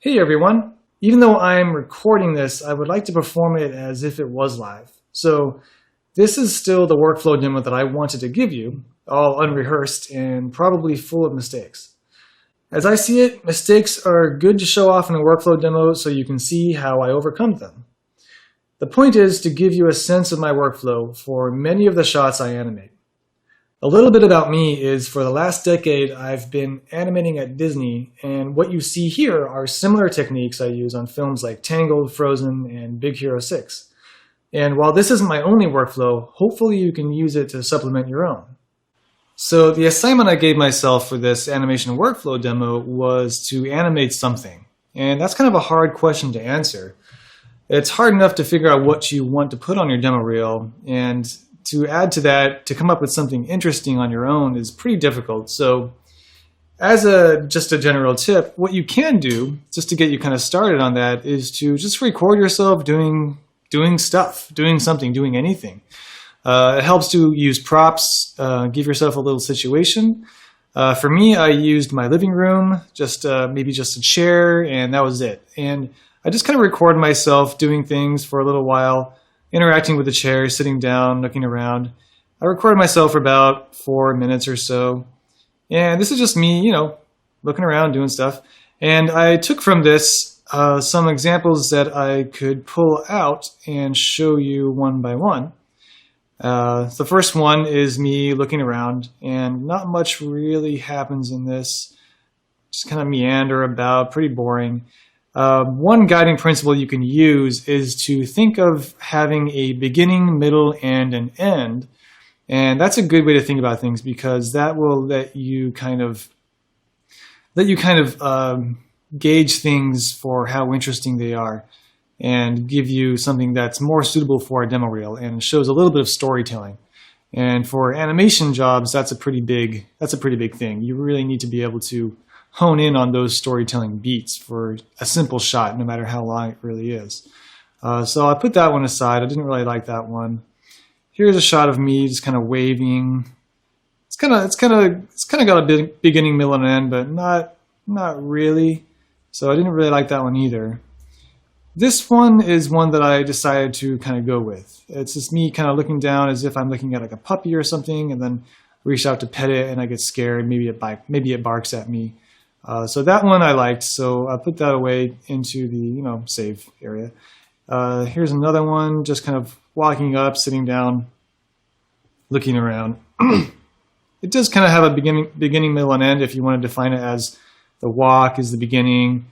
Hey everyone! Even though I'm recording this, I would like to perform it as if it was live. So this is still the workflow demo that I wanted to give you, all unrehearsed and probably full of mistakes. As I see it, mistakes are good to show off in a workflow demo so you can see how I overcome them. The point is to give you a sense of my workflow for many of the shots I animate. A little bit about me is for the last decade I've been animating at Disney, and what you see here are similar techniques I use on films like Tangled, Frozen, and Big Hero 6. And while this isn't my only workflow, hopefully you can use it to supplement your own. So the assignment I gave myself for this animation workflow demo was to animate something. And that's kind of a hard question to answer. It's hard enough to figure out what you want to put on your demo reel, and to add to that, to come up with something interesting on your own is pretty difficult. So as just a general tip, what you can do, just to get you kind of started on that, is to just record yourself doing stuff, doing something, doing anything. It helps to use props, give yourself a little situation. For me, I used my living room, maybe just a chair, and that was it. And I just kind of record myself doing things for a little while, interacting with the chair, sitting down, looking around. I recorded myself for about 4 minutes or so. And this is just me, looking around, doing stuff. And I took from this some examples that I could pull out and show you one by one. The first one is me looking around, and not much really happens in this. Just kind of meander about, pretty boring. One guiding principle you can use is to think of having a beginning, middle, and an end. And that's a good way to think about things, because that will let you kind of gauge things for how interesting they are and give you something that's more suitable for a demo reel and shows a little bit of storytelling. And for animation jobs, that's a pretty big thing. You really need to be able to hone in on those storytelling beats for a simple shot, no matter how long it really is. So I put that one aside. I didn't really like that one. Here's a shot of me just kind of waving. It's kind of got a beginning, middle, and end, but not really. So I didn't really like that one either. This one is one that I decided to kind of go with. It's just me kind of looking down as if I'm looking at like a puppy or something, and then reach out to pet it, and I get scared. Maybe it barks at me. So that one I liked, so I put that away into the save area. Here's another one, just kind of walking up, sitting down, looking around. It does kind of have a beginning, middle, and end if you want to define it as the walk is the beginning,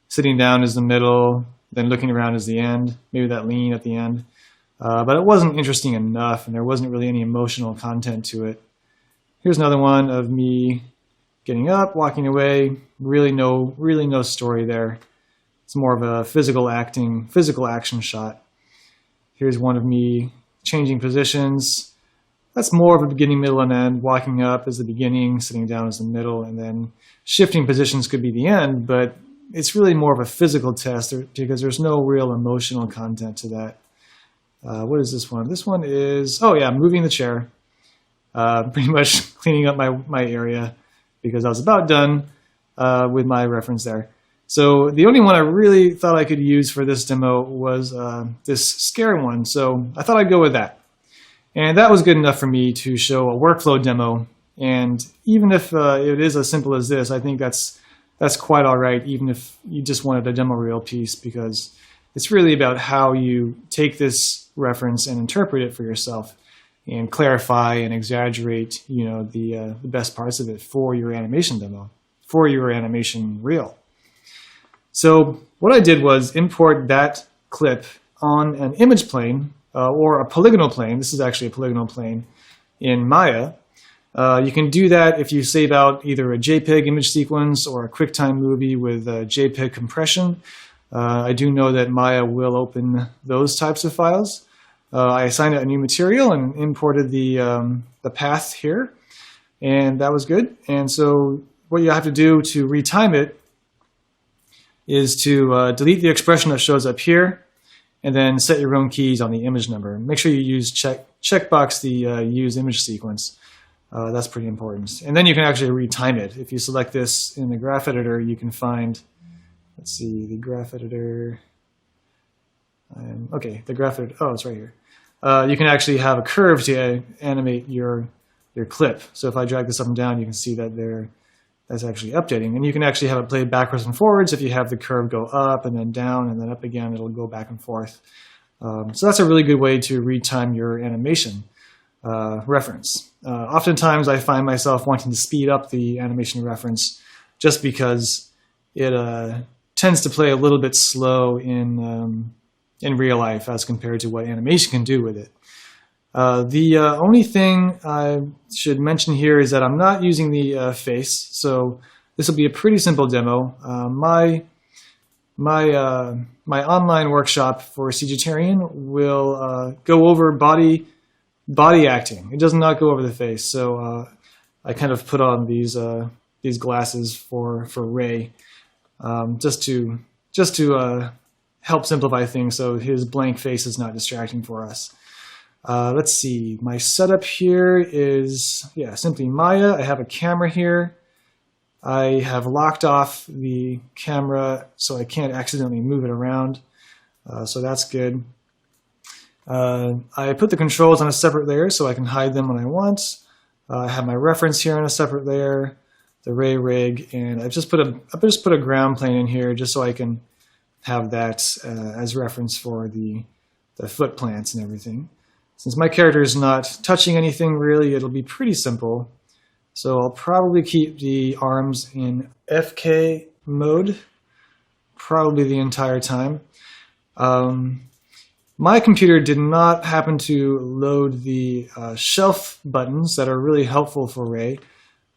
sitting down is the middle, then looking around is the end, maybe that lean at the end. But it wasn't interesting enough, and there wasn't really any emotional content to it. Here's another one of me getting up, walking away, really no story there. It's more of a physical action shot. Here's one of me changing positions. That's more of a beginning, middle, and end. Walking up is the beginning, sitting down is the middle, and then shifting positions could be the end, but it's really more of a physical test because there's no real emotional content to that. What is this one? This one is, moving the chair. Pretty much cleaning up my area, because I was about done with my reference there. So the only one I really thought I could use for this demo was this scare one. So I thought I'd go with that. And that was good enough for me to show a workflow demo. And even if it is as simple as this, I think that's quite all right, even if you just wanted a demo reel piece, because it's really about how you take this reference and interpret it for yourself, and clarify and exaggerate, the best parts of it for your animation demo, for your animation reel. So what I did was import that clip on an image plane or a polygonal plane. This is actually a polygonal plane in Maya. You can do that if you save out either a JPEG image sequence or a QuickTime movie with JPEG compression. I do know that Maya will open those types of files. I assigned it a new material and imported the path here, and that was good. And so what you have to do to retime it is to delete the expression that shows up here, and then set your own keys on the image number. Make sure you use checkbox the use image sequence. That's pretty important. And then you can actually retime it. If you select this in the graph editor, you can find let's see, the graph editor. Okay, the graph editor, oh, it's right here. You can actually have a curve to animate your clip. So if I drag this up and down, you can see that that's actually updating. And you can actually have it play backwards and forwards. If you have the curve go up and then down and then up again, it'll go back and forth. So that's a really good way to retime your animation reference. Oftentimes I find myself wanting to speed up the animation reference just because it tends to play a little bit slow in real life as compared to what animation can do with it. The only thing I should mention here is that I'm not using the face, so this will be a pretty simple demo. My online workshop for CGTarian will go over body acting. It does not go over the face, so I kind of put on these glasses for Ray just to help simplify things, so his blank face is not distracting for us. Let's see, my setup here is, simply Maya. I have a camera here. I have locked off the camera so I can't accidentally move it around, so that's good. I put the controls on a separate layer so I can hide them when I want. I have my reference here on a separate layer, the Ray rig, and I've just put a ground plane in here just so I can have that as reference for the foot plants and everything. Since my character is not touching anything really, it'll be pretty simple. So I'll probably keep the arms in FK mode, probably the entire time. My computer did not happen to load the shelf buttons that are really helpful for Ray,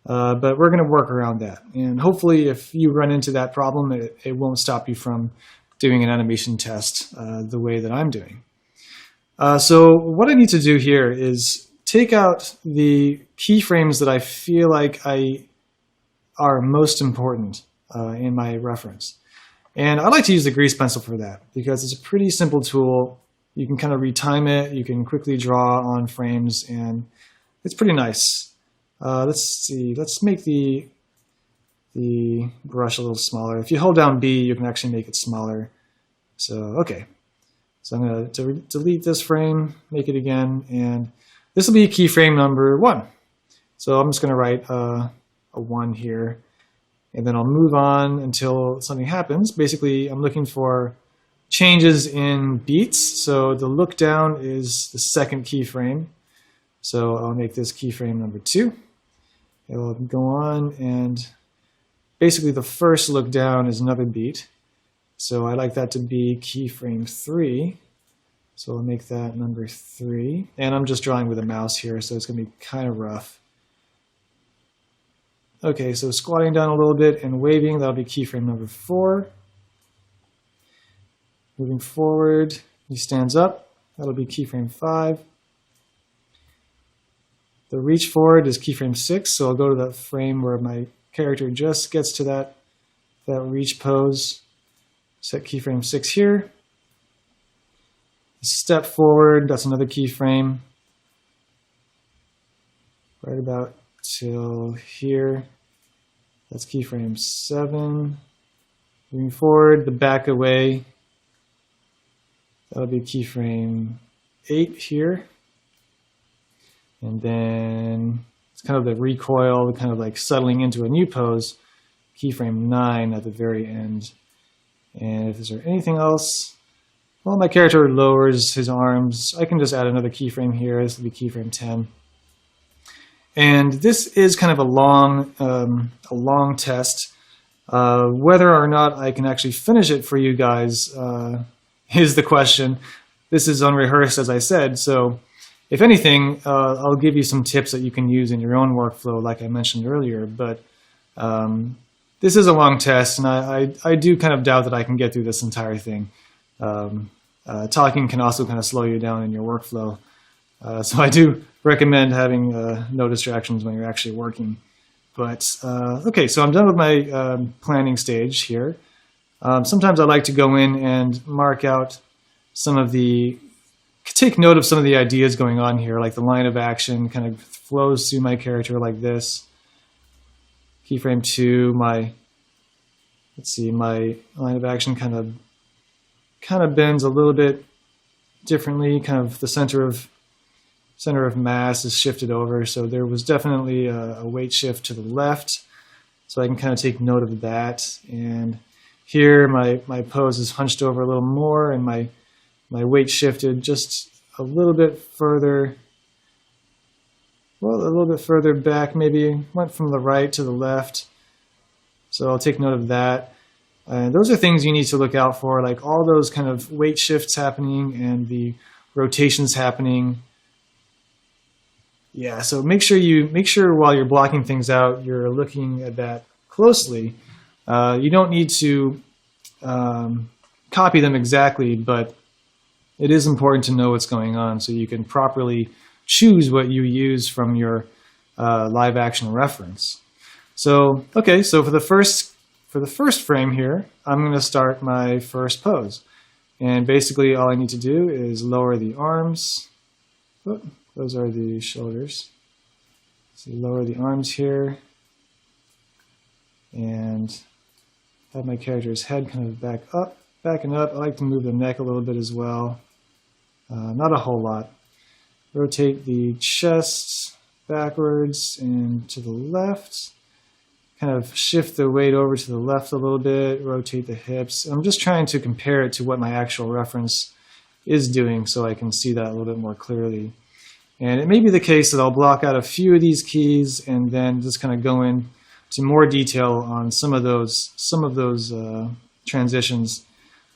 but we're going to work around that. And hopefully if you run into that problem, it won't stop you from doing an animation test the way that I'm doing. So what I need to do here is take out the keyframes that I feel like are most important in my reference. And I like to use the grease pencil for that because it's a pretty simple tool. You can kind of retime it, you can quickly draw on frames, and it's pretty nice. Let's see, let's make the brush a little smaller. If you hold down B, you can actually make it smaller. So, okay. So I'm going to delete this frame, make it again, and this will be keyframe number 1. So I'm just going to write a 1 here, and then I'll move on until something happens. Basically, I'm looking for changes in beats. So the look down is the second keyframe. So I'll make this keyframe number 2. It'll go on, and basically the first look down is another beat. So I like that to be keyframe 3. So I'll make that number 3. And I'm just drawing with a mouse here, so it's going to be kind of rough. Okay, so squatting down a little bit and waving, that'll be keyframe number 4. Moving forward, he stands up. That'll be keyframe 5. The reach forward is keyframe 6, so I'll go to that frame where my character just gets to that reach pose. Set keyframe 6 here. Step forward, that's another keyframe. Right about till here. That's keyframe 7. Moving forward, the back away. That'll be keyframe 8 here. And then it's kind of the recoil, kind of like settling into a new pose. Keyframe 9 at the very end. And if there's anything else, well, my character lowers his arms. I can just add another keyframe here. This will be keyframe 10. And this is kind of a long test. Whether or not I can actually finish it for you guys is the question. This is unrehearsed, as I said. So if anything, I'll give you some tips that you can use in your own workflow, like I mentioned earlier. But this is a long test, and I do kind of doubt that I can get through this entire thing. Talking can also kind of slow you down in your workflow. So I do recommend having no distractions when you're actually working. But okay, so I'm done with my planning stage here. Sometimes I like to go in and mark out take note of some of the ideas going on here, like the line of action kind of flows through my character like this. Keyframe 2, my let's see, my line of action kind of bends a little bit differently. Kind of the center of mass is shifted over, so there was definitely a weight shift to the left. So I can kind of take note of that. And here my pose is hunched over a little more, and my weight shifted just a little bit further. Well, a little bit further back, maybe went from the right to the left. So I'll take note of that. And those are things you need to look out for, like all those kind of weight shifts happening and the rotations happening. Yeah, so make sure while you're blocking things out, you're looking at that closely. You don't need to copy them exactly, but it is important to know what's going on so you can properly choose what you use from your live action reference. So, okay, so for the first frame here, I'm going to start my first pose. And basically all I need to do is lower the arms. Oh, those are the shoulders. So lower the arms here and have my character's head kind of backing up. I like to move the neck a little bit as well. Not a whole lot. Rotate the chest backwards and to the left. Kind of shift the weight over to the left a little bit. Rotate the hips. I'm just trying to compare it to what my actual reference is doing so I can see that a little bit more clearly. And it may be the case that I'll block out a few of these keys and then just kind of go into more detail on some of those transitions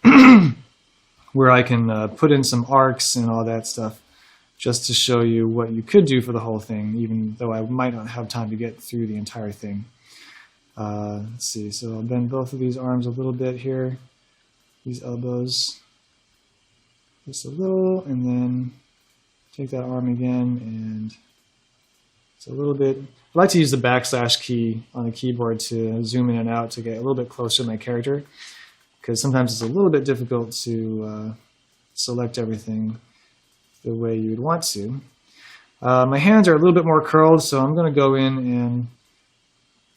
where I can put in some arcs and all that stuff just to show you what you could do for the whole thing, even though I might not have time to get through the entire thing. Let's see, so I'll bend both of these arms a little bit here, these elbows just a little, and then take that arm again, and it's a little bit. I like to use the backslash key on the keyboard to zoom in and out to get a little bit closer to my character, because sometimes it's a little bit difficult to select everything the way you would want to. My hands are a little bit more curled, so I'm going to go in and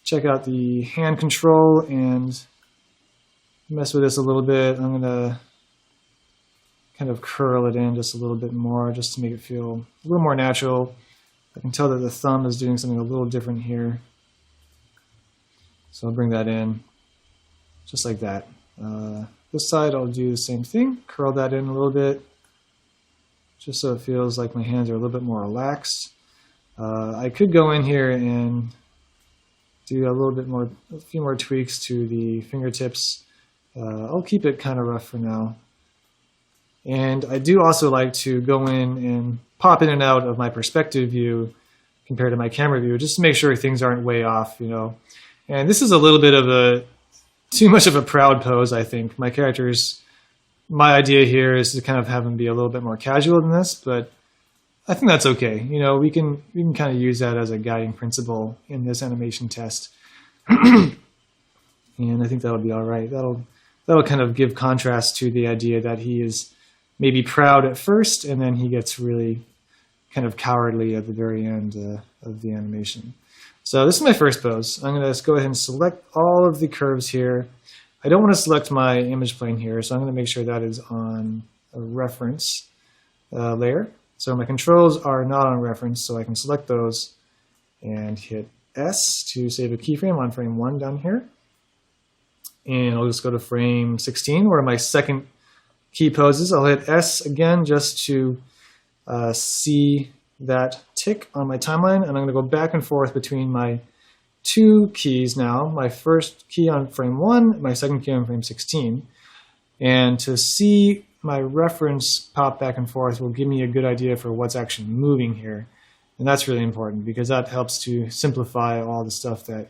check out the hand control and mess with this a little bit. I'm going to kind of curl it in just a little bit more just to make it feel a little more natural. I can tell that the thumb is doing something a little different here. So I'll bring that in just like that. This side I'll do the same thing, curl that in a little bit just so it feels like my hands are a little bit more relaxed. I could go in here and do a few more tweaks to the fingertips. I'll keep it kind of rough for now. And I do also like to go in and pop in and out of my perspective view compared to my camera view, just to make sure things aren't way off, you know. And this is a little bit of too much of a proud pose, I think. My idea here is to kind of have him be a little bit more casual than this, but I think that's okay. You know, we can kind of use that as a guiding principle in this animation test. And I think that'll be all right. That'll kind of give contrast to the idea that he is maybe proud at first, and then he gets really kind of cowardly at the very end of the animation. So this is my first pose. I'm going to go ahead and select all of the curves here. I don't want to select my image plane here, so I'm going to make sure that is on a reference layer. So my controls are not on reference, so I can select those and hit S to save a keyframe on frame 1 down here. And I'll just go to frame 16, where my second key poses. I'll hit S again just to see that tick on my timeline, and I'm going to go back and forth between my two keys now, my first key on frame 1, my second key on frame 16. And to see my reference pop back and forth will give me a good idea for what's actually moving here. And that's really important because that helps to simplify all the stuff that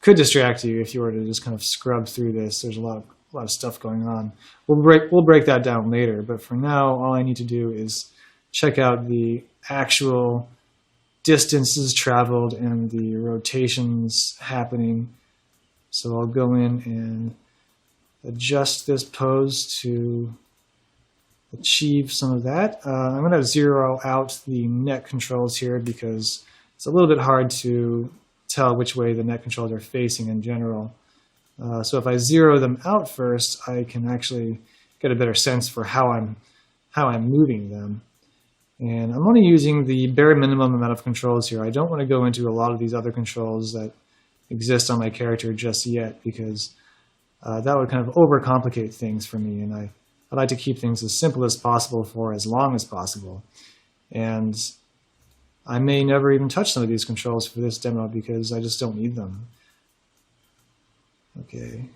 could distract you if you were to just kind of scrub through this. There's a lot of stuff going on. We'll break that down later, but for now, all I need to do is check out the actual distances traveled and the rotations happening. So I'll go in and adjust this pose to achieve some of that. I'm going to zero out the neck controls here because it's a little bit hard to tell which way the neck controls are facing in general. So if I zero them out first, I can actually get a better sense for how I'm moving them. And I'm only using the bare minimum amount of controls here. I don't want to go into a lot of these other controls that exist on my character just yet, because that would kind of overcomplicate things for me, and I like to keep things as simple as possible for as long as possible. And I may never even touch some of these controls for this demo because I just don't need them. Okay,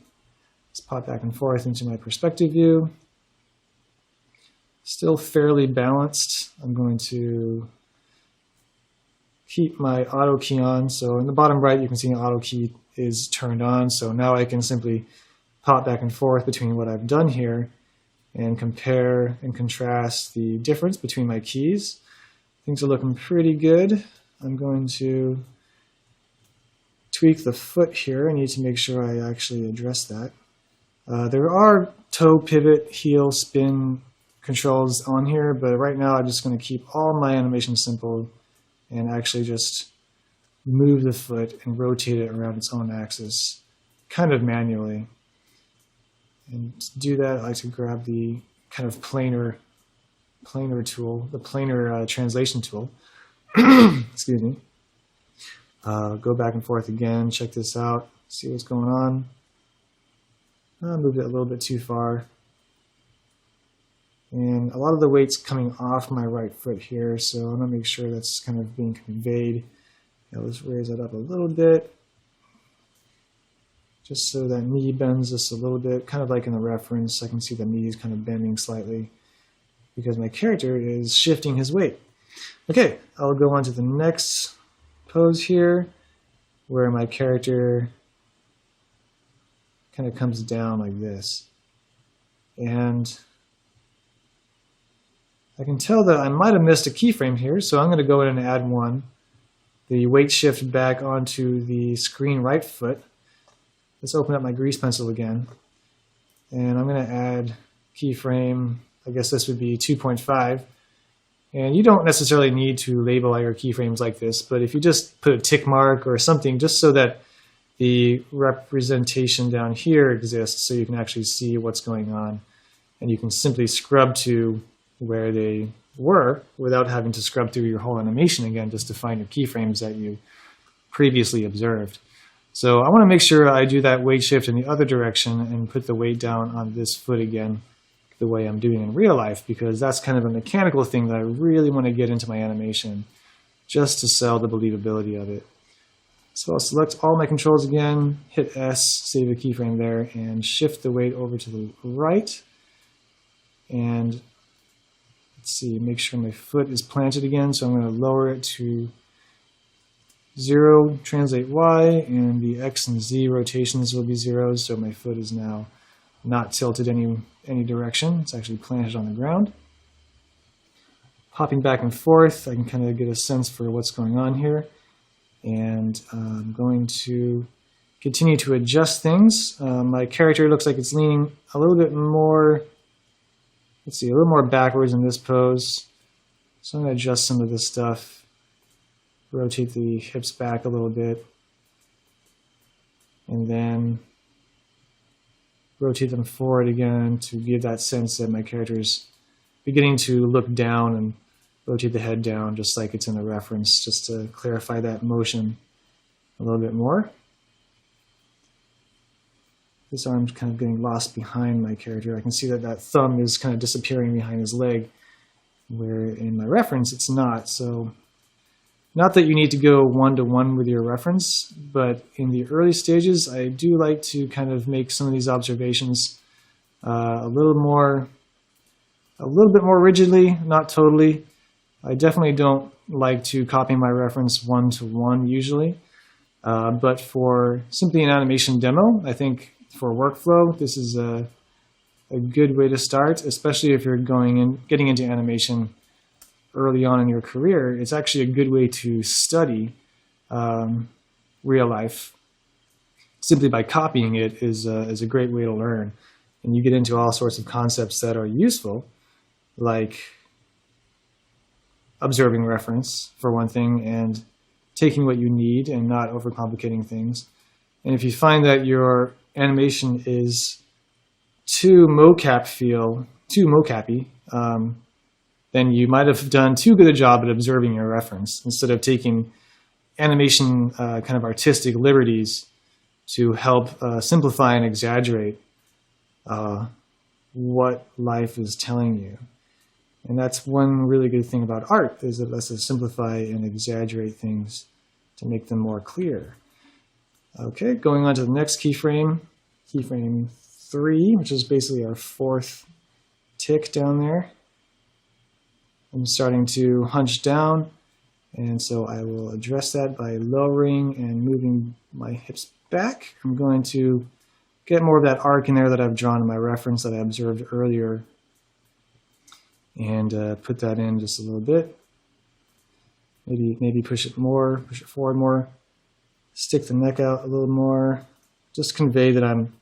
let's pop back and forth into my perspective view. Still fairly balanced. I'm going to keep my auto key on. So in the bottom right, you can see the auto key is turned on. So now I can simply pop back and forth between what I've done here and compare and contrast the difference between my keys. Things are looking pretty good. I'm going to tweak the foot here. I need to make sure I actually address that. There are toe, pivot, heel, spin controls on here, but right now I'm just going to keep all my animation simple and actually just move the foot and rotate it around its own axis, kind of manually. And to do that, I like to grab the kind of planar tool, the planar translation tool. Excuse me. Go back and forth again, check this out, see what's going on. I moved it a little bit too far. And a lot of the weight's coming off my right foot here, so I'm going to make sure that's kind of being conveyed. Let's raise that up a little bit, just so that knee bends just a little bit, kind of like in the reference. I can see the knee is kind of bending slightly because my character is shifting his weight. Okay, I'll go on to the next pose here, where my character kind of comes down like this. And I can tell that I might have missed a keyframe here, so I'm going to go in and add one. The weight shift back onto the screen right foot. Let's open up my grease pencil again. And I'm going to add keyframe, I guess this would be 2.5. And you don't necessarily need to label all your keyframes like this, but if you just put a tick mark or something just so that the representation down here exists so you can actually see what's going on. And you can simply scrub to where they were without having to scrub through your whole animation again just to find your keyframes that you previously observed. So I want to make sure I do that weight shift in the other direction and put the weight down on this foot again the way I'm doing in real life, because that's kind of a mechanical thing that I really want to get into my animation just to sell the believability of it. So I'll select all my controls again, hit S, save a keyframe there, and shift the weight over to the right. And let's see, make sure my foot is planted again, so I'm going to lower it to 0, translate Y, and the X and Z rotations will be 0, so my foot is now not tilted any direction. It's actually planted on the ground. Hopping back and forth, I can kind of get a sense for what's going on here. And I'm going to continue to adjust things. My character looks like it's leaning a little bit more, let's see, a little more backwards in this pose. So I'm going to adjust some of this stuff. Rotate the hips back a little bit. And then rotate them forward again to give that sense that my character's beginning to look down, and rotate the head down just like it's in the reference, just to clarify that motion a little bit more. This arm's kind of getting lost behind my character. I can see that that thumb is kind of disappearing behind his leg, where in my reference it's not. So not that you need to go one-to-one with your reference, but in the early stages, I do like to kind of make some of these observations a little bit more rigidly, not totally. I definitely don't like to copy my reference one-to-one usually, but for simply an animation demo, I think for workflow, this is a good way to start, especially if you're getting into animation early on in your career. It's actually a good way to study real life. Simply by copying it is a great way to learn. And you get into all sorts of concepts that are useful, like observing reference, for one thing, and taking what you need and not overcomplicating things. And if you find that you're animation is too mocap-y, then you might have done too good a job at observing your reference instead of taking animation kind of artistic liberties to help simplify and exaggerate what life is telling you. And that's one really good thing about art, is it lets us simplify and exaggerate things to make them more clear. Okay, going on to the next keyframe 3, which is basically our 4th tick down there. I'm starting to hunch down, and so I will address that by lowering and moving my hips back. I'm going to get more of that arc in there that I've drawn in my reference that I observed earlier, and put that in just a little bit. Maybe push it forward more. Stick the neck out a little more. Just convey that I'm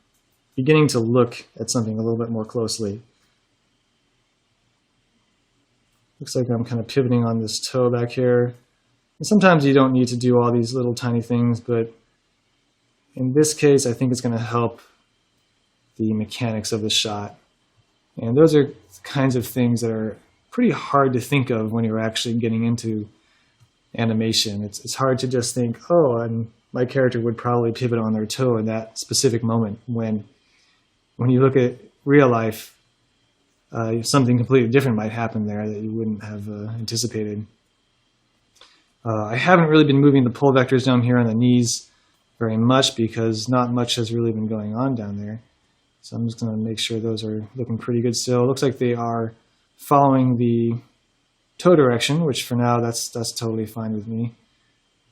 beginning to look at something a little bit more closely. Looks like I'm kind of pivoting on this toe back here. And sometimes you don't need to do all these little tiny things, but in this case, I think it's going to help the mechanics of the shot. And those are kinds of things that are pretty hard to think of when you're actually getting into animation. It's hard to just think, oh, and my character would probably pivot on their toe in that specific moment, when you look at real life, something completely different might happen there that you wouldn't have anticipated. I haven't really been moving the pull vectors down here on the knees very much because not much has really been going on down there. So I'm just going to make sure those are looking pretty good still. It looks like they are following the toe direction, which for now that's totally fine with me.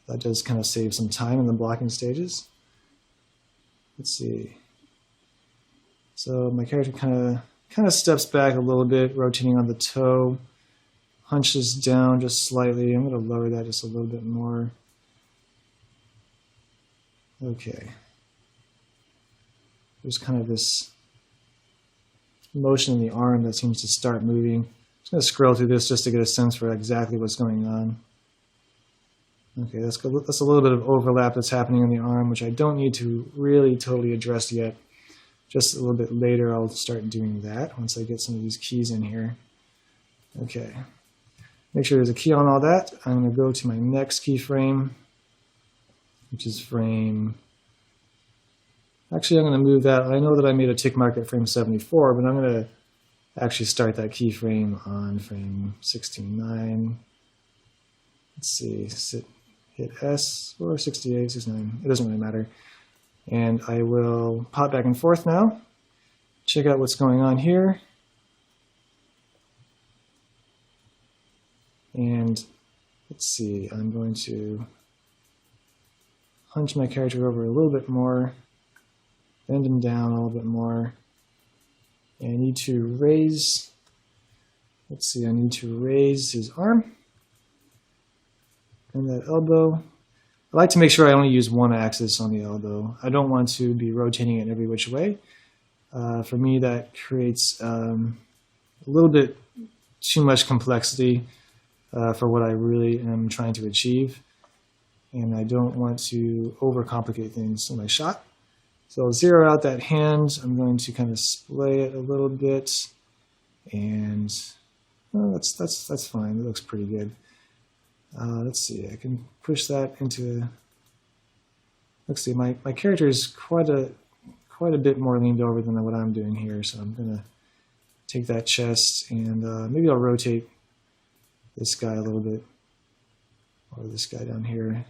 That does kind of save some time in the blocking stages. Let's see. So my character kind of steps back a little bit, rotating on the toe, hunches down just slightly. I'm going to lower that just a little bit more. Okay. There's kind of this motion in the arm that seems to start moving. I'm just going to scroll through this just to get a sense for exactly what's going on. Okay, that's a little bit of overlap that's happening in the arm, which I don't need to really totally address yet. Just a little bit later I'll start doing that once I get some of these keys in here. Okay, make sure there's a key on all that. I'm going to go to my next keyframe, which is frame... Actually, I'm going to move that. I know that I made a tick mark at frame 74, but I'm going to actually start that keyframe on frame 69. Let's see, hit S or 68, 69. It doesn't really matter. And I will pop back and forth now. Check out what's going on here. And let's see, I'm going to hunch my character over a little bit more. Bend him down a little bit more. And I need to raise, let's see, I need to raise his arm and that elbow. I like to make sure I only use one axis on the elbow. I don't want to be rotating it every which way. For me, that creates a little bit too much complexity for what I really am trying to achieve. And I don't want to overcomplicate things in my shot. So I'll zero out that hand. I'm going to kind of splay it a little bit, and well, that's fine. It looks pretty good. Let's see. I can push that into. Let's see. My character is quite a bit more leaned over than what I'm doing here. So I'm gonna take that chest and maybe I'll rotate this guy a little bit, or this guy down here,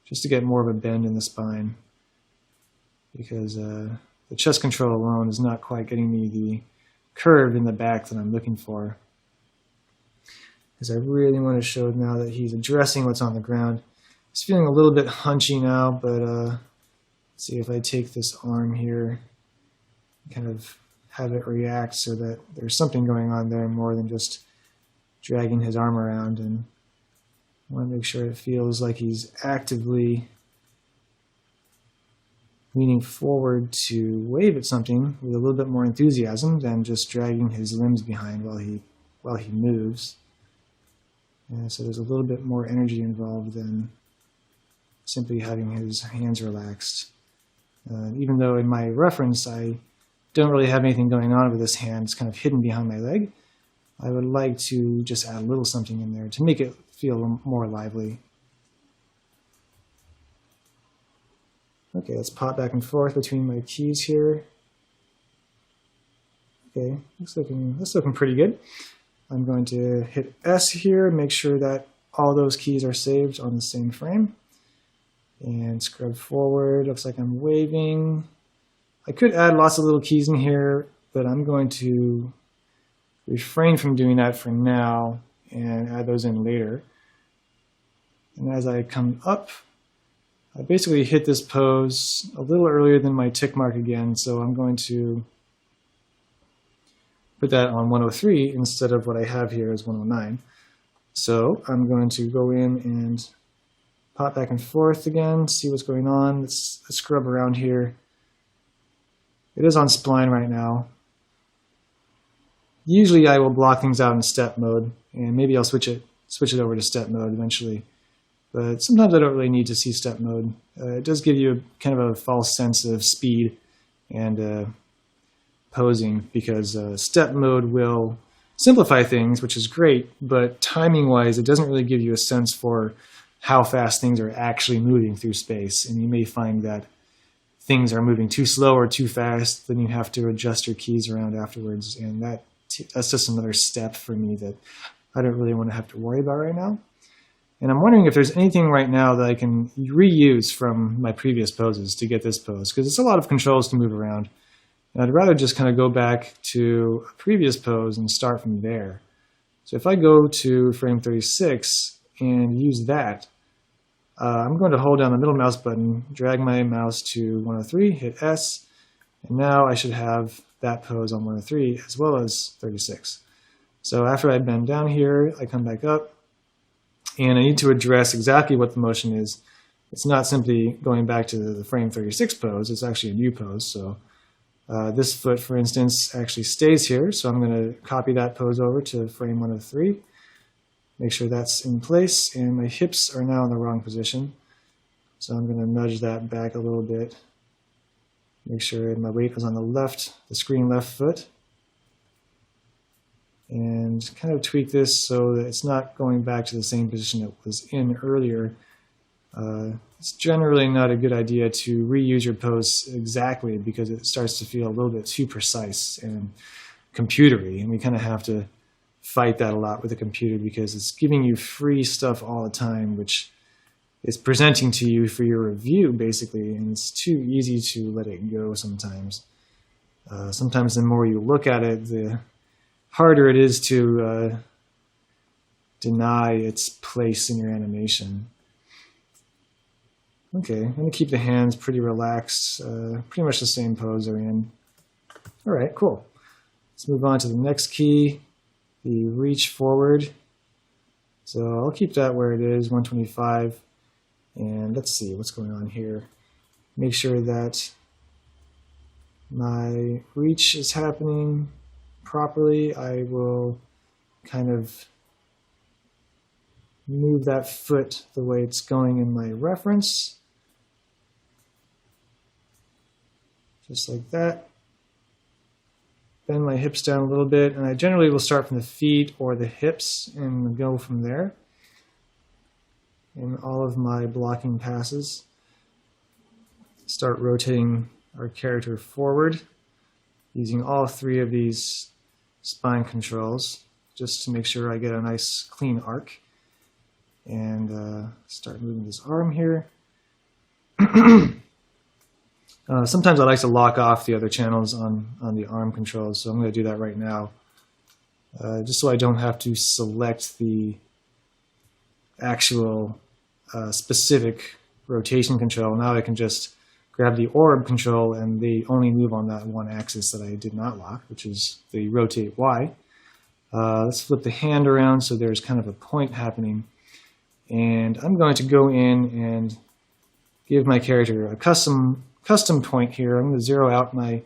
just to get more of a bend in the spine. Because the chest control alone is not quite getting me the curve in the back that I'm looking for. Because I really want to show now that he's addressing what's on the ground. He's feeling a little bit hunchy now, but let's see if I take this arm here, kind of have it react so that there's something going on there more than just dragging his arm around. And I want to make sure it feels like he's actively leaning forward to wave at something with a little bit more enthusiasm than just dragging his limbs behind while he moves. And so there's a little bit more energy involved than simply having his hands relaxed. Even though in my reference I don't really have anything going on with this hand, it's kind of hidden behind my leg, I would like to just add a little something in there to make it feel more lively. Okay, let's pop back and forth between my keys here. Okay, that's looking pretty good. I'm going to hit S here, make sure that all those keys are saved on the same frame. And scrub forward, looks like I'm waving. I could add lots of little keys in here, but I'm going to refrain from doing that for now and add those in later. And as I come up, I basically hit this pose a little earlier than my tick mark again, so I'm going to put that on 103 instead of what I have here as 109. So I'm going to go in and pop back and forth again, see what's going on. Let's scrub around here. It is on spline right now. Usually I will block things out in step mode, and maybe I'll switch it over to step mode eventually. But sometimes I don't really need to see step mode. It does give you kind of a false sense of speed and posing, because step mode will simplify things, which is great, but timing-wise, it doesn't really give you a sense for how fast things are actually moving through space. And you may find that things are moving too slow or too fast, then you have to adjust your keys around afterwards. And that's just another step for me that I don't really want to have to worry about right now. And I'm wondering if there's anything right now that I can reuse from my previous poses to get this pose, because it's a lot of controls to move around. And I'd rather just kind of go back to a previous pose and start from there. So if I go to frame 36 and use that, I'm going to hold down the middle mouse button, drag my mouse to 103, hit S, and now I should have that pose on 103 as well as 36. So after I bend down here, I come back up, and I need to address exactly what the motion is. It's not simply going back to the frame 36 pose, it's actually a new pose. So this foot, for instance, actually stays here, so I'm going to copy that pose over to frame 103. Make sure that's in place, and my hips are now in the wrong position. So I'm going to nudge that back a little bit. Make sure my weight is on the left, the screen left foot. And kind of tweak this so that it's not going back to the same position it was in earlier. It's generally not a good idea to reuse your pose exactly, because it starts to feel a little bit too precise and computery, and we kind of have to fight that a lot with the computer because it's giving you free stuff all the time, which is presenting to you for your review basically, and it's too easy to let it go sometimes. Sometimes the more you look at it, the harder it is to deny its place in your animation. Okay, I'm going to keep the hands pretty relaxed, pretty much the same pose they're in. All right, cool. Let's move on to the next key, the reach forward. So I'll keep that where it is, 125. And let's see what's going on here. Make sure that my reach is happening properly. I will kind of move that foot the way it's going in my reference. Just like that. Bend my hips down a little bit, and I generally will start from the feet or the hips and go from there in all of my blocking passes. Start rotating our character forward using all three of these spine controls just to make sure I get a nice clean arc. And start moving this arm here. Sometimes I like to lock off the other channels on the arm controls, so I'm going to do that right now. Just so I don't have to select the actual specific rotation control. Now I can just grab the orb control, and they only move on that one axis that I did not lock, which is the rotate Y. Let's flip the hand around so there's kind of a point happening. And I'm going to go in and give my character a custom point here. I'm going to zero out my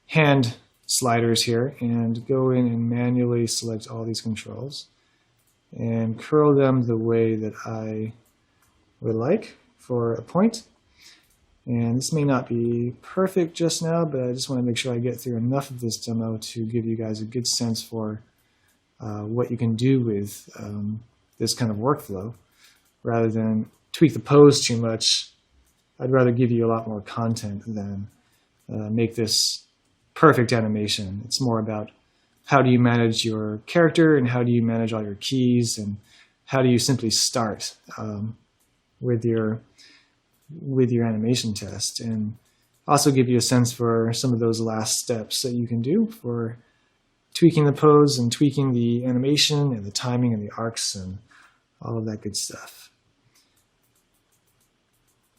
hand sliders here and go in and manually select all these controls and curl them the way that I would like for a point. And this may not be perfect just now, but I just want to make sure I get through enough of this demo to give you guys a good sense for what you can do with this kind of workflow. Rather than tweak the pose too much, I'd rather give you a lot more content than make this perfect animation. It's more about how do you manage your character and how do you manage all your keys and how do you simply start with your animation test, and also give you a sense for some of those last steps that you can do for tweaking the pose and tweaking the animation and the timing and the arcs and all of that good stuff.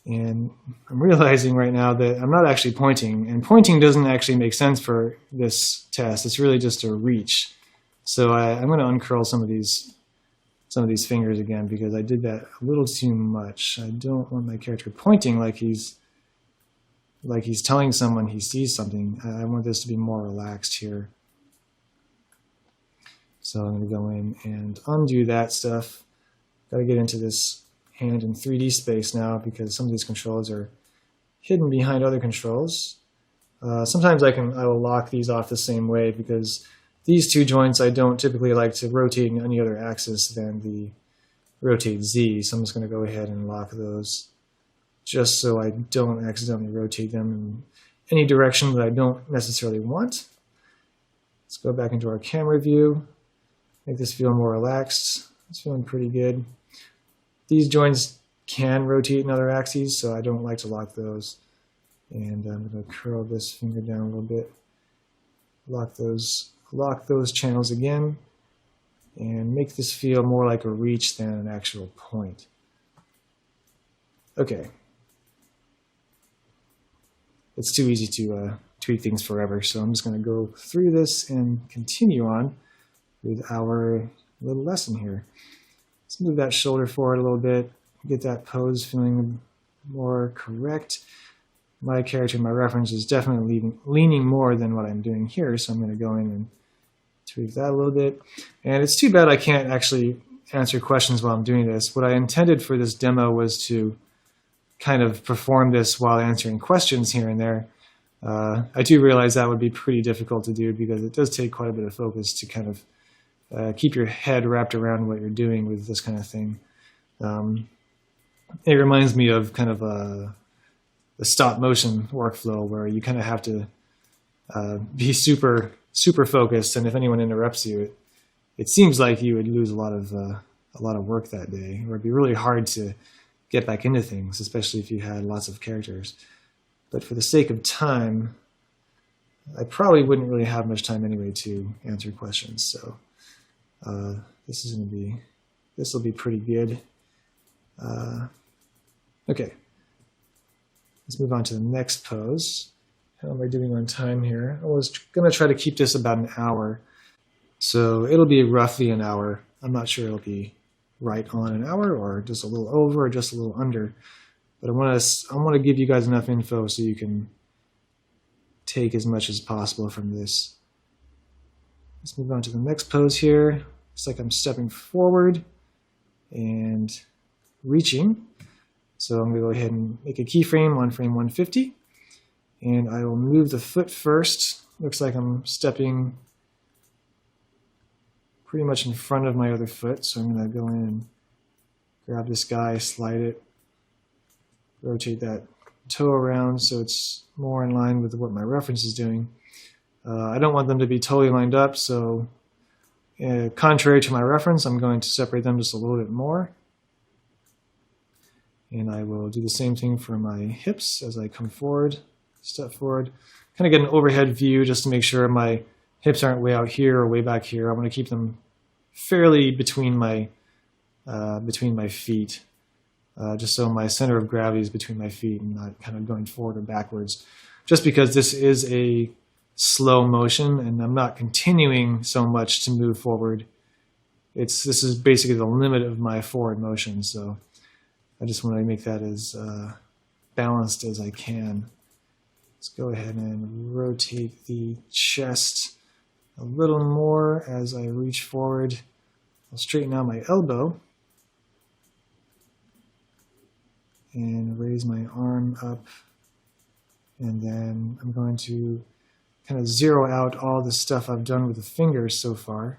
And I'm realizing right now that I'm not actually pointing, and pointing doesn't actually make sense for this test. It's really just a reach. So I'm going to uncurl some of these fingers again because I did that a little too much. I don't want my character pointing like he's telling someone he sees something. I want this to be more relaxed here. So I'm going to go in and undo that stuff. Got to get into this hand in 3D space now because some of these controls are hidden behind other controls. Sometimes I will lock these off the same way because these two joints I don't typically like to rotate in any other axis than the rotate Z. So I'm just going to go ahead and lock those just so I don't accidentally rotate them in any direction that I don't necessarily want. Let's go back into our camera view. Make this feel more relaxed. It's feeling pretty good. These joints can rotate in other axes, so I don't like to lock those. And I'm going to curl this finger down a little bit. Lock those channels again, and make this feel more like a reach than an actual point. Okay. It's too easy to tweak things forever, so I'm just going to go through this and continue on with our little lesson here. Let's move that shoulder forward a little bit, get that pose feeling more correct. My character, my reference is definitely leaning more than what I'm doing here, so I'm going to go in and tweak that a little bit. And it's too bad I can't actually answer questions while I'm doing this. What I intended for this demo was to kind of perform this while answering questions here and there. I do realize that would be pretty difficult to do because it does take quite a bit of focus to kind of keep your head wrapped around what you're doing with this kind of thing. It reminds me of kind of a stop motion workflow where you kind of have to be super focused, and if anyone interrupts you, it seems like you would lose a lot of work that day, or it'd be really hard to get back into things, especially if you had lots of characters. But for the sake of time, I probably wouldn't really have much time anyway to answer questions. So this will be pretty good. Okay, let's move on to the next pose. How am I doing on time here? I was going to try to keep this about an hour. So it'll be roughly an hour. I'm not sure it'll be right on an hour or just a little over or just a little under. But I want to give you guys enough info so you can take as much as possible from this. Let's move on to the next pose here. It's like I'm stepping forward and reaching. So I'm going to go ahead and make a keyframe on frame 150. And I will move the foot first. Looks like I'm stepping pretty much in front of my other foot. So I'm going to go in and grab this guy, slide it, rotate that toe around so it's more in line with what my reference is doing. I don't want them to be totally lined up, so contrary to my reference, I'm going to separate them just a little bit more. And I will do the same thing for my hips as I come forward, step forward. Kind of get an overhead view just to make sure my hips aren't way out here or way back here. I want to keep them fairly between my feet, just so my center of gravity is between my feet and not kind of going forward or backwards. Just because this is a slow motion and I'm not continuing so much to move forward. This is basically the limit of my forward motion, so I just want to make that as balanced as I can. Let's go ahead and rotate the chest a little more as I reach forward. I'll straighten out my elbow. and raise my arm up. And then I'm going to kind of zero out all the stuff I've done with the fingers so far.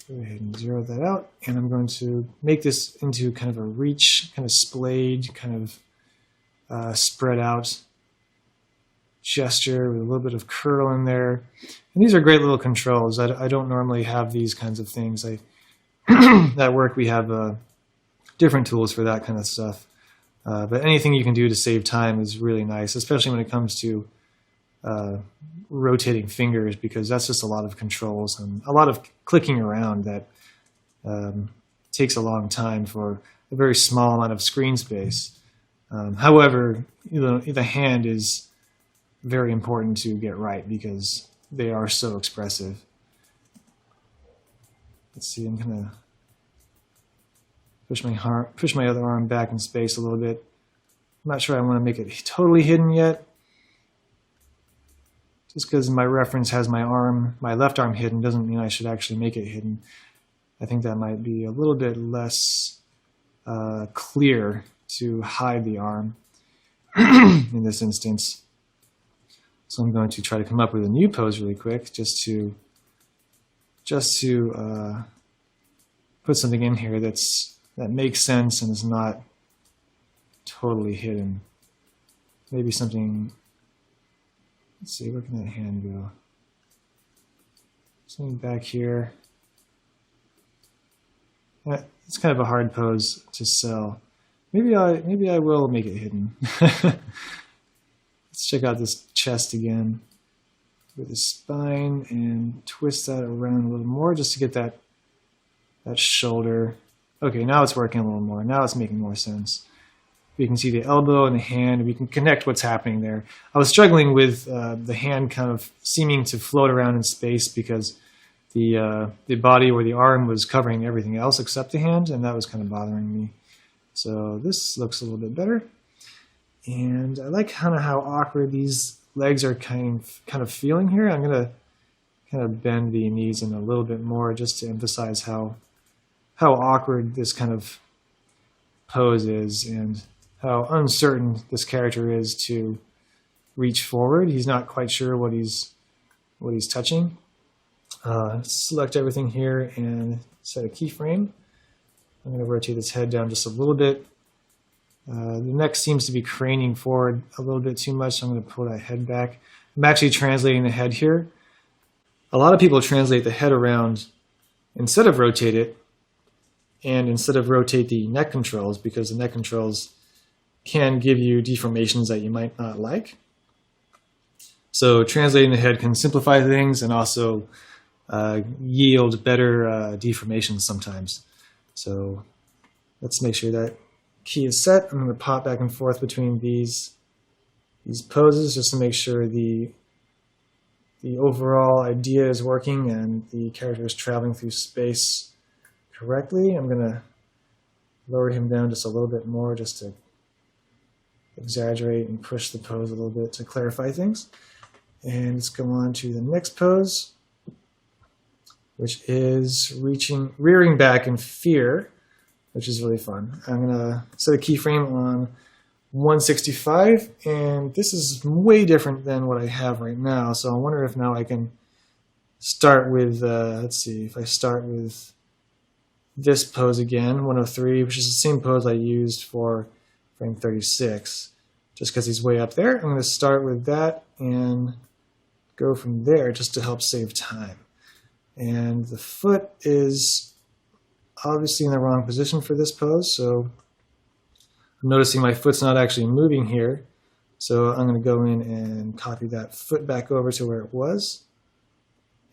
Go ahead and zero that out. And I'm going to make this into kind of a reach, kind of splayed, kind of spread out gesture with a little bit of curl in there. And these are great little controls. I don't normally have these kinds of things. At work we have different tools for that kind of stuff. But anything you can do to save time is really nice, especially when it comes to rotating fingers, because that's just a lot of controls and a lot of clicking around that takes a long time for a very small amount of screen space. However, the hand is very important to get right because they are so expressive. Let's see, I'm gonna push my other arm back in space a little bit. I'm not sure I want to make it totally hidden yet. Just because my reference has my left arm hidden doesn't mean I should actually make it hidden. I think that might be a little bit less clear to hide the arm in this instance. So I'm going to try to come up with a new pose really quick just to put something in here that makes sense and is not totally hidden. Maybe something, let's see, where can that hand go? Something back here. It's kind of a hard pose to sell. Maybe I will make it hidden. Let's check out this chest again with the spine and twist that around a little more just to get that shoulder. Okay, now it's working a little more. Now it's making more sense. We can see the elbow and the hand. We can connect what's happening there. I was struggling with the hand kind of seeming to float around in space because the body or the arm was covering everything else except the hand, and that was kind of bothering me. So this looks a little bit better. And I like kind of how awkward these legs are kind of feeling here. I'm going to kind of bend the knees in a little bit more just to emphasize how awkward this kind of pose is and how uncertain this character is to reach forward. He's not quite sure what he's touching. Select everything here and set a keyframe. I'm going to rotate his head down just a little bit. The neck seems to be craning forward a little bit too much, so I'm going to pull that head back. I'm actually translating the head here. A lot of people translate the head around instead of rotate it, and instead of rotate the neck controls, because the neck controls can give you deformations that you might not like. So translating the head can simplify things and also yield better deformations sometimes. So let's make sure that key is set. I'm going to pop back and forth between these poses just to make sure the overall idea is working and the character is traveling through space correctly. I'm going to lower him down just a little bit more just to exaggerate and push the pose a little bit to clarify things. And let's go on to the next pose, which is rearing back in fear, which is really fun. I'm going to set a keyframe on 165, and this is way different than what I have right now. So I wonder if now I can start with, let's see, if I start with this pose again, 103, which is the same pose I used for frame 36, just because he's way up there. I'm going to start with that and go from there just to help save time. And the foot is obviously in the wrong position for this pose, so I'm noticing my foot's not actually moving here. So I'm going to go in and copy that foot back over to where it was.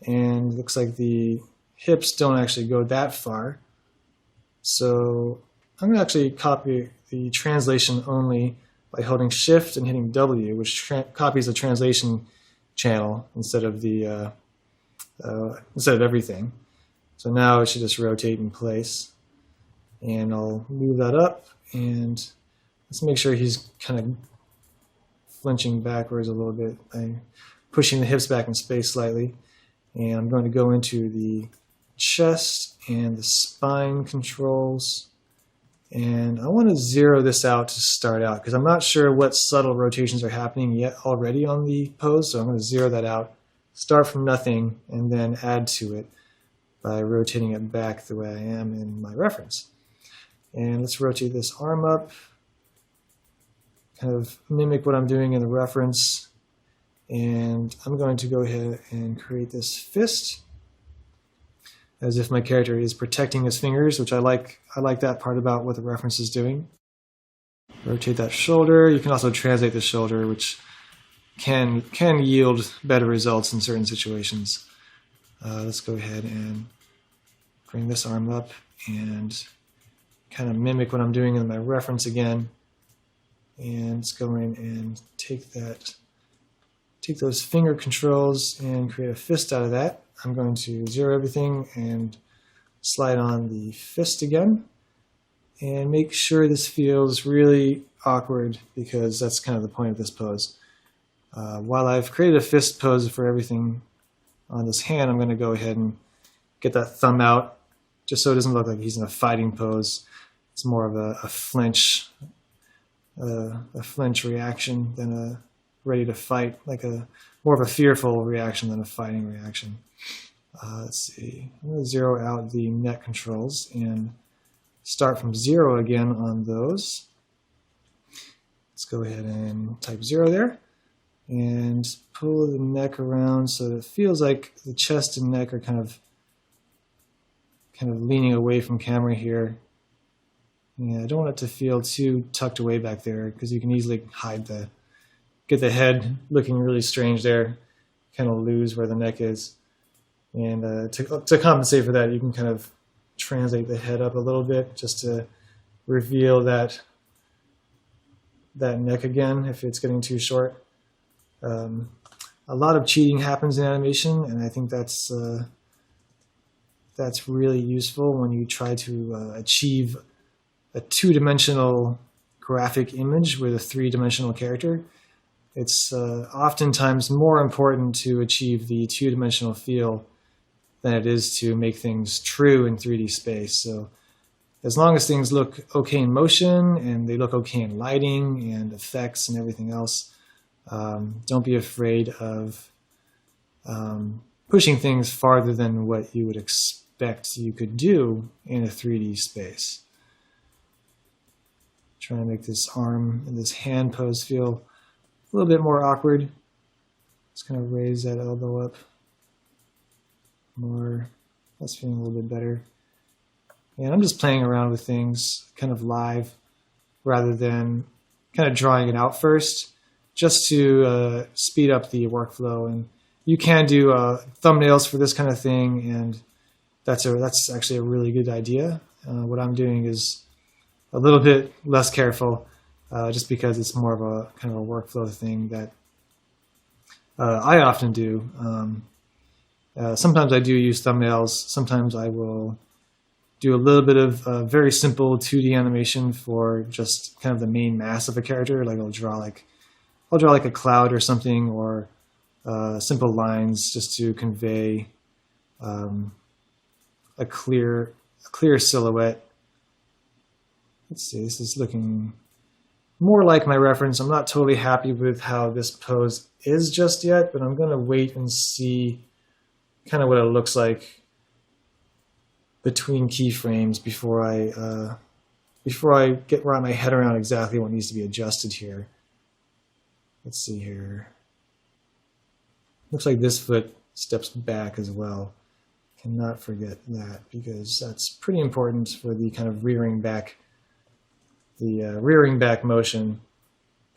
And it looks like the hips don't actually go that far. So I'm going to actually copy the translation only by holding Shift and hitting W, which copies the translation channel instead of everything. So now it should just rotate in place. And I'll move that up, and let's make sure he's kind of flinching backwards a little bit. I'm pushing the hips back in space slightly. And I'm going to go into the chest and the spine controls And I want to zero this out to start out because I'm not sure what subtle rotations are happening yet already on the pose. So I'm going to zero that out, start from nothing, and then add to it by rotating it back the way I am in my reference. And let's rotate this arm up, kind of mimic what I'm doing in the reference. And I'm going to go ahead and create this fist as if my character is protecting his fingers, which I like that part about what the reference is doing. Rotate that shoulder. You can also translate the shoulder, which can yield better results in certain situations. Let's go ahead and bring this arm up and kind of mimic what I'm doing in my reference again. And let's go in and take those finger controls and create a fist out of that. I'm going to zero everything and slide on the fist again and make sure this feels really awkward because that's kind of the point of this pose. While I've created a fist pose for everything on this hand, I'm going to go ahead and get that thumb out just so it doesn't look like he's in a fighting pose. It's more of a flinch reaction than a ready to fight, like more of a fearful reaction than a fighting reaction. Let's see, I'm going to zero out the neck controls and start from 0 again on those. Let's go ahead and type 0 there and pull the neck around so that it feels like the chest and neck are kind of leaning away from camera here. Yeah, I don't want it to feel too tucked away back there because you can easily get the head looking really strange there, kind of lose where the neck is. And to compensate for that, you can kind of translate the head up a little bit just to reveal that neck again if it's getting too short. A lot of cheating happens in animation, and I think that's really useful when you try to achieve a two-dimensional graphic image with a three-dimensional character. It's oftentimes more important to achieve the two-dimensional feel than it is to make things true in 3D space. So as long as things look okay in motion and they look okay in lighting and effects and everything else, don't be afraid of pushing things farther than what you would expect you could do in a 3D space. Trying to make this arm and this hand pose feel a little bit more awkward. Just kind of raise that elbow up more. That's feeling a little bit better. And I'm just playing around with things kind of live rather than kind of drawing it out first, just to speed up the workflow. And you can do thumbnails for this kind of thing, and that's actually a really good idea. What I'm doing is a little bit less careful, just because it's more of a kind of a workflow thing that I often do. Sometimes I do use thumbnails. Sometimes I will do a little bit of very simple 2D animation for just kind of the main mass of a character. Like I'll draw like a cloud or something, or simple lines just to convey a clear silhouette. Let's see, this is looking more like my reference. I'm not totally happy with how this pose is just yet, but I'm going to wait and see kind of what it looks like between keyframes before I wrap my head around exactly what needs to be adjusted here. Let's see here. Looks like this foot steps back as well. Cannot forget that because that's pretty important for the kind of rearing back. The rearing back motion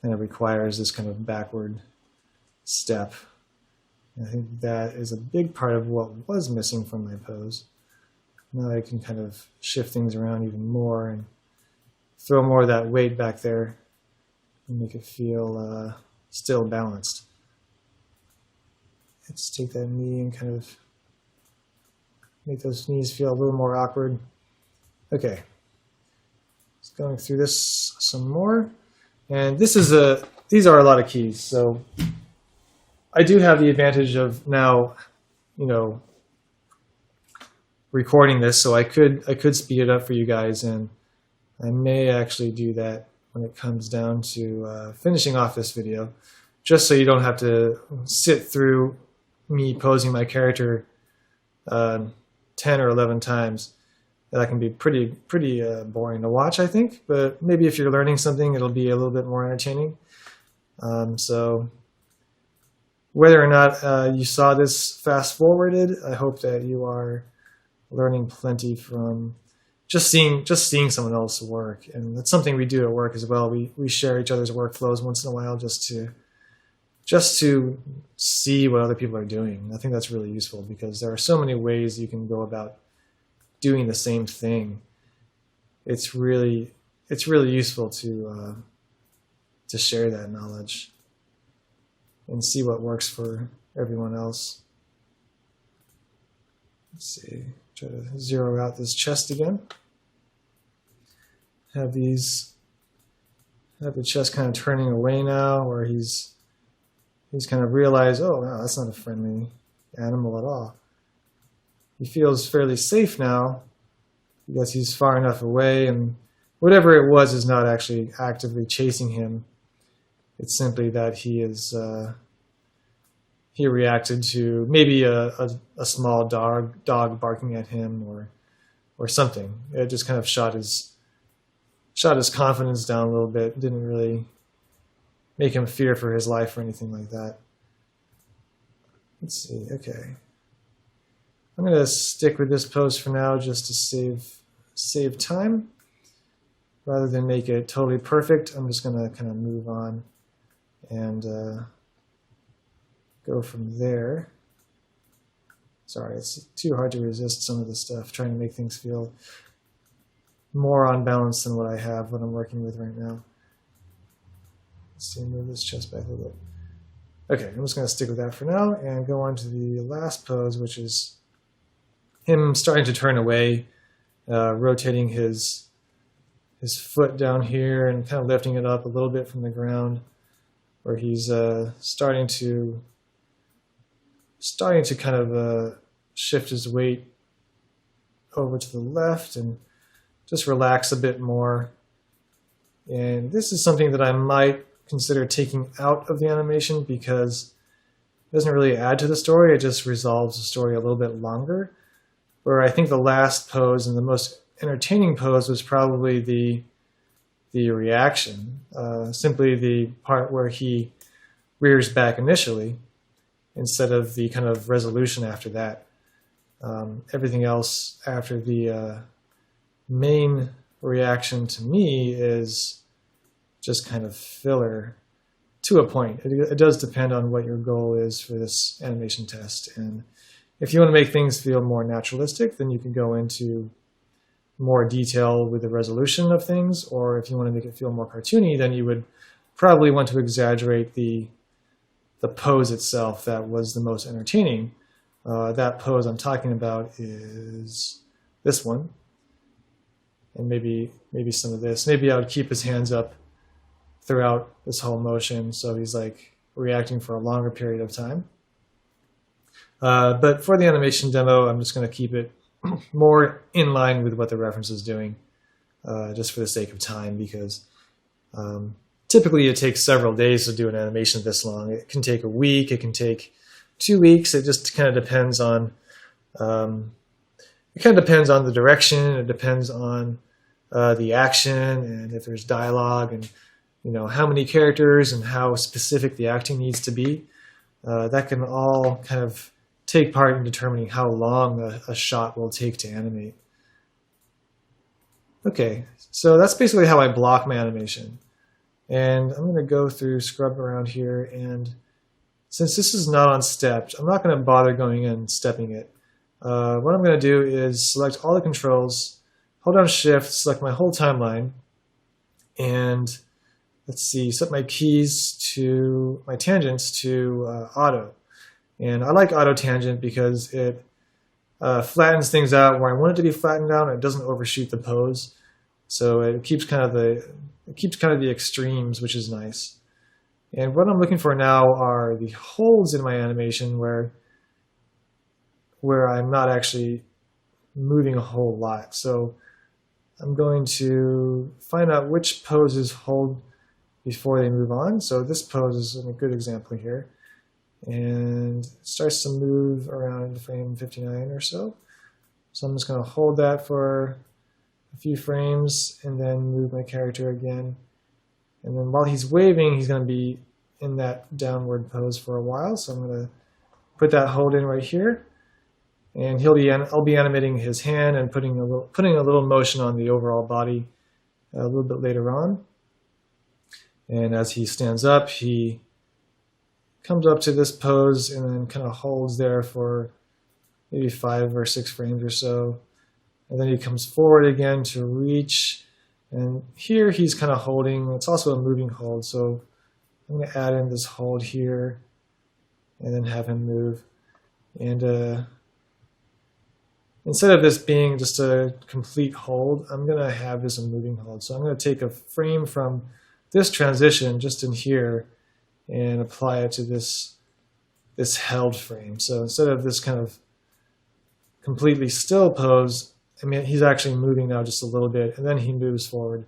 kind of requires this kind of backward step. And I think that is a big part of what was missing from my pose. Now I can kind of shift things around even more and throw more of that weight back there and make it feel still balanced. Let's take that knee and kind of make those knees feel a little more awkward. Okay. Just going through this some more. And these are a lot of keys. So I do have the advantage of now, recording this, so I could speed it up for you guys and I may actually do that when it comes down to finishing off this video, just so you don't have to sit through me posing my character 10 or 11 times. That can be pretty boring to watch, I think, but maybe if you're learning something, it'll be a little bit more entertaining. So whether or not you saw this fast-forwarded, I hope that you are learning plenty from just seeing someone else work. And that's something we do at work as well. We share each other's workflows once in a while just to see what other people are doing. I think that's really useful because there are so many ways you can go about doing the same thing. It's really useful to share that knowledge and see what works for everyone else. Let's see, try to zero out this chest again. Have the chest kind of turning away now, where he's kind of realized, oh, no, that's not a friendly animal at all. He feels fairly safe now because he's far enough away, and whatever it was is not actually actively chasing him. It's simply that he reacted to maybe a small dog barking at him or something. It just kind of shot his confidence down a little bit. Didn't really make him fear for his life or anything like that. Let's see. Okay, I'm going to stick with this pose for now just to save time. Rather than make it totally perfect, I'm just going to kind of move on and go from there. Sorry, it's too hard to resist some of the stuff, trying to make things feel more on balance than what I have, what I'm working with right now. Let's see, move this chest back a little bit. Okay, I'm just going to stick with that for now and go on to the last pose, which is him starting to turn away, rotating his foot down here and kind of lifting it up a little bit from the ground, where he's starting to kind of shift his weight over to the left and just relax a bit more. And this is something that I might consider taking out of the animation because it doesn't really add to the story, it just resolves the story a little bit longer. Where I think the last pose and the most entertaining pose was probably the reaction, simply the part where he rears back initially instead of the kind of resolution after that. Everything else after the main reaction to me is just kind of filler to a point. It does depend on what your goal is for this animation test. And if you want to make things feel more naturalistic, then you can go into more detail with the resolution of things, or if you want to make it feel more cartoony, then you would probably want to exaggerate the pose itself that was the most entertaining. That pose I'm talking about is this one, and maybe some of this. Maybe I would keep his hands up throughout this whole motion, so he's like reacting for a longer period of time. But for the animation demo, I'm just going to keep it more in line with what the reference is doing, just for the sake of time, because typically it takes several days to do an animation this long. It can take a week, it can take 2 weeks. It just kind of depends on the direction. It depends on the action and if there's dialogue and how many characters and how specific the acting needs to be. That can all kind of take part in determining how long a shot will take to animate. Okay, so that's basically how I block my animation. And I'm going to go through, scrub around here, and since this is not on stepped, I'm not going to bother going in and stepping it. What I'm going to do is select all the controls, hold down Shift, select my whole timeline, and let's see, set my keys to, my tangents to auto. And I like auto tangent because it flattens things out where I want it to be flattened out, and it doesn't overshoot the pose. So it keeps kind of the extremes, which is nice. And what I'm looking for now are the holds in my animation where I'm not actually moving a whole lot. So I'm going to find out which poses hold before they move on. So this pose is a good example here. And it starts to move around frame 59 or so. So I'm just going to hold that for a few frames and then move my character again. And then while he's waving, he's going to be in that downward pose for a while. So I'm going to put that hold in right here. And I'll be animating his hand and putting a little motion on the overall body a little bit later on. And as he stands up, he comes up to this pose and then kind of holds there for maybe 5 or 6 frames or so. And then he comes forward again to reach. And here he's kind of holding. It's also a moving hold. So I'm going to add in this hold here and then have him move. And instead of this being just a complete hold, I'm going to have this a moving hold. So I'm going to take a frame from this transition just in here and apply it to this held frame. So instead of this kind of completely still pose, I mean, he's actually moving now just a little bit, and then he moves forward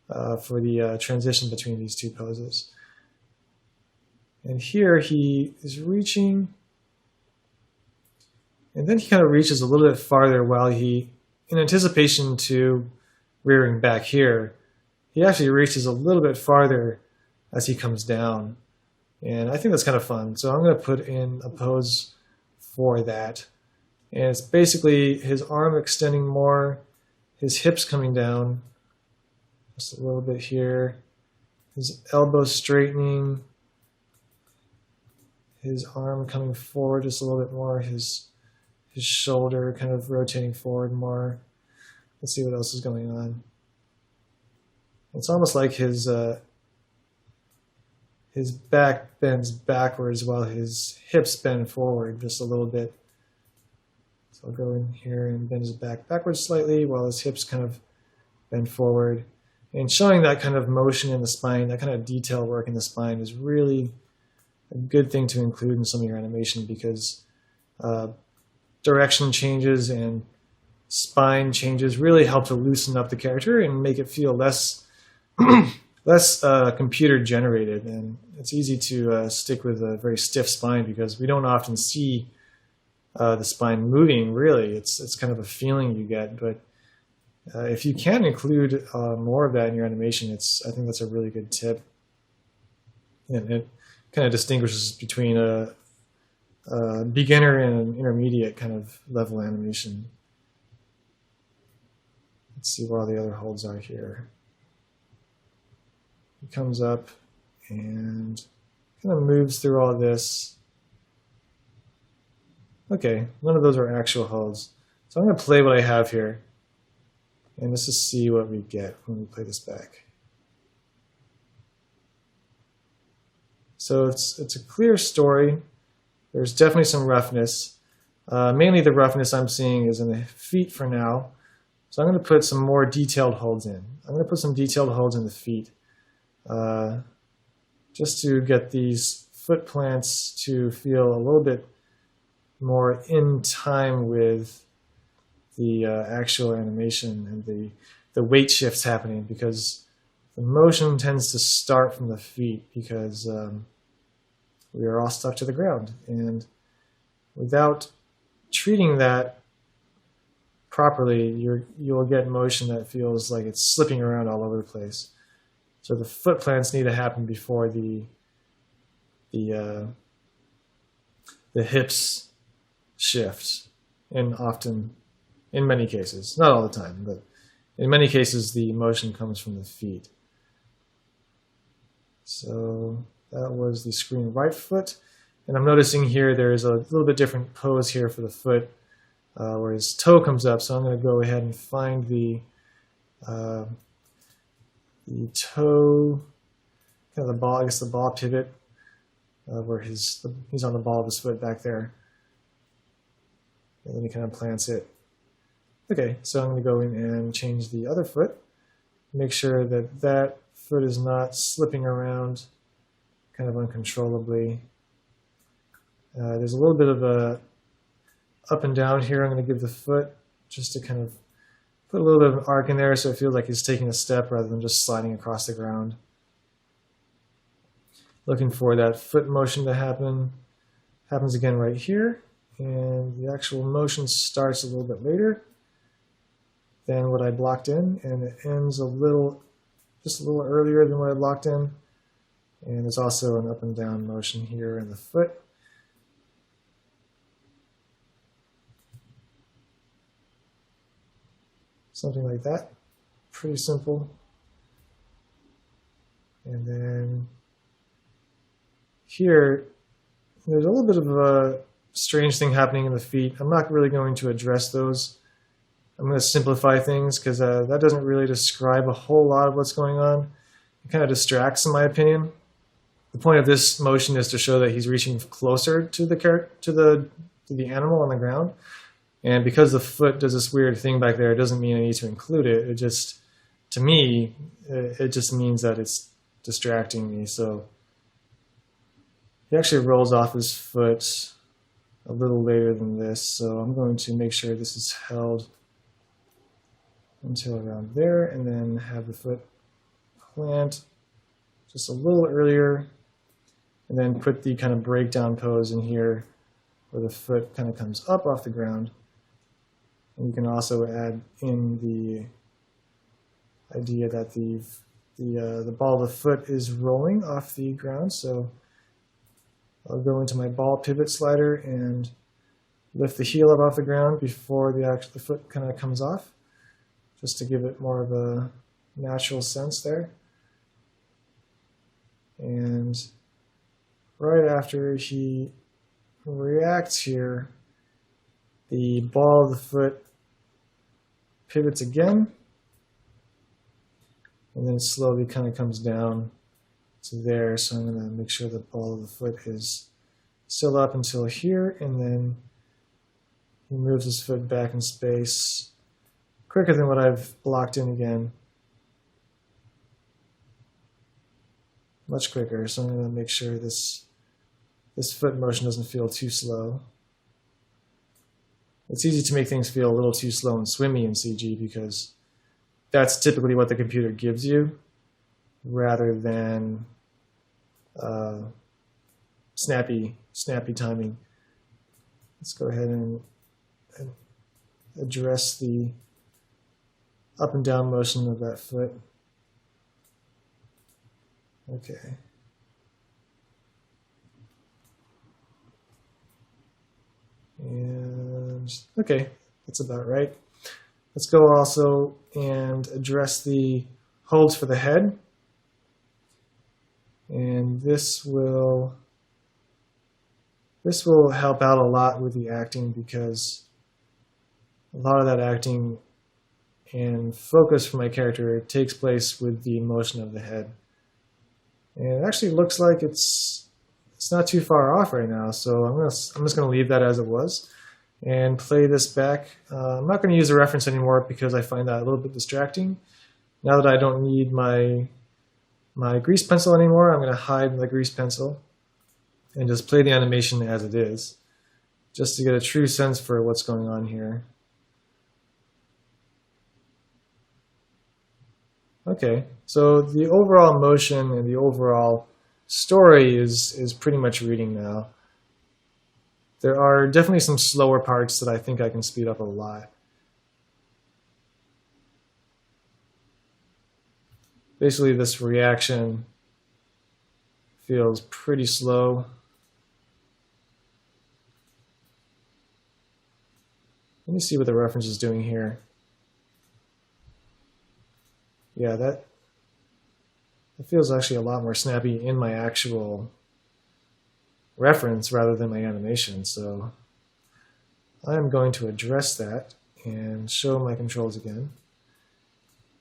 for the transition between these two poses. And here he is reaching, and then he kind of reaches a little bit farther while he, in anticipation to rearing back here, he actually reaches a little bit farther as he comes down. And I think that's kind of fun. So I'm going to put in a pose for that. And it's basically his arm extending more, his hips coming down just a little bit here, his elbow straightening, his arm coming forward just a little bit more, his shoulder kind of rotating forward more. Let's see what else is going on. It's almost like his back bends backwards while his hips bend forward just a little bit. So I'll go in here and bend his back backwards slightly while his hips kind of bend forward. And showing that kind of motion in the spine, that kind of detail work in the spine is really a good thing to include in some of your animation, because direction changes and spine changes really help to loosen up the character and make it feel less computer generated. And it's easy to stick with a very stiff spine because we don't often see the spine moving, really. It's kind of a feeling you get. But if you can include more of that in your animation, I think that's a really good tip. And it kind of distinguishes between a beginner and an intermediate kind of level animation. Let's see where all the other holds are here. He comes up and kind of moves through all this. Okay, none of those are actual holds. So I'm going to play what I have here. And let's just see what we get when we play this back. So it's a clear story. There's definitely some roughness. Mainly the roughness I'm seeing is in the feet for now. So I'm going to put some more detailed holds in. I'm going to put some detailed holds in the feet. Just to get these foot plants to feel a little bit more in time with the actual animation and the weight shifts happening, because the motion tends to start from the feet because we are all stuck to the ground. And without treating that properly, you'll get motion that feels like it's slipping around all over the place. So the foot plants need to happen before the hips shift, and often, in many cases, not all the time, but in many cases, the motion comes from the feet. So that was the screen right foot. And I'm noticing here there is a little bit different pose here for the foot, where his toe comes up. So I'm going to go ahead and find the toe, kind of the ball, I guess the ball pivot, where he's on the ball of his foot back there. And then he kind of plants it. Okay, so I'm going to go in and change the other foot. Make sure that that foot is not slipping around kind of uncontrollably. There's a little bit of a up and down here. I'm going to give the foot just to kind of Put a little bit of an arc in there so it feels like he's taking a step rather than just sliding across the ground. Looking for that foot motion to happen. Happens again right here, and the actual motion starts a little bit later than what I blocked in, and it ends just a little earlier than what I blocked in. And there's also an up and down motion here in the foot. Something like that. Pretty simple. And then here, there's a little bit of a strange thing happening in the feet. I'm not really going to address those. I'm going to simplify things because that doesn't really describe a whole lot of what's going on. It kind of distracts, in my opinion. The point of this motion is to show that he's reaching closer to the animal on the ground. And because the foot does this weird thing back there, it doesn't mean I need to include it. It just, to me, it just means that it's distracting me. So he actually rolls off his foot a little later than this. So I'm going to make sure this is held until around there, and then have the foot plant just a little earlier, and then put the kind of breakdown pose in here where the foot kind of comes up off the ground. And you can also add in the idea that the ball of the foot is rolling off the ground. So I'll go into my ball pivot slider and lift the heel up off the ground before the foot kind of comes off, just to give it more of a natural sense there. And right after he reacts here, the ball of the foot pivots again, and then slowly kind of comes down to there. So I'm going to make sure the ball of the foot is still up until here, and then he moves his foot back in space quicker than what I've blocked in again. Much quicker. So I'm going to make sure this foot motion doesn't feel too slow. It's easy to make things feel a little too slow and swimmy in CG because that's typically what the computer gives you, rather than snappy timing. Let's go ahead and address the up and down motion of that foot. Okay. And okay, that's about right. Let's go also and address the holds for the head. And this will help out a lot with the acting, because a lot of that acting and focus for my character takes place with the motion of the head. And it actually looks like it's not too far off right now, so I'm just going to leave that as it was and play this back. I'm not going to use a reference anymore because I find that a little bit distracting. Now that I don't need my grease pencil anymore, I'm going to hide the grease pencil and just play the animation as it is, just to get a true sense for what's going on here. Okay, so the overall motion and the overall story is pretty much reading now. There are definitely some slower parts that I think I can speed up a lot. Basically, this reaction feels pretty slow. Let me see what the reference is doing here. Yeah, that feels actually a lot more snappy in my actual reference rather than my animation. So I'm going to address that and show my controls again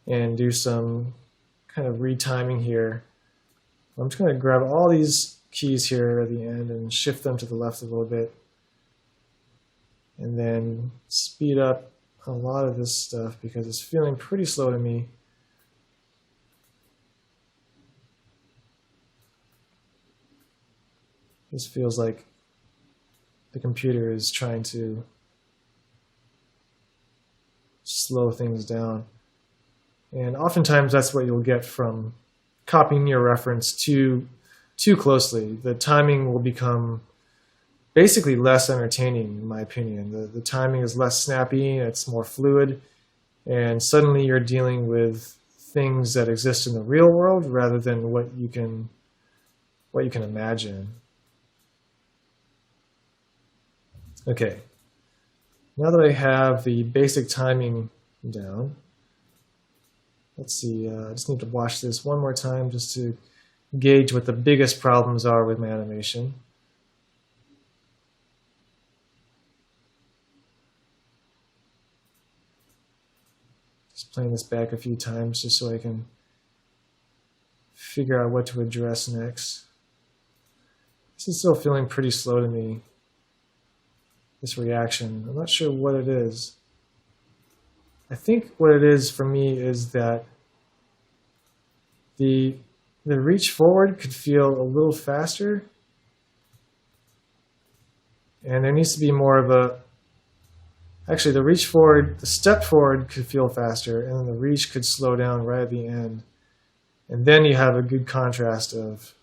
and do some kind of retiming here. I'm just going to grab all these keys here at the end and shift them to the left a little bit, and then speed up a lot of this stuff because it's feeling pretty slow to me. This feels like the computer is trying to slow things down. And oftentimes that's what you'll get from copying your reference too closely. The timing will become basically less entertaining, in my opinion. The timing is less snappy, it's more fluid, and suddenly you're dealing with things that exist in the real world rather than what you can imagine. Okay, now that I have the basic timing down, let's see, I just need to watch this one more time just to gauge what the biggest problems are with my animation. Just playing this back a few times just so I can figure out what to address next. This is still feeling pretty slow to me, this reaction. I'm not sure what it is. I think what it is for me is that the reach forward could feel a little faster, and there needs to be more of a, actually the reach forward, the step forward could feel faster, and then the reach could slow down right at the end. And then you have a good contrast of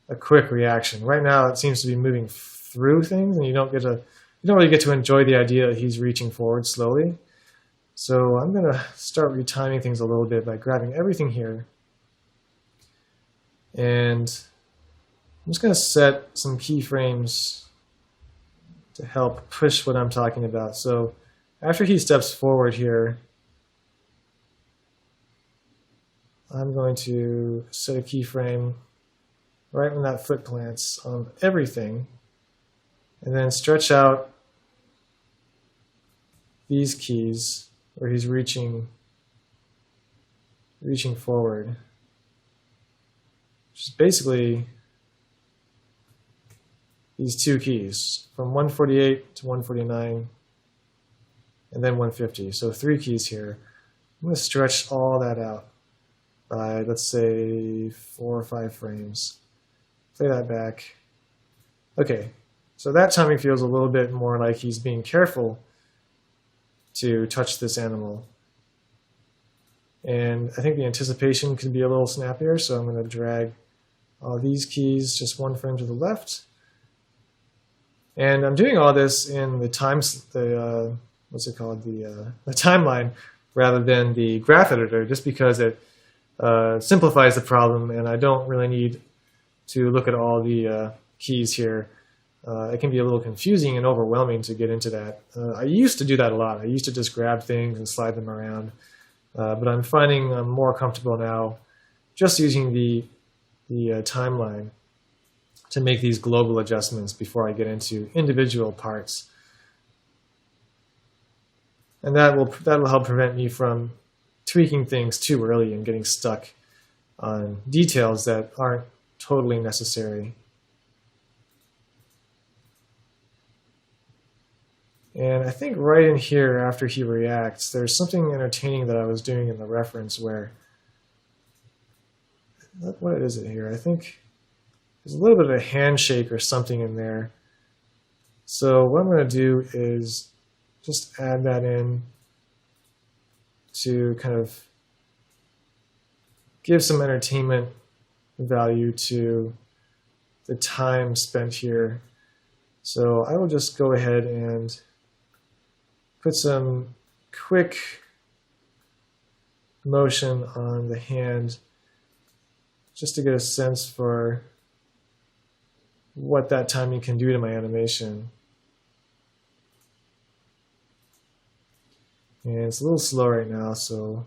a quick reaction. Right now it seems to be moving through things, and you don't really get to enjoy the idea that he's reaching forward slowly. So I'm going to start retiming things a little bit by grabbing everything here. And I'm just going to set some keyframes to help push what I'm talking about. So after he steps forward here, I'm going to set a keyframe right when that foot plants on everything, and then stretch out these keys where he's reaching forward, which is basically these two keys from 148 to 149 and then 150. So 3 keys here. I'm going to stretch all that out by, let's say, 4 or 5 frames. Play that back. Okay, so that timing feels a little bit more like he's being careful to touch this animal. And I think the anticipation could be a little snappier, so I'm going to drag all these keys just 1 frame to the left. And I'm doing all this in the the timeline rather than the graph editor, just because it simplifies the problem, and I don't really need to look at all the keys here. It can be a little confusing and overwhelming to get into that. I used to do that a lot. I used to just grab things and slide them around. But I'm finding I'm more comfortable now just using the timeline to make these global adjustments before I get into individual parts. And that'll help prevent me from tweaking things too early and getting stuck on details that aren't totally necessary. And I think right in here, after he reacts, there's something entertaining that I was doing in the reference where, what is it here? I think there's a little bit of a handshake or something in there. So what I'm going to do is just add that in to kind of give some entertainment value to the time spent here. So I will just go ahead and put some quick motion on the hand just to get a sense for what that timing can do to my animation. And it's a little slow right now, so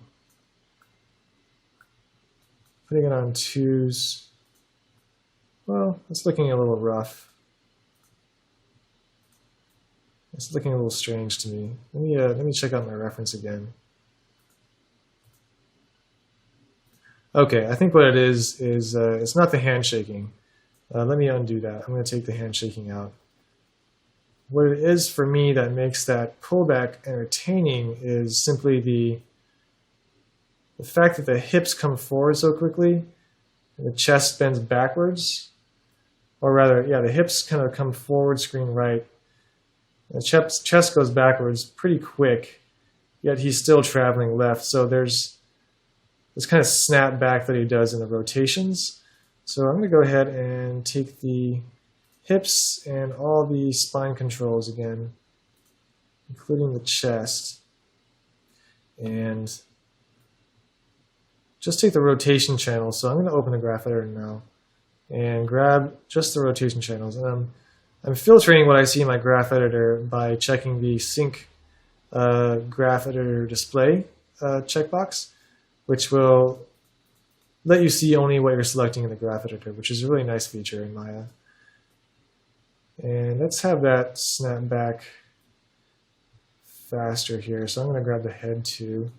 putting it on 2s, well, it's looking a little rough. It's looking a little strange to me. Let me check out my reference again. Okay, I think what it is it's not the handshaking. Let me undo that. I'm going to take the handshaking out. What it is for me that makes that pullback entertaining is simply the fact that the hips come forward so quickly and the chest bends backwards. Or rather, yeah, the hips kind of come forward, screen right. The chest goes backwards pretty quick, yet he's still traveling left. So there's this kind of snap back that he does in the rotations. So I'm going to go ahead and take the hips and all the spine controls again, including the chest, and just take the rotation channels. So I'm going to open the graph editor now and grab just the rotation channels. And I'm filtering what I see in my graph editor by checking the sync graph editor display checkbox, which will let you see only what you're selecting in the graph editor, which is a really nice feature in Maya. And let's have that snap back faster here. So I'm going to grab the head too.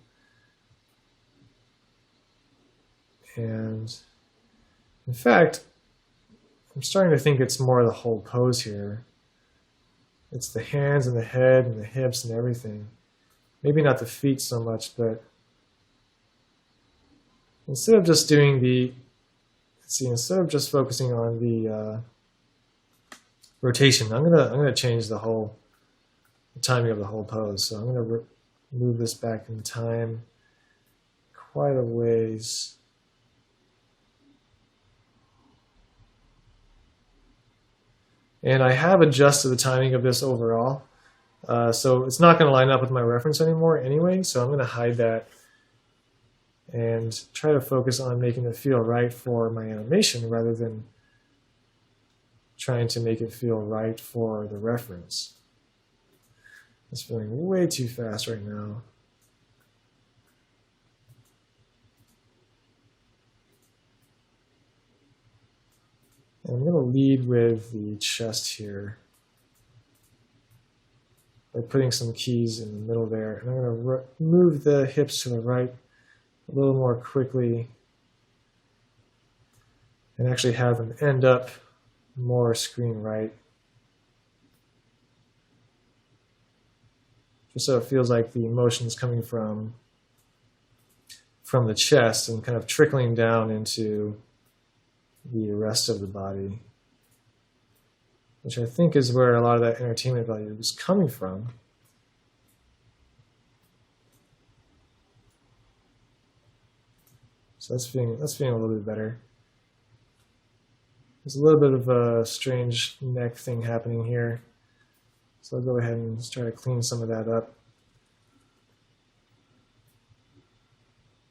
And in fact, I'm starting to think it's more the whole pose here. It's the hands and the head and the hips and everything. Maybe not the feet so much, but instead of just doing the, instead of just focusing on the rotation, I'm gonna change the timing of the whole pose. So I'm gonna move this back in time quite a ways. And I have adjusted the timing of this overall. So it's not going to line up with my reference anymore anyway, so I'm going to hide that and try to focus on making it feel right for my animation rather than trying to make it feel right for the reference. It's feeling way too fast right now. And I'm going to lead with the chest here by putting some keys in the middle there. And I'm going to move the hips to the right a little more quickly and actually have them end up more screen right. Just so it feels like the motion is coming from the chest and kind of trickling down into the rest of the body, which I think is where a lot of that entertainment value is coming from. So that's feeling a little bit better. There's a little bit of a strange neck thing happening here, so I'll go ahead and try to clean some of that up.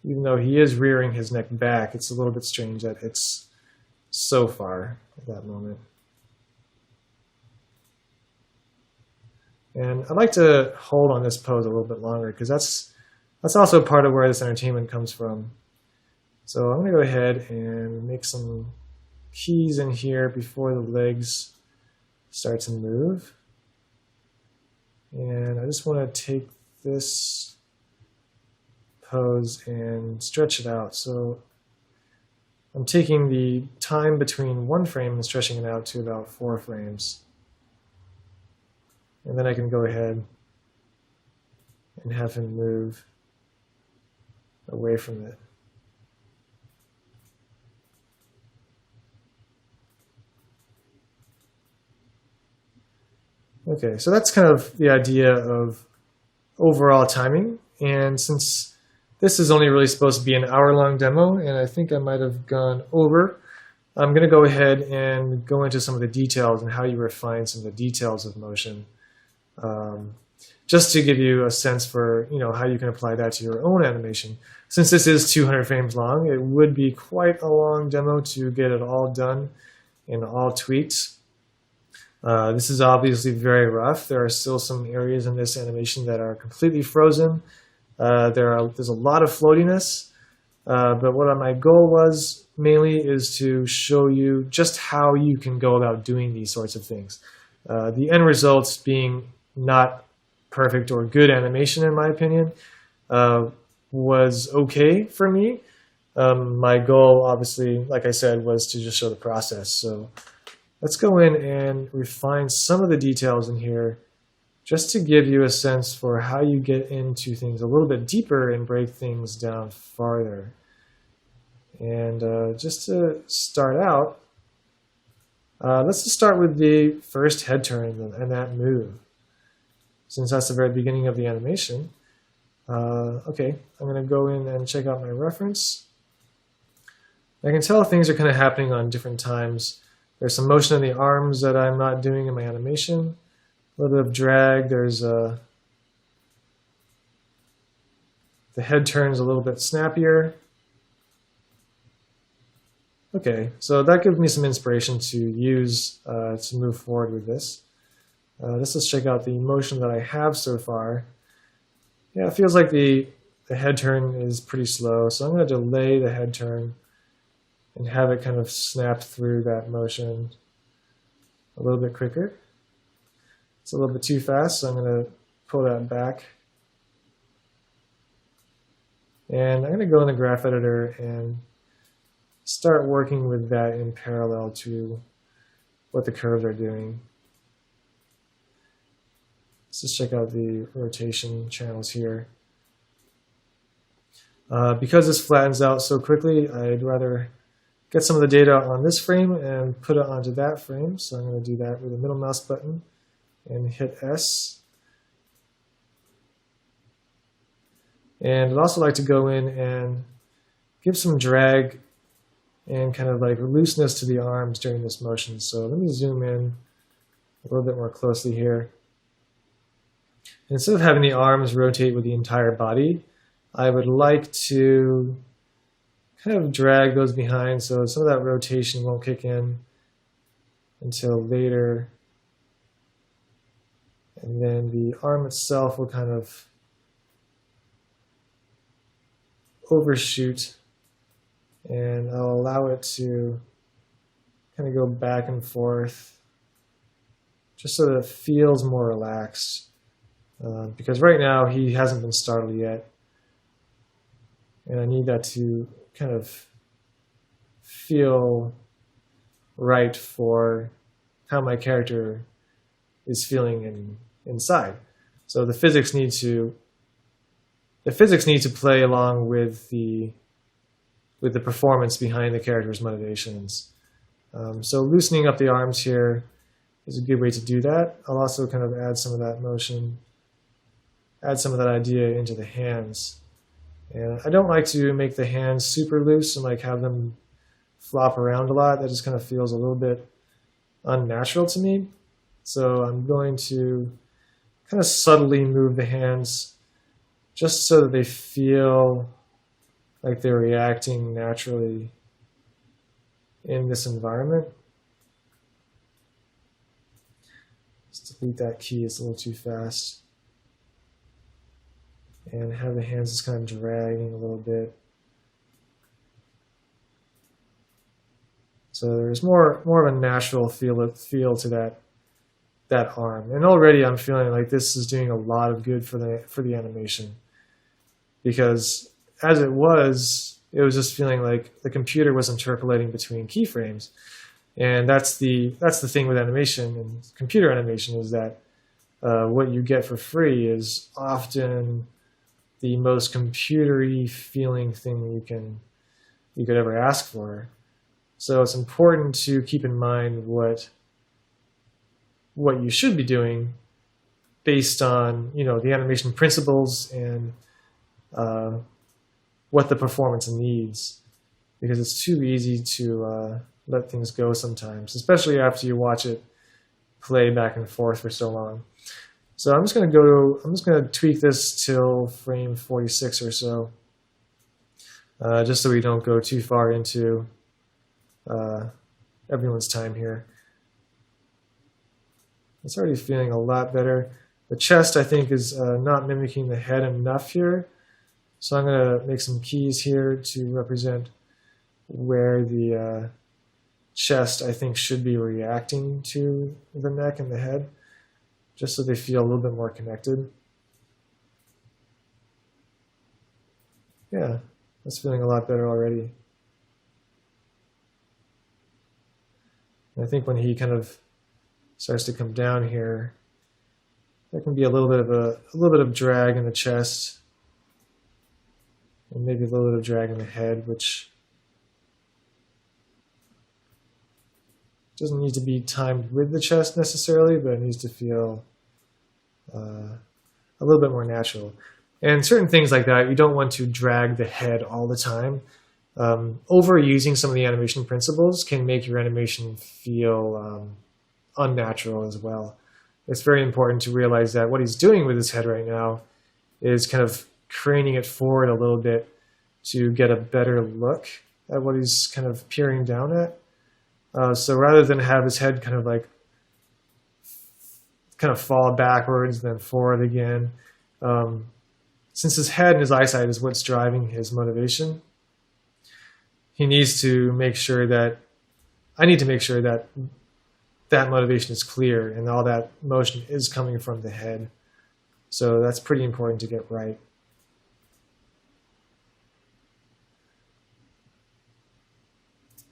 Even though he is rearing his neck back, it's a little bit strange that it's so far at that moment. And I'd like to hold on this pose a little bit longer because that's also part of where this entertainment comes from. So I'm going to go ahead and make some keys in here before the legs start to move. And I just want to take this pose and stretch it out. So I'm taking the time between one frame and stretching it out to about 4 frames. And then I can go ahead and have him move away from it. Okay, so that's kind of the idea of overall timing. And since this is only really supposed to be an hour-long demo, and I think I might have gone over, I'm going to go ahead and go into some of the details and how you refine some of the details of motion, just to give you a sense for how you can apply that to your own animation. Since this is 200 frames long, it would be quite a long demo to get it all done and all tweaked. This is obviously very rough. There are still some areas in this animation that are completely frozen. There's a lot of floatiness, but what my goal was mainly is to show you just how you can go about doing these sorts of things. The end results being not perfect or good animation, in my opinion, was okay for me. My goal, obviously, like I said, was to just show the process. So let's go in and refine some of the details in here just to give you a sense for how you get into things a little bit deeper and break things down farther. And just to start out, let's just start with the first head turn and that move. Since that's the very beginning of the animation, Okay, I'm going to go in and check out my reference. I can tell things are kind of happening on different times. There's some motion in the arms that I'm not doing in my animation. A little bit of drag. There's the head turns a little bit snappier. Okay, so that gives me some inspiration to use to move forward with this. Let's check out the motion that I have so far. Yeah, it feels like the head turn is pretty slow, so I'm going to delay the head turn and have it kind of snap through that motion a little bit quicker. It's a little bit too fast, so I'm going to pull that back. And I'm going to go in the graph editor and start working with that in parallel to what the curves are doing. Let's just check out the rotation channels here. Because this flattens out so quickly, I'd rather get some of the data on this frame and put it onto that frame. So I'm going to do that with the middle mouse button and hit S. And I'd also like to go in and give some drag and kind of like looseness to the arms during this motion. So let me zoom in a little bit more closely here. And instead of having the arms rotate with the entire body, I would like to kind of drag those behind so some of that rotation won't kick in until later. And then the arm itself will kind of overshoot, and I'll allow it to kind of go back and forth just so that it feels more relaxed. Because right now he hasn't been startled yet, and I need that to kind of feel right for how my character is feeling inside. So the physics need to play along with the performance behind the character's motivations. So loosening up the arms here is a good way to do that. I'll also kind of add some of that motion, add some of that idea into the hands. And I don't like to make the hands super loose and like have them flop around a lot. That just kind of feels a little bit unnatural to me. So I'm going to kind of subtly move the hands just so that they feel like they're reacting naturally in this environment. Just delete that key, it's a little too fast. And have the hands just kind of dragging a little bit. So there's more of a natural feel to that arm. And already I'm feeling like this is doing a lot of good for the animation. Because as it was just feeling like the computer was interpolating between keyframes. And that's the thing with animation and computer animation, is that what you get for free is often the most computery feeling thing you could ever ask for. So it's important to keep in mind what you should be doing based on the animation principles and what the performance needs, because it's too easy to let things go sometimes, especially after you watch it play back and forth for so long. So I'm just going to tweak this till frame 46 or so, just so we don't go too far into everyone's time here. It's already feeling a lot better. The chest, I think, is not mimicking the head enough here. So I'm going to make some keys here to represent where the chest, I think, should be reacting to the neck and the head, just so they feel a little bit more connected. Yeah, that's feeling a lot better already. And I think when he kind of starts to come down here, there can be a little bit of drag in the chest, and maybe a little bit of drag in the head, which doesn't need to be timed with the chest necessarily, but it needs to feel a little bit more natural. And certain things like that, you don't want to drag the head all the time. Overusing some of the animation principles can make your animation feel unnatural as well. It's very important to realize that what he's doing with his head right now is kind of craning it forward a little bit to get a better look at what he's kind of peering down at. So rather than have his head kind of fall backwards and then forward again, since his head and his eyesight is what's driving his motivation, he needs to make sure that, I need to make sure that that motivation is clear and all that motion is coming from the head. So that's pretty important to get right.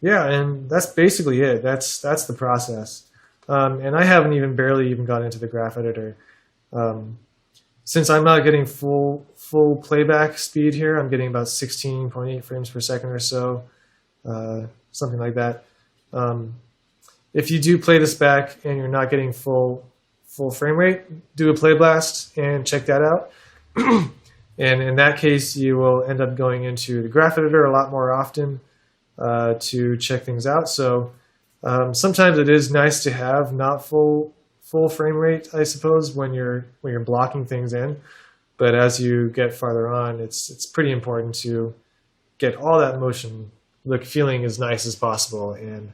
Yeah, and that's basically it. That's the process. And I haven't even barely got into the graph editor. Since I'm not getting full playback speed here, I'm getting about 16.8 frames per second or so, something like that. If you do play this back and you're not getting full frame rate, do a play blast and check that out. And in that case, you will end up going into the graph editor a lot more often to check things out. So sometimes it is nice to have not full frame rate, I suppose, when you're blocking things in. But as you get farther on, it's pretty important to get all that motion feeling as nice as possible, and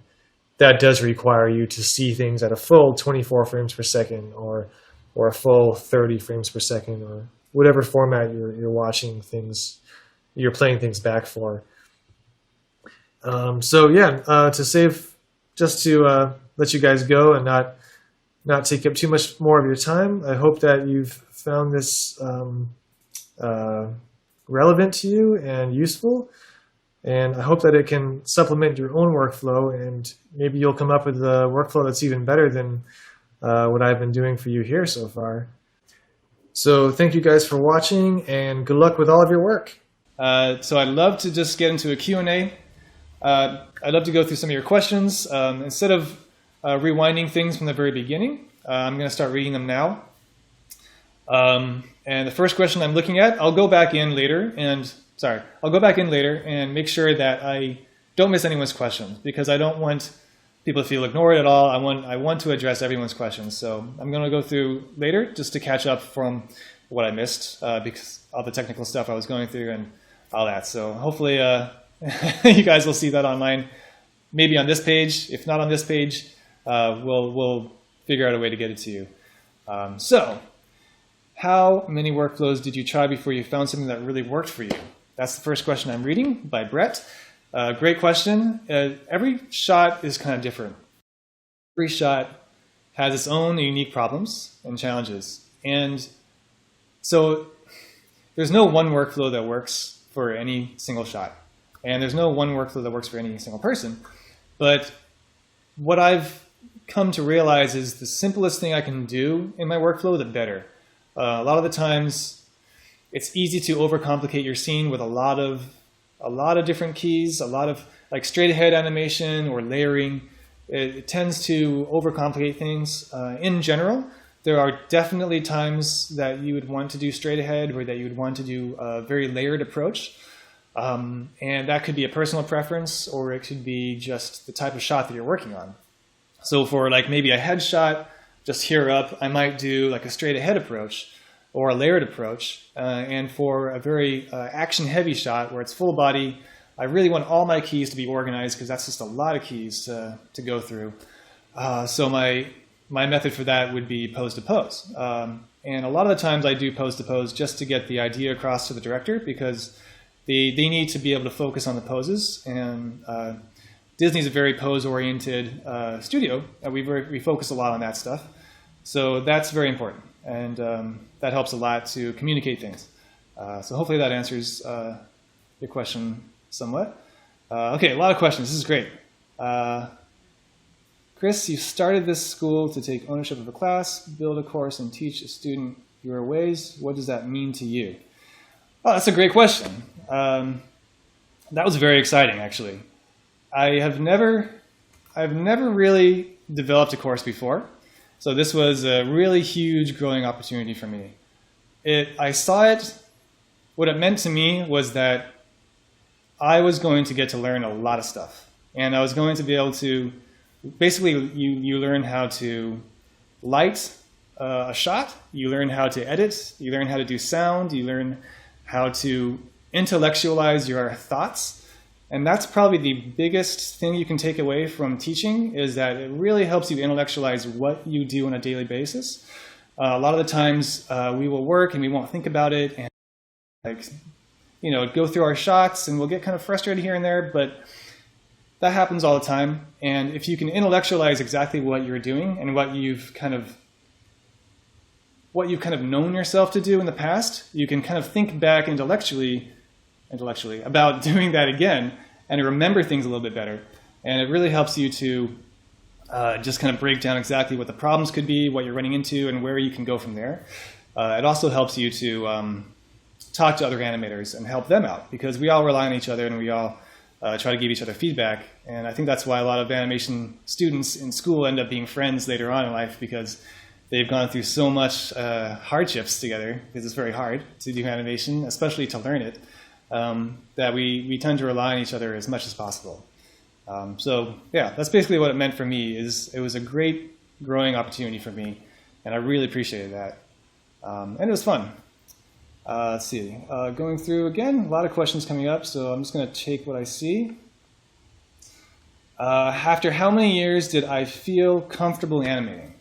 that does require you to see things at a full 24 frames per second or a full 30 frames per second, or whatever format you're watching things, you're playing things back for. So yeah, to let you guys go and not take up too much more of your time, I hope that you've found this relevant to you and useful. And I hope that it can supplement your own workflow, and maybe you'll come up with a workflow that's even better than what I've been doing for you here so far. So thank you guys for watching, and good luck with all of your work. So I'd love to just get into a Q&A. I'd love to go through some of your questions. Instead of rewinding things from the very beginning, I'm going to start reading them now. And the first question I'm looking at, I'll go back in later and make sure that I don't miss anyone's questions, because I don't want people to feel ignored at all. I want to address everyone's questions. So I'm going to go through later just to catch up from what I missed, because all the technical stuff I was going through and all that. So hopefully you guys will see that online, maybe on this page. If not on this page, we'll figure out a way to get it to you. So how many workflows did you try before you found something that really worked for you? That's the first question I'm reading by Brett. Great question. Every shot is kind of different. Every shot has its own unique problems and challenges. And so there's no one workflow that works for any single shot. And there's no one workflow that works for any single person. But what I've come to realize is the simplest thing I can do in my workflow, the better. A lot of the times, it's easy to overcomplicate your scene with a lot of different keys, a lot of like straight ahead animation or layering. It tends to overcomplicate things. In general, there are definitely times that you would want to do straight ahead, or that you would want to do a very layered approach. And that could be a personal preference, or it could be just the type of shot that you're working on. So for like maybe a headshot, just here up, I might do like a straight ahead approach or a layered approach. And for a very action heavy shot where it's full body, I really want all my keys to be organized, because that's just a lot of keys to go through. So my method for that would be pose to pose. And a lot of the times I do pose to pose just to get the idea across to the director, because they need to be able to focus on the poses. And Disney's a very pose-oriented studio, and we focus a lot on that stuff. So that's very important, and that helps a lot to communicate things. So hopefully that answers your question somewhat. Okay, a lot of questions. This is great. Chris, you started this school to take ownership of a class, build a course, and teach a student your ways. What does that mean to you? Oh, that's a great question. That was very exciting, actually. I've never really developed a course before, so this was a really huge growing opportunity for me. I saw it what it meant to me was that I was going to get to learn a lot of stuff. And I was going to be able to, basically, you learn how to light a shot, you learn how to edit, you learn how to do sound, you learn how to intellectualize your thoughts. And that's probably the biggest thing you can take away from teaching, is that it really helps you intellectualize what you do on a daily basis. A lot of the times we will work and we won't think about it, and go through our shots, and we'll get kind of frustrated here and there, but that happens all the time. And if you can intellectualize exactly what you're doing and what you've kind of known yourself to do in the past, you can kind of think back intellectually about doing that again and remember things a little bit better. And it really helps you to just kind of break down exactly what the problems could be, what you're running into, and where you can go from there. It also helps you to talk to other animators and help them out, because we all rely on each other and we all try to give each other feedback. And I think that's why a lot of animation students in school end up being friends later on in life, because they've gone through so much hardships together, because it's very hard to do animation, especially to learn it, that we tend to rely on each other as much as possible. So yeah, that's basically what it meant for me. It was a great growing opportunity for me, and I really appreciated that. And it was fun. Let's see, going through again, a lot of questions coming up, so I'm just going to take what I see. After how many years did I feel comfortable animating?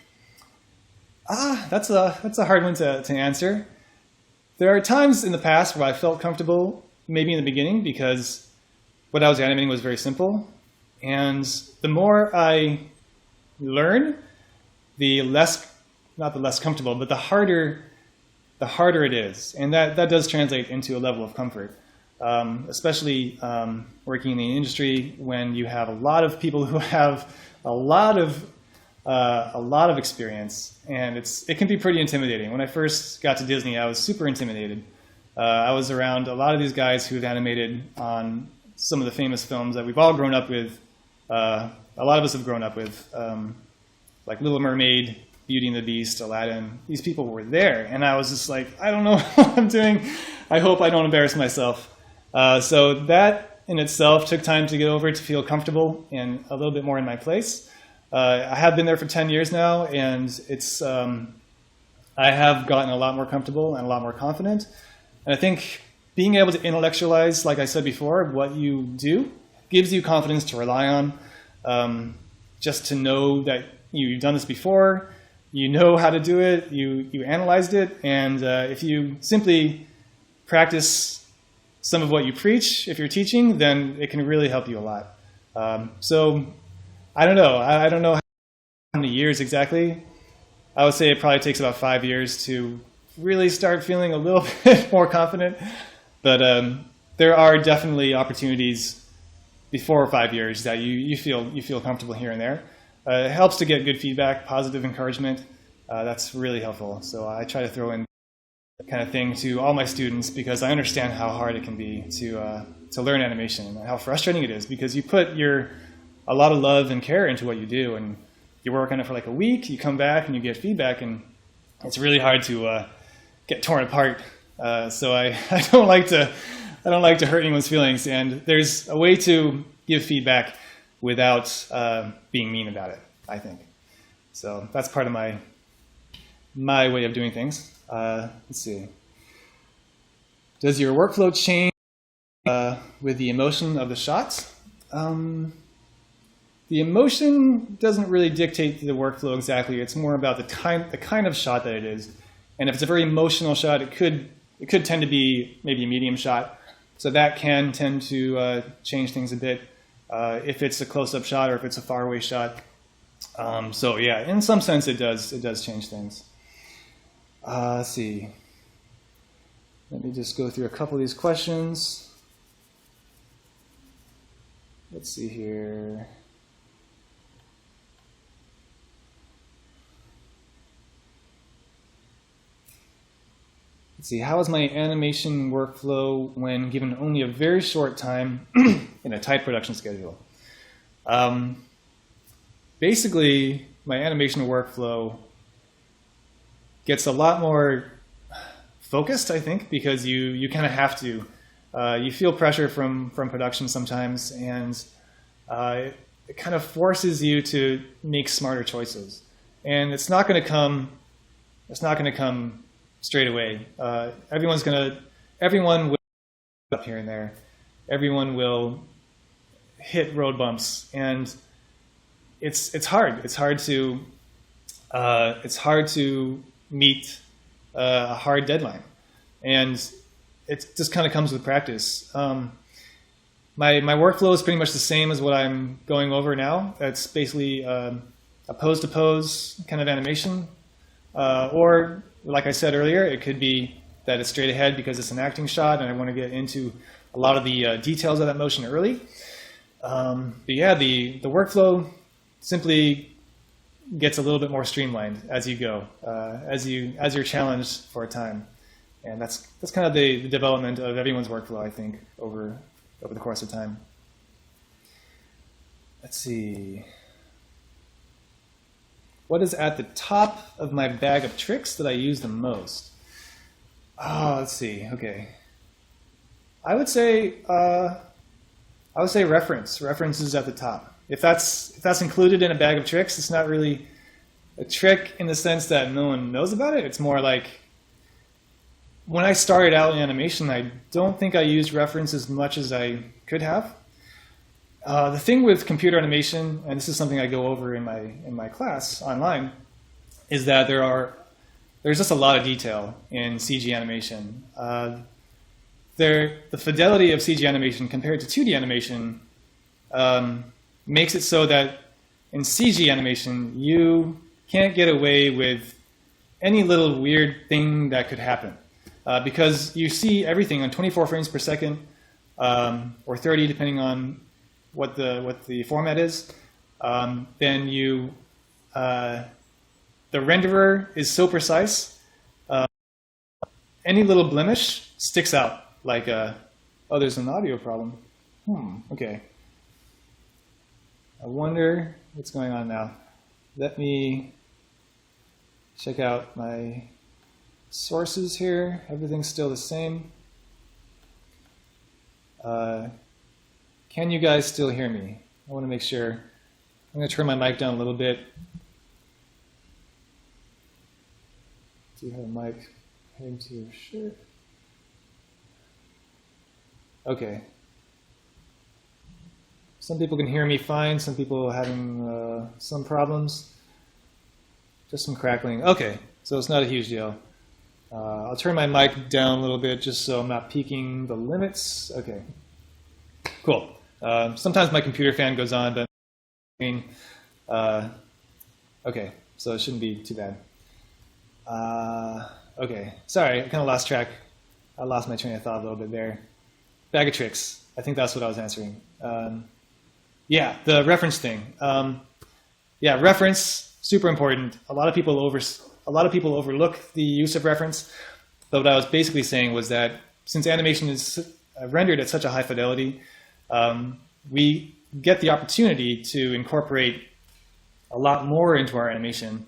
That's a hard one to answer. There are times in the past where I felt comfortable, maybe in the beginning, because what I was animating was very simple. And the more I learn, not the less comfortable, but the harder it is. And that does translate into a level of comfort, especially working in the industry when you have a lot of people who have a lot of experience, and it can be pretty intimidating. When I first got to Disney, I was super intimidated. I was around a lot of these guys who have animated on some of the famous films that we've all grown up with. A lot of us have grown up with, like Little Mermaid, Beauty and the Beast, Aladdin. These people were there, and I was just like, I don't know what I'm doing. I hope I don't embarrass myself. So that in itself took time to get over, to feel comfortable and a little bit more in my place. I have been there for 10 years now, and I have gotten a lot more comfortable and a lot more confident. And I think being able to intellectualize, like I said before, what you do gives you confidence to rely on, just to know that you've done this before, you know how to do it, you analyzed it, and if you simply practice some of what you preach, if you're teaching, then it can really help you a lot. So I don't know. I don't know how many years exactly. I would say it probably takes about 5 years to really start feeling a little bit more confident. But there are definitely opportunities before 5 years that you feel comfortable here and there. It helps to get good feedback, positive encouragement. That's really helpful. So I try to throw in that kind of thing to all my students, because I understand how hard it can be to learn animation and how frustrating it is, because you put a lot of love and care into what you do, and you work on it for like a week, you come back and you get feedback, and it's really hard to get torn apart. So I don't like to hurt anyone's feelings, and there's a way to give feedback without being mean about it, I think. So that's part of my way of doing things. Let's see. Does your workflow change with the emotion of the shots? The emotion doesn't really dictate the workflow exactly. It's more about the kind of shot that it is. And if it's a very emotional shot, it could tend to be maybe a medium shot. So that can tend to change things a bit if it's a close-up shot or if it's a faraway shot. So yeah, in some sense it does change things. Let's see. Let me just go through a couple of these questions. Let's see here. Let's see, how is my animation workflow when given only a very short time in a tight production schedule? Basically, my animation workflow gets a lot more focused, I think, because you kind of have to. You feel pressure from production sometimes, and it kind of forces you to make smarter choices. And it's not going to come. It's not going to come straight away. Everyone will up here and there. Everyone will hit road bumps, and it's hard. It's hard to meet a hard deadline, and it just kind of comes with practice. My workflow is pretty much the same as what I'm going over now. It's basically a pose-to-pose kind of animation, or like I said earlier, it could be that it's straight ahead because it's an acting shot, and I want to get into a lot of the details of that motion early. But yeah, the workflow simply gets a little bit more streamlined as you go, as you're challenged for a time, and that's kind of the development of everyone's workflow, I think, over the course of time. Let's see. What is at the top of my bag of tricks that I use the most? Oh, let's see. Okay, I would say reference. Reference is at the top. If that's included in a bag of tricks, it's not really a trick in the sense that no one knows about it. It's more like when I started out in animation, I don't think I used reference as much as I could have. The thing with computer animation, and this is something I go over in my class online, is that there's just a lot of detail in CG animation. The fidelity of CG animation compared to 2D animation makes it so that in CG animation, you can't get away with any little weird thing that could happen. Because you see everything on 24 frames per second, or 30, depending on what the format is. Then the renderer is so precise, any little blemish sticks out. Like, oh, there's an audio problem. Okay. I wonder what's going on now. Let me check out my sources here. Everything's still the same. Can you guys still hear me? I want to make sure. I'm going to turn my mic down a little bit. Do you have a mic heading to your shirt? Okay. Some people can hear me fine. Some people are having some problems. Just some crackling. Okay, so it's not a huge deal. I'll turn my mic down a little bit just so I'm not peaking the limits. Okay, cool. Sometimes my computer fan goes on, but okay, so it shouldn't be too bad. Okay, sorry, I kind of lost track. I lost my train of thought a little bit there. Bag of tricks. I think that's what I was answering. Yeah, the reference thing. Yeah, reference, super important. A lot of people overlook the use of reference. But what I was basically saying was that since animation is rendered at such a high fidelity, we get the opportunity to incorporate a lot more into our animation.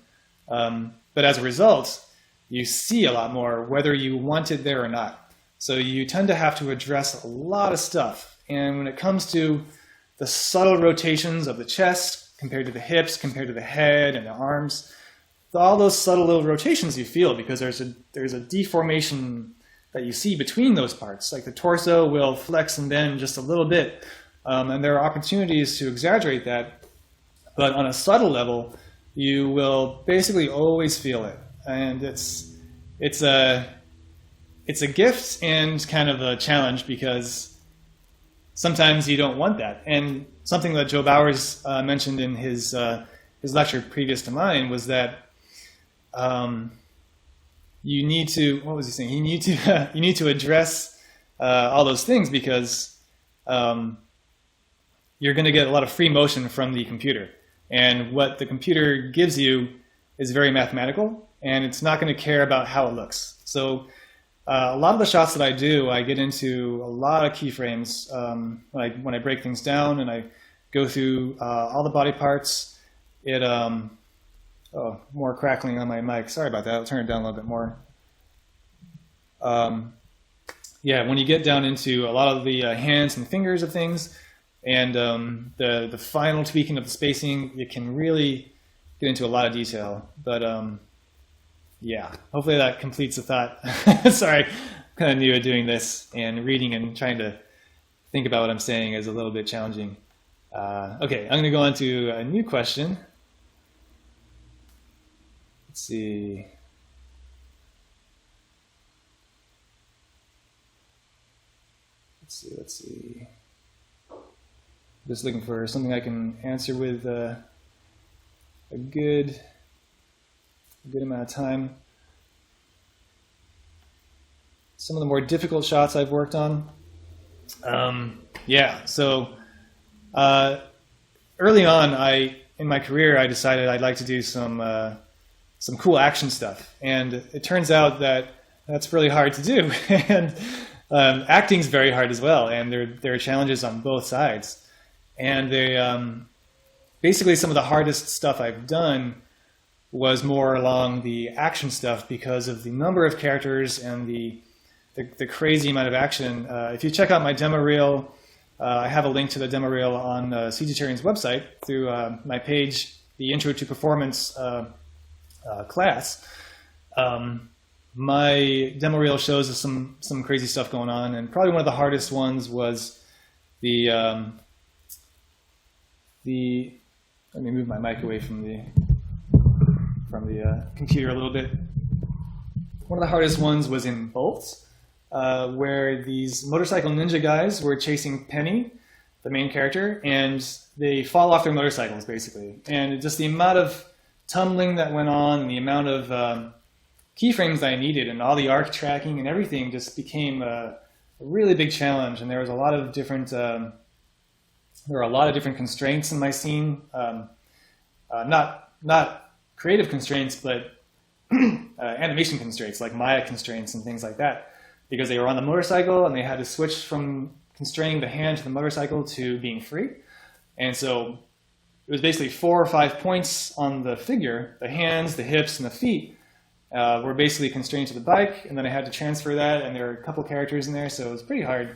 But as a result, you see a lot more, whether you want it there or not. So you tend to have to address a lot of stuff. And when it comes to the subtle rotations of the chest compared to the hips, compared to the head and the arms, all those subtle little rotations you feel because there's a deformation that you see between those parts. Like the torso will flex and bend just a little bit. And there are opportunities to exaggerate that. But on a subtle level, you will basically always feel it. And it's a gift and kind of a challenge because sometimes you don't want that. And something that Joe Bowers mentioned in his lecture previous to mine was that you need to, what was he saying? You need to address all those things because you're going to get a lot of free motion from the computer. And what the computer gives you is very mathematical, and it's not going to care about how it looks. So a lot of the shots that I do, I get into a lot of keyframes when I break things down and I go through all the body parts. Oh, more crackling on my mic. Sorry about that. I'll turn it down a little bit more. Yeah, when you get down into a lot of the hands and fingers of things, and the final tweaking of the spacing, it can really get into a lot of detail. But yeah, hopefully that completes the thought. Sorry, I'm kind of new at doing this, and reading and trying to think about what I'm saying is a little bit challenging. Okay, I'm going to go on to a new question. Let's see. Let's see. Just looking for something I can answer with a good amount of time. Some of the more difficult shots I've worked on. Yeah, so early on, in my career, I decided I'd like to do some cool action stuff, and it turns out that that's really hard to do. And acting's very hard as well, and there are challenges on both sides. And basically some of the hardest stuff I've done was more along the action stuff because of the number of characters and the crazy amount of action. If you check out my demo reel, I have a link to the demo reel on CGTarian's website through my page, the Intro to Performance class. My demo reel shows us some crazy stuff going on, and probably one of the hardest ones was the let me move my mic away from the computer a little bit. One of the hardest ones was in Bolts, where these motorcycle ninja guys were chasing Penny, the main character, and they fall off their motorcycles basically. And just the amount of tumbling that went on, and the amount of keyframes I needed, and all the arc tracking and everything just became a really big challenge. And there was a lot of different there were a lot of different constraints in my scene, not creative constraints, but animation constraints, like Maya constraints and things like that, because they were on the motorcycle and they had to switch from constraining the hand to the motorcycle to being free. And so it was basically 4 or 5 points on the figure, the hands, the hips, and the feet were basically constrained to the bike, and then I had to transfer that, and there were a couple characters in there, so it was pretty hard.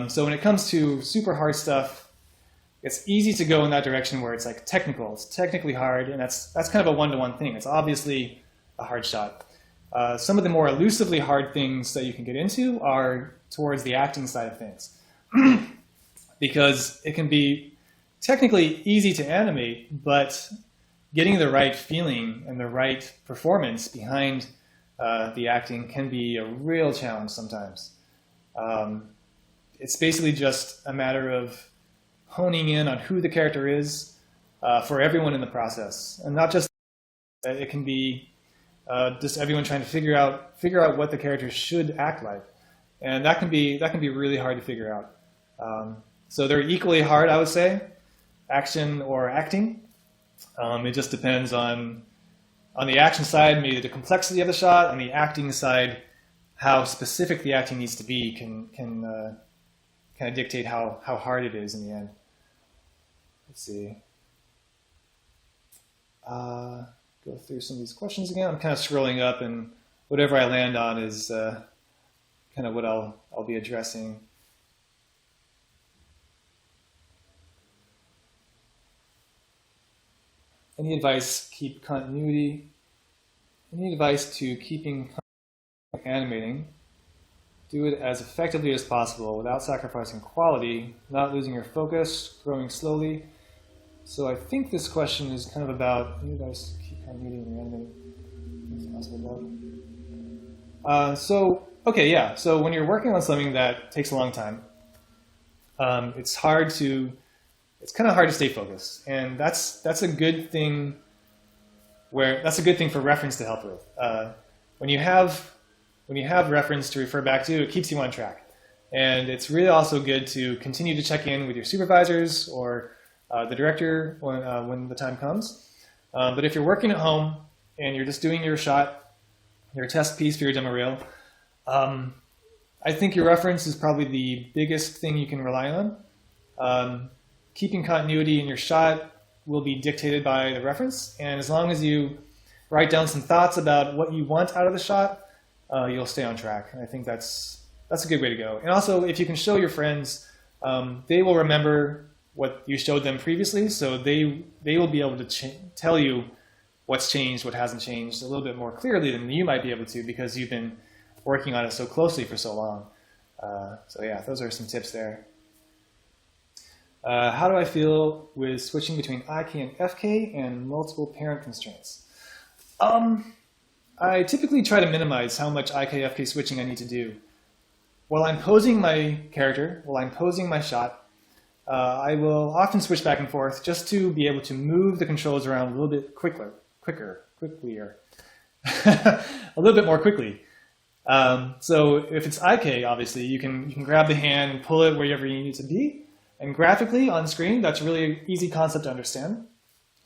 So when it comes to super hard stuff, it's easy to go in that direction where it's like technical, it's technically hard, and that's kind of a one-to-one thing. It's obviously a hard shot. Some of the more elusively hard things that you can get into are towards the acting side of things, because it can be technically easy to animate, but getting the right feeling and the right performance behind the acting can be a real challenge sometimes. It's basically just a matter of honing in on who the character is for everyone in the process, and not just it can be just everyone trying to figure out what the character should act like, and that can be really hard to figure out. So they're equally hard, I would say, action or acting. It just depends on the action side, maybe the complexity of the shot. On the acting side, how specific the acting needs to be can kind of dictate how hard it is in the end. Let's see. Go through some of these questions again. I'm kind of scrolling up, and whatever I land on is kind of what I'll be addressing. Any advice? Keep continuity. Any advice to keeping animating? Do it as effectively as possible without sacrificing quality, not losing your focus, growing slowly. So I think this question is kind of about any advice to keep continuity and animating as possible. Okay, yeah. So when you're working on something that takes a long time, it's kind of hard to stay focused, and that's a good thing. That's a good thing for reference to help with. When you have reference to refer back to, it keeps you on track, and it's really also good to continue to check in with your supervisors or the director when the time comes. But if you're working at home and you're just doing your shot, your test piece for your demo reel, I think your reference is probably the biggest thing you can rely on. Keeping continuity in your shot will be dictated by the reference, and as long as you write down some thoughts about what you want out of the shot, you'll stay on track. And I think that's a good way to go. And also, if you can show your friends, they will remember what you showed them previously, so they will be able to tell you what's changed, what hasn't changed a little bit more clearly than you might be able to because you've been working on it so closely for so long. So yeah, those are some tips there. How do I feel with switching between IK and FK and multiple parent constraints? I typically try to minimize how much IK-FK switching I need to do. While I'm posing my character, while I'm posing my shot, I will often switch back and forth just to be able to move the controls around a little bit quicker, a little bit more quickly. So if it's IK, obviously, you can grab the hand and pull it wherever you need to be. And graphically on screen, that's a really easy concept to understand.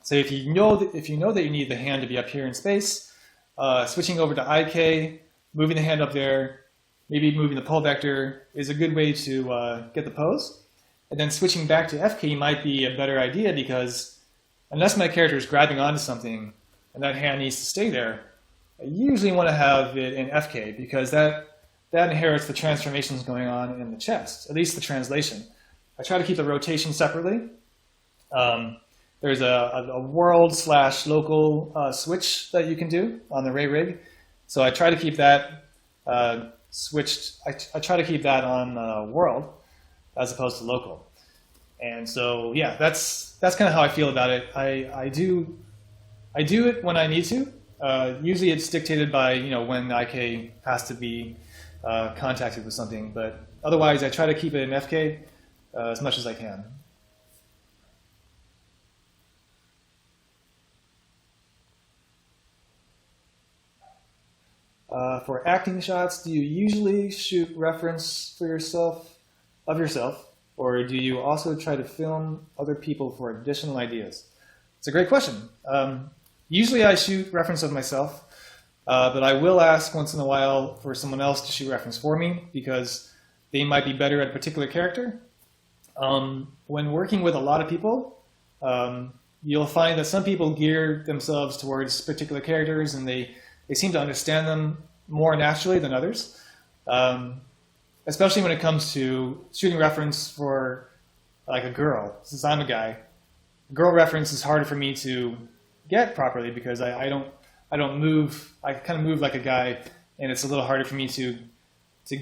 So if you know that you need the hand to be up here in space, switching over to IK, moving the hand up there, maybe moving the pull vector is a good way to get the pose. And then switching back to FK might be a better idea because unless my character is grabbing onto something and that hand needs to stay there, I usually want to have it in FK because that inherits the transformations going on in the chest, at least the translation. I try to keep the rotation separately. There's a world/local switch that you can do on the Ray rig. So I try to keep that switched. I try to keep that on world as opposed to local. And so yeah, that's kind of how I feel about it. I do it when I need to. Usually it's dictated by when IK has to be contacted with something, but otherwise I try to keep it in FK as much as I can. For acting shots, do you usually shoot reference for yourself, or do you also try to film other people for additional ideas? It's a great question. Usually I shoot reference of myself, but I will ask once in a while for someone else to shoot reference for me because they might be better at a particular character. When working with a lot of people, you'll find that some people gear themselves towards particular characters and they seem to understand them more naturally than others, especially when it comes to shooting reference for like a girl. Since I'm a guy, girl reference is harder for me to get properly because I don't move. I kind of move like a guy, and it's a little harder for me to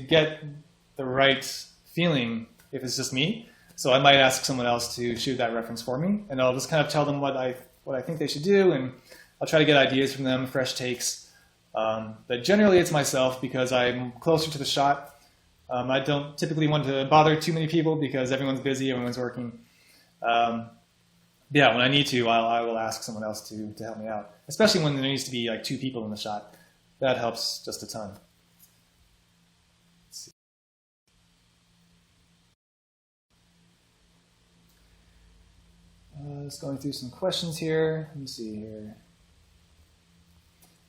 get the right feeling if it's just me. So I might ask someone else to shoot that reference for me, and I'll just kind of tell them what I think they should do, and I'll try to get ideas from them, fresh takes. But generally it's myself because I'm closer to the shot. I don't typically want to bother too many people because everyone's busy, everyone's working. Yeah, when I need to, I will ask someone else to help me out, especially when there needs to be like 2 people in the shot. That helps just a ton. Just going through some questions here. Let me see here.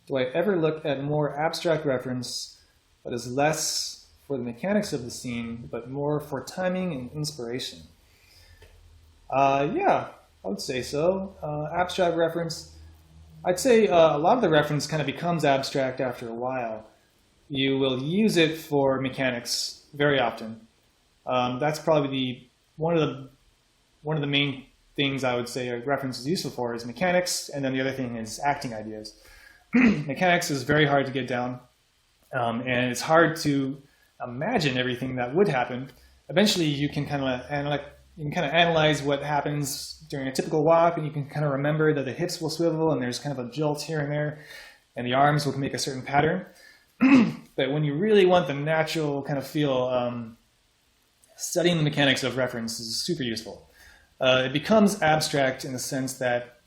Do I ever look at more abstract reference that is less for the mechanics of the scene, but more for timing and inspiration? Yeah, I would say so. Abstract reference, I'd say a lot of the reference kind of becomes abstract after a while. You will use it for mechanics very often. That's probably one of the main things I would say a reference is useful for is mechanics, and then the other thing is acting ideas. Mechanics is very hard to get down, and it's hard to imagine everything that would happen. Eventually, you can kind of analyze what happens during a typical walk, and you can kind of remember that the hips will swivel, and there's kind of a jolt here and there, and the arms will make a certain pattern. But when you really want the natural kind of feel, studying the mechanics of reference is super useful. It becomes abstract in the sense that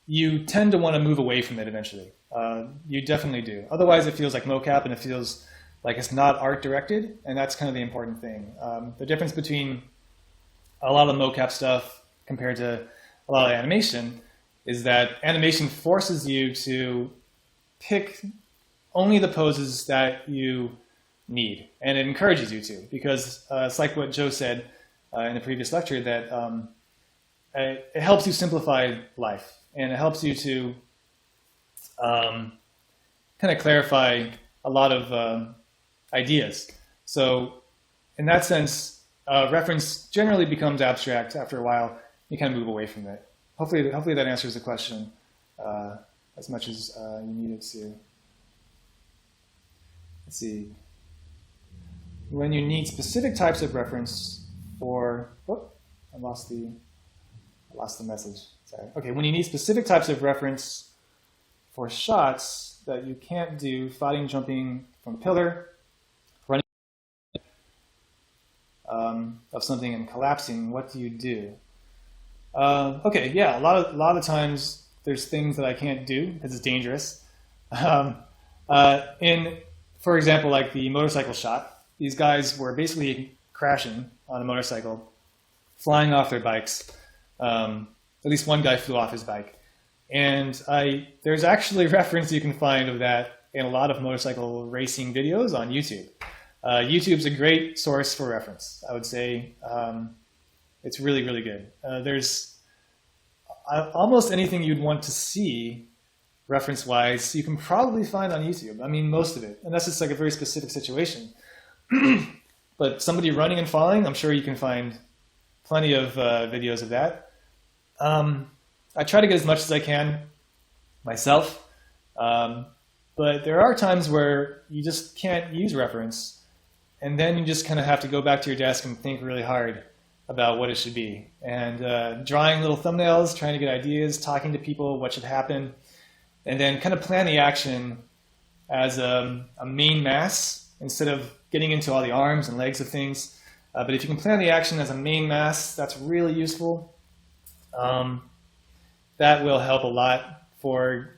you tend to want to move away from it eventually. You definitely do. Otherwise, it feels like mocap and it feels like it's not art directed, and that's kind of the important thing. The difference between a lot of the mocap stuff compared to a lot of animation is that animation forces you to pick only the poses that you need, and it encourages you to, because it's like what Joe said in the previous lecture, that it helps you simplify life, and it helps you to kind of clarify a lot of ideas. So in that sense, reference generally becomes abstract after a while. You kind of move away from it. Hopefully that answers the question as much as you need it to. Let's see. When you need specific types of reference for, I lost the message. Sorry. Okay, when you need specific types of reference for shots that you can't do, fighting, jumping from a pillar, running of something and collapsing, what do you do? Okay, yeah, a lot of times there's things that I can't do because it's dangerous. For example, like the motorcycle shot, these guys were basically crashing on a motorcycle, flying off their bikes. At least one guy flew off his bike. And there's actually reference you can find of that in a lot of motorcycle racing videos on YouTube. YouTube's a great source for reference, I would say. It's really, really good. There's almost anything you'd want to see reference-wise, you can probably find on YouTube. I mean, most of it, unless it's like a very specific situation. But somebody running and falling, I'm sure you can find plenty of videos of that. I try to get as much as I can myself, but there are times where you just can't use reference, and then you just kind of have to go back to your desk and think really hard about what it should be. And drawing little thumbnails, trying to get ideas, talking to people, what should happen, and then kind of plan the action as a main mass instead of getting into all the arms and legs of things. But if you can plan the action as a main mass, that's really useful. That will help a lot for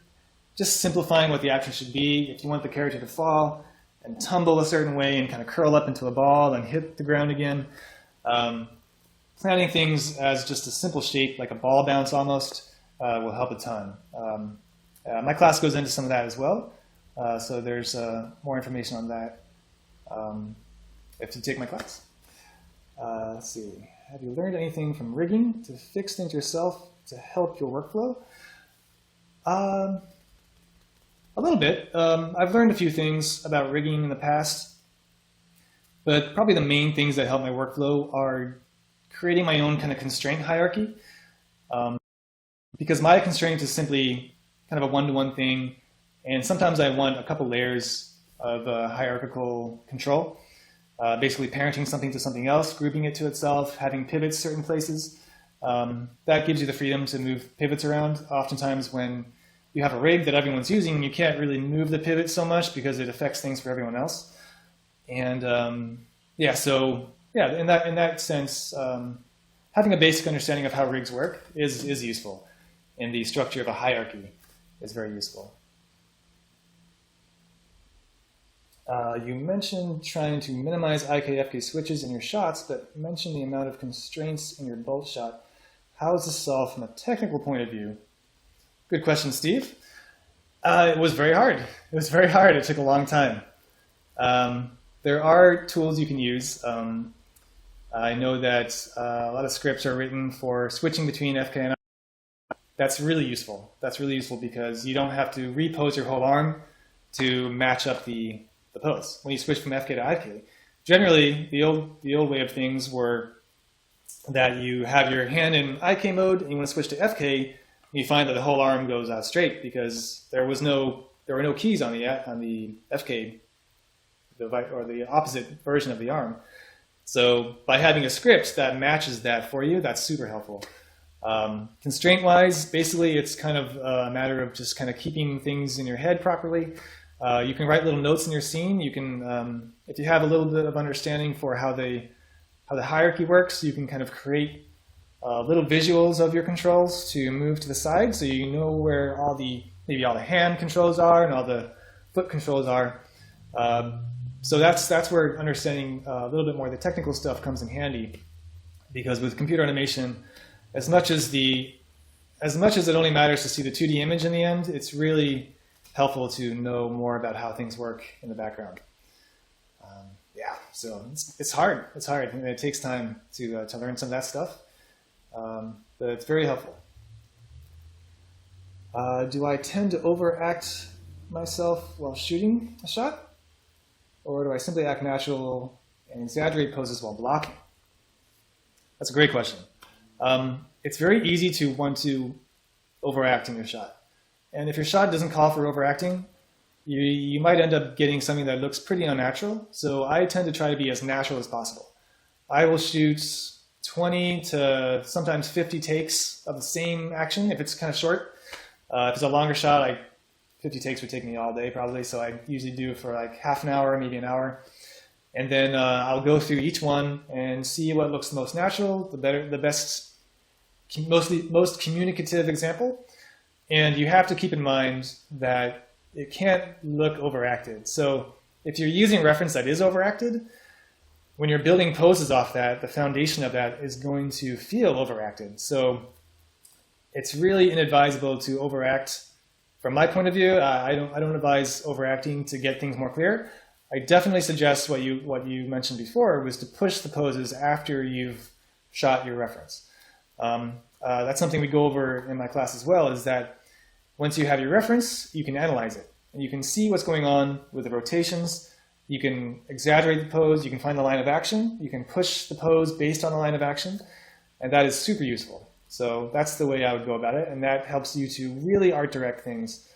just simplifying what the action should be. If you want the character to fall and tumble a certain way and kind of curl up into a ball and hit the ground again, planning things as just a simple shape, like a ball bounce almost, will help a ton. My class goes into some of that as well, so there's more information on that if you take my class. Let's see. Have you learned anything from rigging to fix things yourself to help your workflow? A little bit. I've learned a few things about rigging in the past, but probably the main things that help my workflow are creating my own kind of constraint hierarchy. Because my constraint is simply kind of a one-to-one thing, and sometimes I want a couple layers of hierarchical control. Basically parenting something to something else, grouping it to itself, having pivots certain places. That gives you the freedom to move pivots around. Oftentimes when you have a rig that everyone's using, you can't really move the pivot so much because it affects things for everyone else. And in that sense, having a basic understanding of how rigs work is useful. And the structure of a hierarchy is very useful. You mentioned trying to minimize IK-FK switches in your shots, but mentioned the amount of constraints in your bolt shot. How is this solved from a technical point of view? Good question, Steve. It was very hard. It was very hard. It took a long time. There are tools you can use. I know that a lot of scripts are written for switching between FK and IK. That's really useful. That's really useful because you don't have to repose your whole arm to match up the pose when you switch from FK to IK. Generally, the old way of things were that you have your hand in IK mode and you want to switch to FK, and you find that the whole arm goes out straight because there were no keys on the FK, or the opposite version of the arm. So by having a script that matches that for you, that's super helpful. Constraint-wise, basically it's kind of a matter of just kind of keeping things in your head properly. You can write little notes in your scene. You can, if you have a little bit of understanding for how the hierarchy works, you can kind of create little visuals of your controls to move to the side, so you know where maybe all the hand controls are and all the foot controls are. So that's where understanding a little bit more of the technical stuff comes in handy, because with computer animation, as much as it only matters to see the 2D image in the end, it's really helpful to know more about how things work in the background. So it's hard. It's hard. It takes time to learn some of that stuff, but it's very helpful. Do I tend to overact myself while shooting a shot? or do I simply act natural and exaggerate poses while blocking? That's a great question. It's very easy to want to overact in your shot. And if your shot doesn't call for overacting, you might end up getting something that looks pretty unnatural. So I tend to try to be as natural as possible. I will shoot 20 to sometimes 50 takes of the same action if it's kind of short. If it's a longer shot, 50 takes would take me all day probably, so I usually do it for like half an hour, maybe an hour. And then I'll go through each one and see what looks the most natural, the best, most communicative example. And you have to keep in mind that it can't look overacted. So if you're using a reference that is overacted, when you're building poses off that, the foundation of that is going to feel overacted. So it's really inadvisable to overact. From my point of view, I don't advise overacting to get things more clear. I definitely suggest what you mentioned before was to push the poses after you've shot your reference. That's something we go over in my class as well, is that once you have your reference, you can analyze it. And you can see what's going on with the rotations. You can exaggerate the pose. You can find the line of action. You can push the pose based on the line of action. And that is super useful. So that's the way I would go about it. And that helps you to really art direct things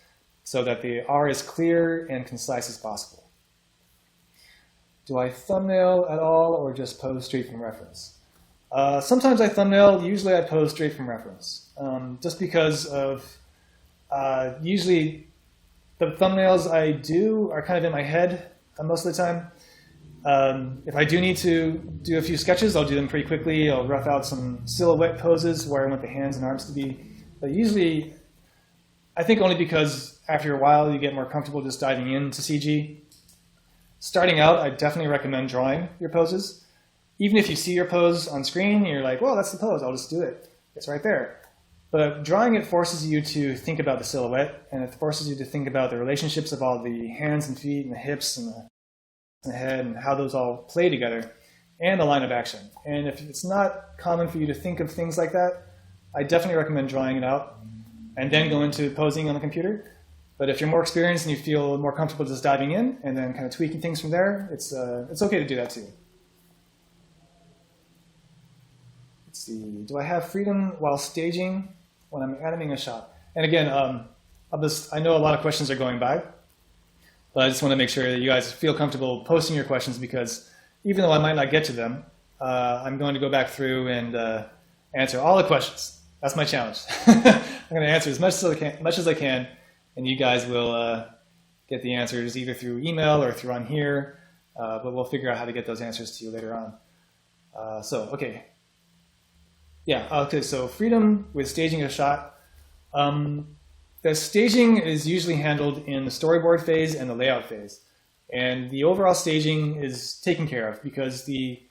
so that they are as clear and concise as possible. Do I thumbnail at all or just pose straight from reference? Sometimes I thumbnail. Usually I pose straight from reference. Just because of usually the thumbnails I do are kind of in my head most of the time. If I do need to do a few sketches, I'll do them pretty quickly. I'll rough out some silhouette poses where I want the hands and arms to be. But usually, I think only because after a while you get more comfortable just diving into CG. Starting out, I definitely recommend drawing your poses. Even if you see your pose on screen, you're like, well, that's the pose, I'll just do it. It's right there. But drawing it forces you to think about the silhouette, and it forces you to think about the relationships of all the hands and feet and the hips and the head and how those all play together, and the line of action. And if it's not common for you to think of things like that, I definitely recommend drawing it out and then go into posing on the computer. But if you're more experienced and you feel more comfortable just diving in and then kind of tweaking things from there, it's okay to do that too. Let's see, do I have freedom while staging when I'm animating a shot? And again, I know a lot of questions are going by, but I just want to make sure that you guys feel comfortable posting your questions, because even though I might not get to them, I'm going to go back through and answer all the questions. That's my challenge. I'm going to answer as much as I can, and you guys will get the answers either through email or through on here, but we'll figure out how to get those answers to you later on. Okay. Yeah, okay, so freedom with staging a shot. The staging is usually handled in the storyboard phase and the layout phase. And the overall staging is taken care of because the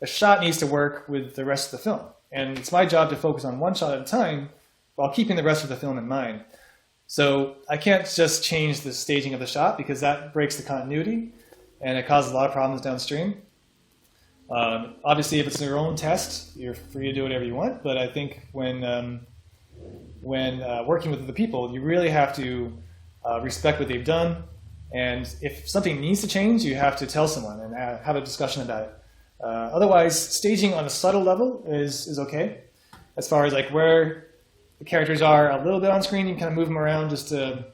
shot needs to work with the rest of the film. And it's my job to focus on one shot at a time while keeping the rest of the film in mind. So I can't just change the staging of the shot because that breaks the continuity and it causes a lot of problems downstream. Obviously, if it's your own test, you're free to do whatever you want. But I think when working with the people, you really have to respect what they've done. And if something needs to change, you have to tell someone and have a discussion about it. Otherwise, staging on a subtle level is okay. As far as like where the characters are a little bit on screen, you can kind of move them around just to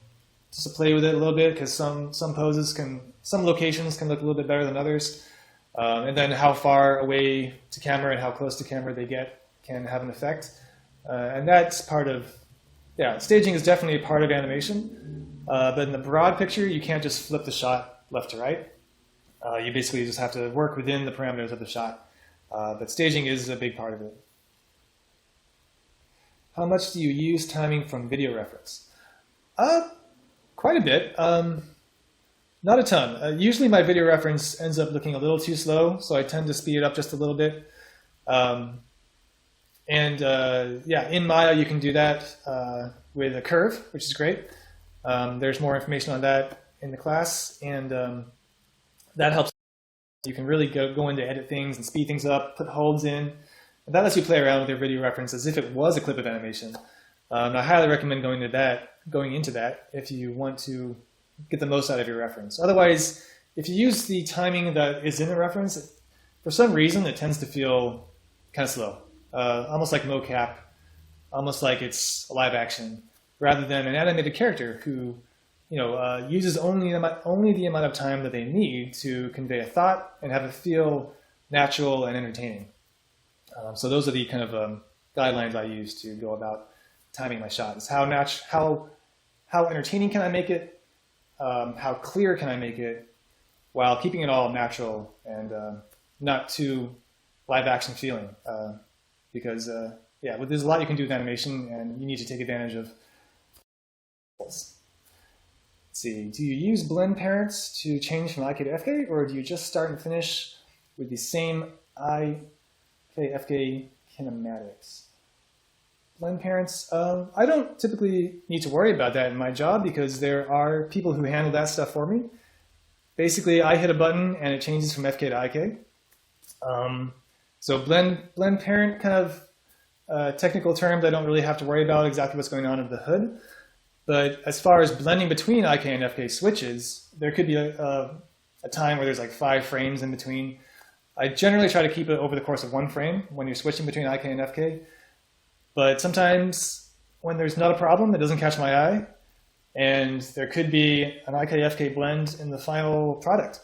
play with it a little bit, because some locations can look a little bit better than others. And then how far away to camera and how close to camera they get can have an effect. And that's part of, staging is definitely a part of animation. But in the broad picture, you can't just flip the shot left to right. You basically just have to work within the parameters of the shot. But staging is a big part of it. How much do you use timing from video reference? Quite a bit. Not a ton. Usually my video reference ends up looking a little too slow, so I tend to speed it up just a little bit. In Maya you can do that with a curve, which is great. There's more information on that in the class, and that helps. You can really go in to edit things and speed things up, put holds in. And that lets you play around with your video reference as if it was a clip of animation. I highly recommend going into that if you want to get the most out of your reference. Otherwise, if you use the timing that is in the reference, for some reason it tends to feel kind of slow, almost like mocap, almost like it's a live action, rather than an animated character who uses only the amount of time that they need to convey a thought and have it feel natural and entertaining. So those are the kind of guidelines I use to go about timing my shot. Is how entertaining can I make it? How clear can I make it while keeping it all natural and not too live action feeling? Because there's a lot you can do with animation, and you need to take advantage of. Let's see, do you use blend parents to change from IK to FK, or do you just start and finish with the same IK FK kinematics? Blend parents, I don't typically need to worry about that in my job because there are people who handle that stuff for me. Basically, I hit a button and it changes from FK to IK. So blend parent kind of technical terms I don't really have to worry about exactly what's going on under the hood. But as far as blending between IK and FK switches, there could be a time where there's like 5 frames in between. I generally try to keep it over the course of 1 frame when you're switching between IK and FK. But sometimes when there's not a problem, it doesn't catch my eye. And there could be an IK-FK blend in the final product,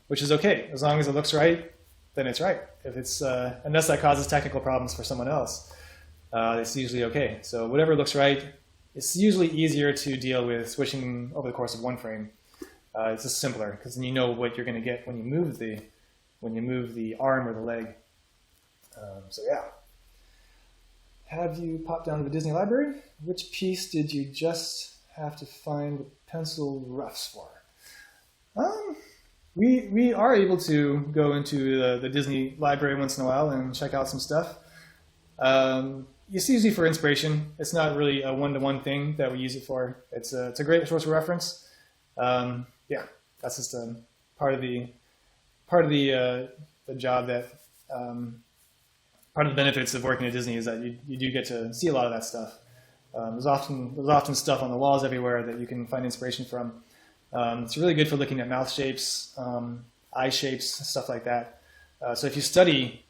which is okay. As long as it looks right, then it's right. If it's, unless that causes technical problems for someone else, it's usually okay. So whatever looks right, it's usually easier to deal with switching over the course of 1 frame. It's just simpler because then you know what you're going to get when you move the arm or the leg. So yeah. Have you popped down to the Disney library? Which piece did you just have to find the pencil roughs for? We are able to go into the Disney library once in a while and check out some stuff. It's usually for inspiration. It's not really a one-to-one thing that we use it for. It's a great source of reference. Yeah, that's just part of the job that. Part of the benefits of working at Disney is that you do get to see a lot of that stuff. There's often stuff on the walls everywhere that you can find inspiration from. It's really good for looking at mouth shapes, eye shapes, stuff like that. So if you study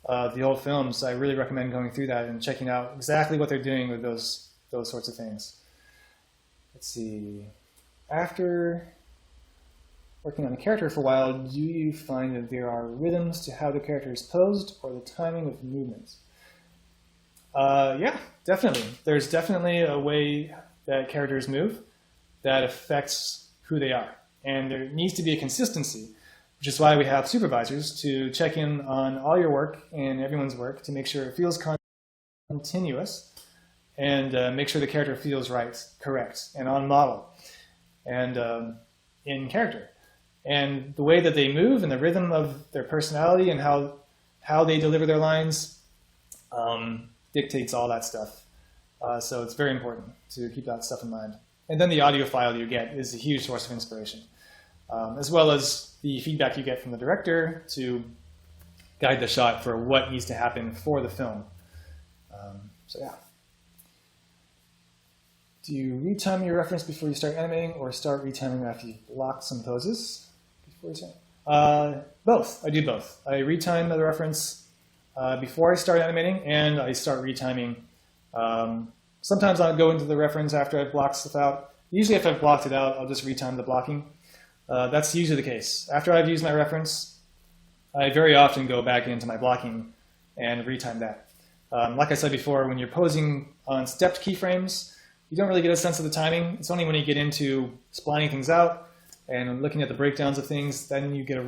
the old films, I really recommend going through that and checking out exactly what they're doing with those sorts of things. Let's see. After working on a character for a while, do you find that there are rhythms to how the character is posed or the timing of movements? Yeah, definitely. There's definitely a way that characters move that affects who they are. And there needs to be a consistency, which is why we have supervisors to check in on all your work and everyone's work to make sure it feels continuous and make sure the character feels right, correct, and on model and in character. And the way that they move and the rhythm of their personality and how they deliver their lines dictates all that stuff. So it's very important to keep that stuff in mind. And then the audio file you get is a huge source of inspiration, as well as the feedback you get from the director to guide the shot for what needs to happen for the film. So yeah. Do you retime your reference before you start animating or start retiming after you've blocked some poses? Both. I do both. I retime the reference before I start animating, and I start retiming. Sometimes I'll go into the reference after I've blocked stuff out. Usually if I've blocked it out, I'll just retime the blocking. That's usually the case. After I've used my reference, I very often go back into my blocking and retime that. Like I said before, when you're posing on stepped keyframes, you don't really get a sense of the timing. It's only when you get into splining things out and looking at the breakdowns of things, then you get a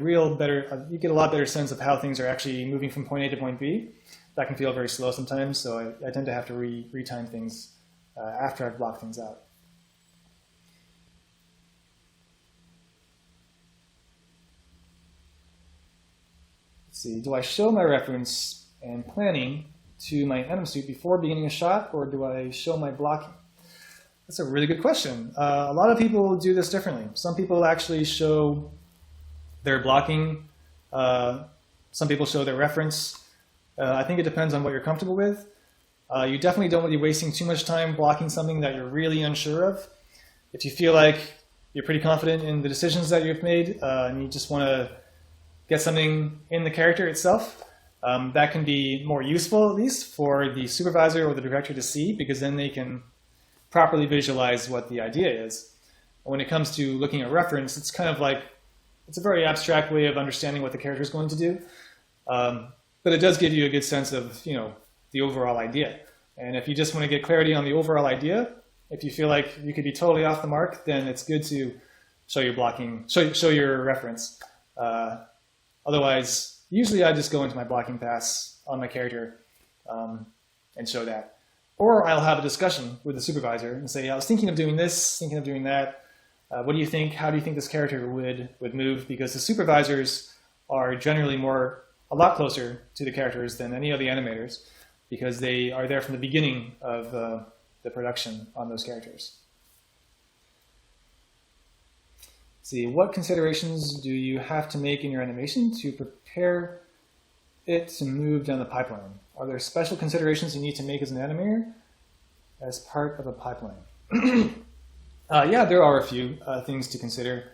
lot better sense of how things are actually moving from point A to point B. That can feel very slow sometimes, so I tend to have to retime things after I've blocked things out. Let's see, do I show my reference and planning to my anim suit before beginning a shot, or do I show my blocking? That's a really good question. A lot of people do this differently. Some people actually show their blocking. Some people show their reference. I think it depends on what you're comfortable with. You definitely don't want to be wasting too much time blocking something that you're really unsure of. If you feel like you're pretty confident in the decisions that you've made, and you just want to get something in the character itself. That can be more useful, at least, for the supervisor or the director to see, because then they can properly visualize what the idea is. When it comes to looking at reference, it's kind of like, it's a very abstract way of understanding what the character is going to do. But it does give you a good sense of, the overall idea. And if you just want to get clarity on the overall idea, if you feel like you could be totally off the mark, then it's good to show your blocking, show your reference. Otherwise, usually I just go into my blocking paths on my character and show that. Or I'll have a discussion with the supervisor and say, I was thinking of doing this, thinking of doing that. What do you think? How do you think this character would move? Because the supervisors are generally a lot closer to the characters than any of the animators, because they are there from the beginning of the production on those characters. Let's see, what considerations do you have to make in your animation to prepare it to move down the pipeline? Are there special considerations you need to make as an animator as part of a pipeline? Yeah, there are a few things to consider.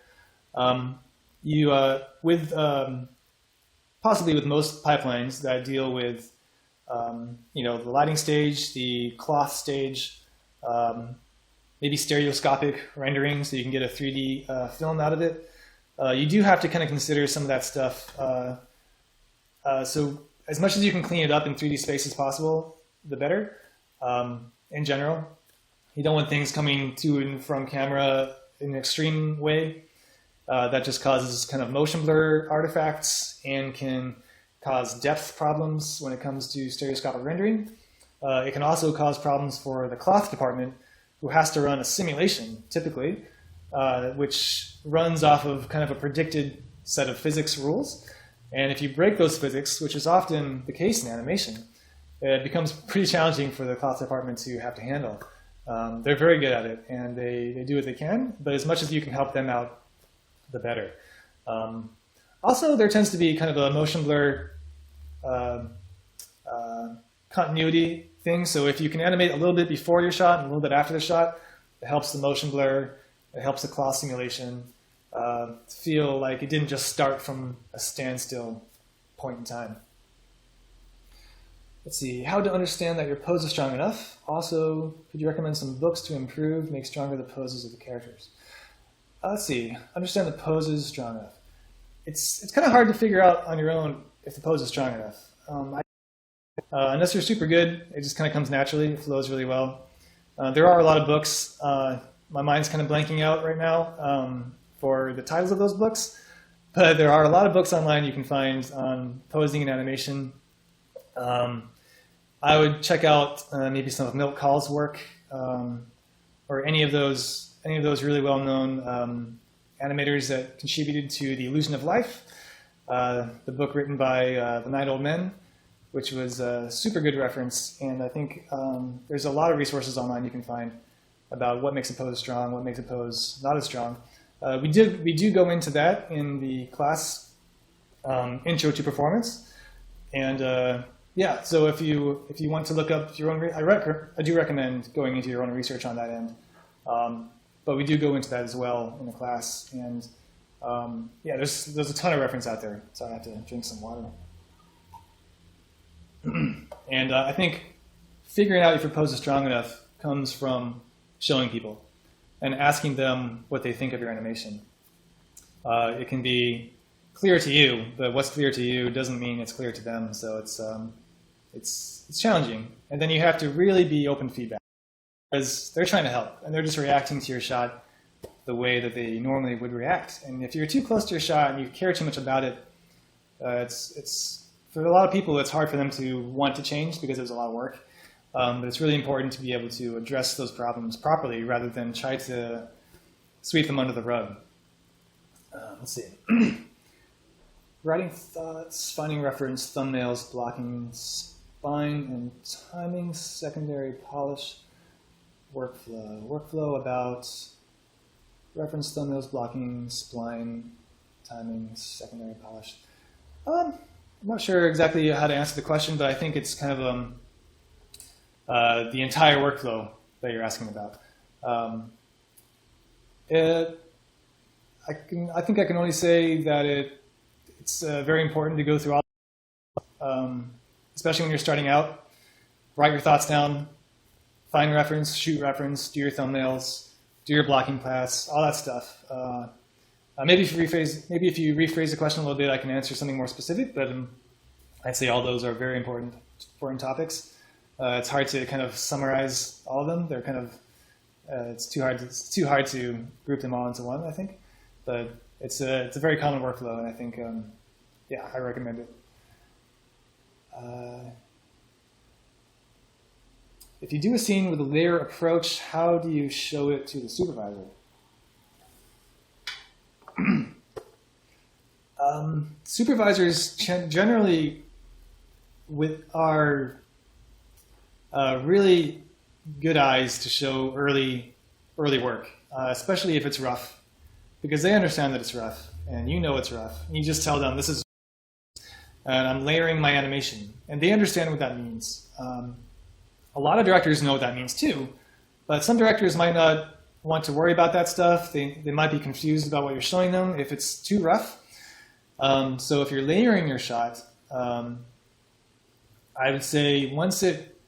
Possibly with most pipelines that deal with the lighting stage, the cloth stage, maybe stereoscopic rendering so you can get a 3D film out of it. You do have to kind of consider some of that stuff. So as much as you can clean it up in 3D space as possible, the better. In general, you don't want things coming to and from camera in an extreme way. That just causes kind of motion blur artifacts and can cause depth problems when it comes to stereoscopic rendering. It can also cause problems for the cloth department, who has to run a simulation, typically, which runs off of kind of a predicted set of physics rules. And if you break those physics, which is often the case in animation, it becomes pretty challenging for the cloth department to have to handle. They're very good at it, and they do what they can, but as much as you can help them out, the better. Also, there tends to be kind of a motion blur continuity thing. So if you can animate a little bit before your shot and a little bit after the shot, it helps the motion blur, it helps the cloth simulation feel like it didn't just start from a standstill point in time. Let's see, how to understand that your pose is strong enough. Also, could you recommend some books to improve, make stronger the poses of the characters? Let's see, understand the pose is strong enough. It's kind of hard to figure out on your own if the pose is strong enough. Unless you're super good, it just kind of comes naturally, it flows really well. There are a lot of books. My mind's kind of blanking out right now for the titles of those books, but there are a lot of books online you can find on posing and animation. I would check out maybe some of Milt Kahl's work, or any of those really well-known animators that contributed to The Illusion of Life, the book written by the 9 Old Men, which was a super good reference. And I think there's a lot of resources online you can find about what makes a pose strong, what makes a pose not as strong. We do go into that in the class Intro to Performance. And yeah, so if you want to look up your own, I do recommend going into your own research on that end. But we do go into that as well in the class, and yeah, there's a ton of reference out there. So I have to drink some water. And I think figuring out if your pose is strong enough comes from showing people and asking them what they think of your animation. It can be clear to you, but what's clear to you doesn't mean it's clear to them. So it's challenging, and then you have to really be open feedback, because they're trying to help, and they're just reacting to your shot the way that they normally would react. And if you're too close to your shot and you care too much about it, it's for a lot of people, it's hard for them to want to change because there's a lot of work. But it's really important to be able to address those problems properly rather than try to sweep them under the rug. Let's see. Writing thoughts, finding reference, thumbnails, blocking, spine and timing, secondary polish. Workflow about reference, thumbnails, blocking, spline, timing, secondary polish. I'm not sure exactly how to answer the question, but I think it's kind of the entire workflow that you're asking about. I think I can only say that it's very important to go through all, especially when you're starting out. Write your thoughts down, find reference, shoot reference, do your thumbnails, do your blocking paths, all that stuff. Maybe if you rephrase the question a little bit, I can answer something more specific. But I'd say all those are very important topics. It's hard to kind of summarize all of them. They're kind of it's too hard to group them all into one, I think. But it's a very common workflow, and I think yeah, I recommend it. If you do a scene with a layer approach, how do you show it to the supervisor? Supervisors generally are really good eyes to show early work, especially if it's rough, because they understand that it's rough, and you know it's rough. You just tell them, this is, and I'm layering my animation, and they understand what that means. A lot of directors know what that means too, but some directors might not want to worry about that stuff. They might be confused about what you're showing them if it's too rough. So if you're layering your shot, I would say once it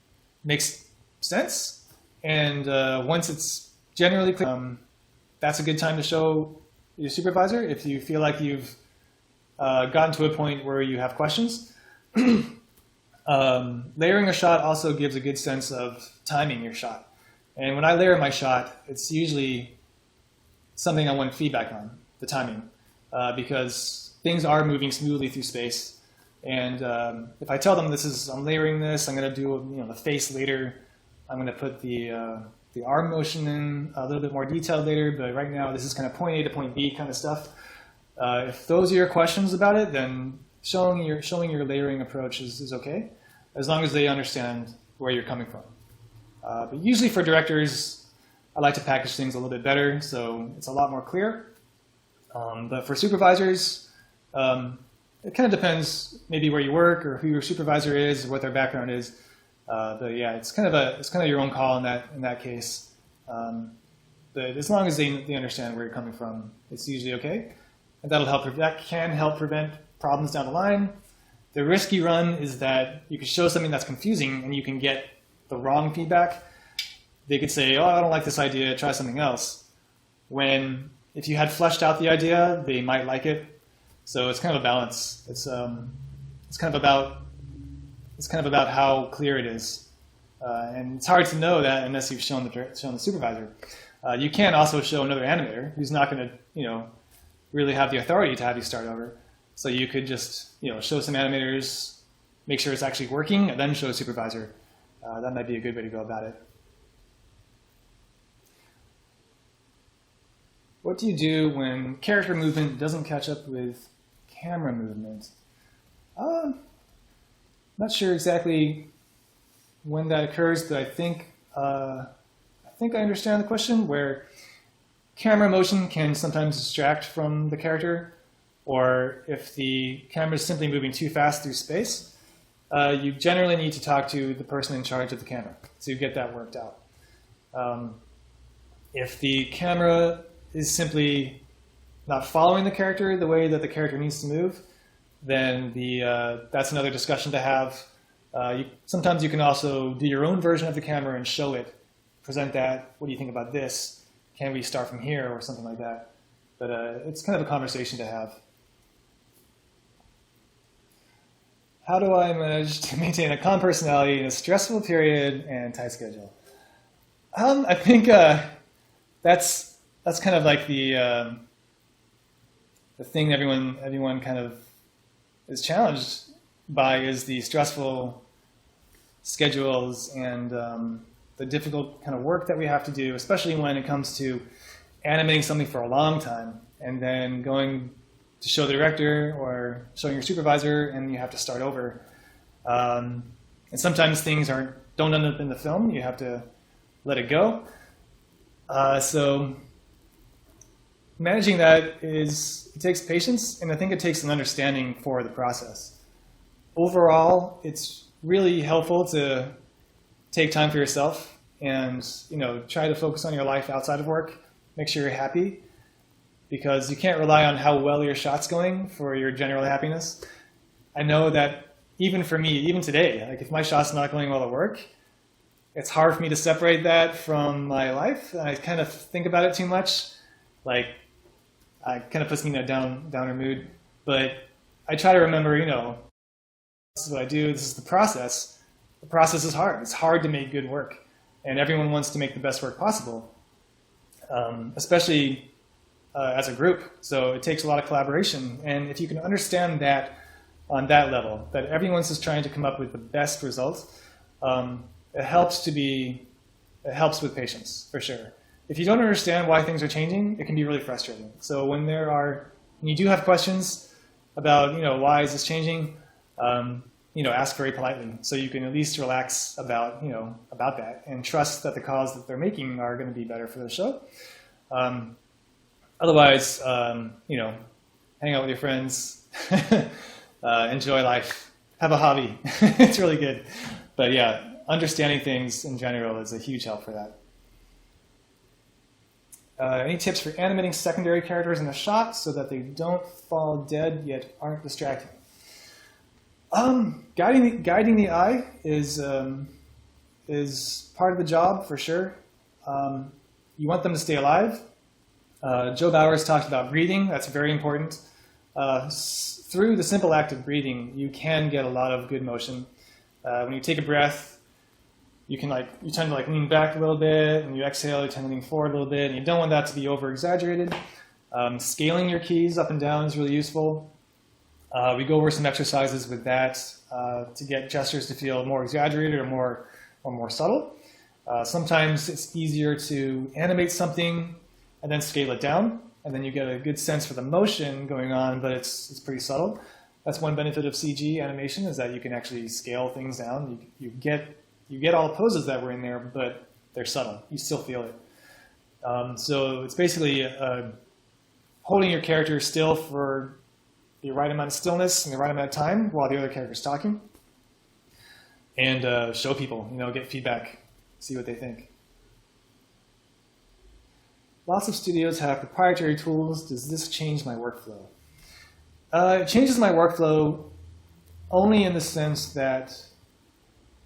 makes sense and once it's generally clear, that's a good time to show your supervisor if you feel like you've gotten to a point where you have questions. Layering a shot also gives a good sense of timing your shot. And when I layer my shot, it's usually something I want feedback on, the timing, because things are moving smoothly through space. And if I tell them I'm layering this, I'm going to do the face later. I'm going to put the arm motion in a little bit more detailed later, but right now this is kind of point A to point B kind of stuff. If those are your questions about it, then showing your layering approach is okay, as long as they understand where you're coming from. But usually for directors, I like to package things a little bit better, so it's a lot more clear. But for supervisors, it kind of depends maybe where you work or who your supervisor is, or what their background is. But yeah, it's kind of your own call in that case. But as long as they understand where you're coming from, it's usually okay, and that can help prevent problems down the line. The risk you run is that you could show something that's confusing and you can get the wrong feedback. They could say, oh, I don't like this idea, try something else. When if you had fleshed out the idea, they might like it. So it's kind of a balance. It's kind of about how clear it is. And it's hard to know that unless you've shown the supervisor. You can also show another animator who's not going to really have the authority to have you start over. So you could just show some animators, make sure it's actually working, and then show a supervisor. That might be a good way to go about it. What do you do when character movement doesn't catch up with camera movement? Not sure exactly when that occurs, but I think I understand the question, where camera motion can sometimes distract from the character, or if the camera is simply moving too fast through space, you generally need to talk to the person in charge of the camera to get that worked out. If the camera is simply not following the character the way that the character needs to move, then that's another discussion to have. Sometimes you can also do your own version of the camera and show it, present that. What do you think about this? Can we start from here, or something like that? But it's kind of a conversation to have. How do I manage to maintain a calm personality in a stressful period and tight schedule? I think that's kind of like the thing everyone kind of is challenged by, is the stressful schedules and the difficult kind of work that we have to do, especially when it comes to animating something for a long time and then going to show the director or showing your supervisor, and you have to start over. And sometimes things don't end up in the film. You have to let it go. So managing that it takes patience, and I think it takes an understanding for the process. Overall, it's really helpful to take time for yourself and try to focus on your life outside of work. Make sure you're happy. because you can't rely on how well your shot's going for your general happiness. I know that even for me, even today, like if my shot's not going well at work, it's hard for me to separate that from my life. I kind of think about it too much. Like, it kind of puts me in a downer mood. But I try to remember, you know, this is what I do, this is the process. The process is hard. It's hard to make good work. And everyone wants to make the best work possible, especially as a group. So it takes a lot of collaboration. And if you can understand that on that level, that everyone's just trying to come up with the best result, it helps with patience, for sure. If you don't understand why things are changing, it can be really frustrating. So when you do have questions about, you know, why is this changing, you know, ask very politely, so you can at least relax about, you know, about that, and trust that the calls that they're making are going to be better for the show. Otherwise, you know, hang out with your friends, enjoy life, have a hobby. It's really good. But yeah, understanding things in general is a huge help for that. Any tips for animating secondary characters in a shot so that they don't fall dead yet aren't distracting? Guiding the eye is part of the job, for sure. You want them to stay alive. Joe Bowers talked about breathing. That's very important. Through the simple act of breathing, you can get a lot of good motion. When you take a breath, you tend to lean back a little bit, and you exhale, you tend to lean forward a little bit, and you don't want that to be over-exaggerated. Scaling your keys up and down is really useful. We go over some exercises with that to get gestures to feel more exaggerated or more subtle. Sometimes it's easier to animate something and then scale it down, and then you get a good sense for the motion going on, but it's pretty subtle. That's one benefit of CG animation, is that you can actually scale things down. You get all the poses that were in there, but they're subtle. You still feel it. So it's basically holding your character still for the right amount of stillness and the right amount of time while the other character's talking, and show people, you know, get feedback, see what they think. Lots of studios have proprietary tools. Does this change my workflow? It changes my workflow only in the sense that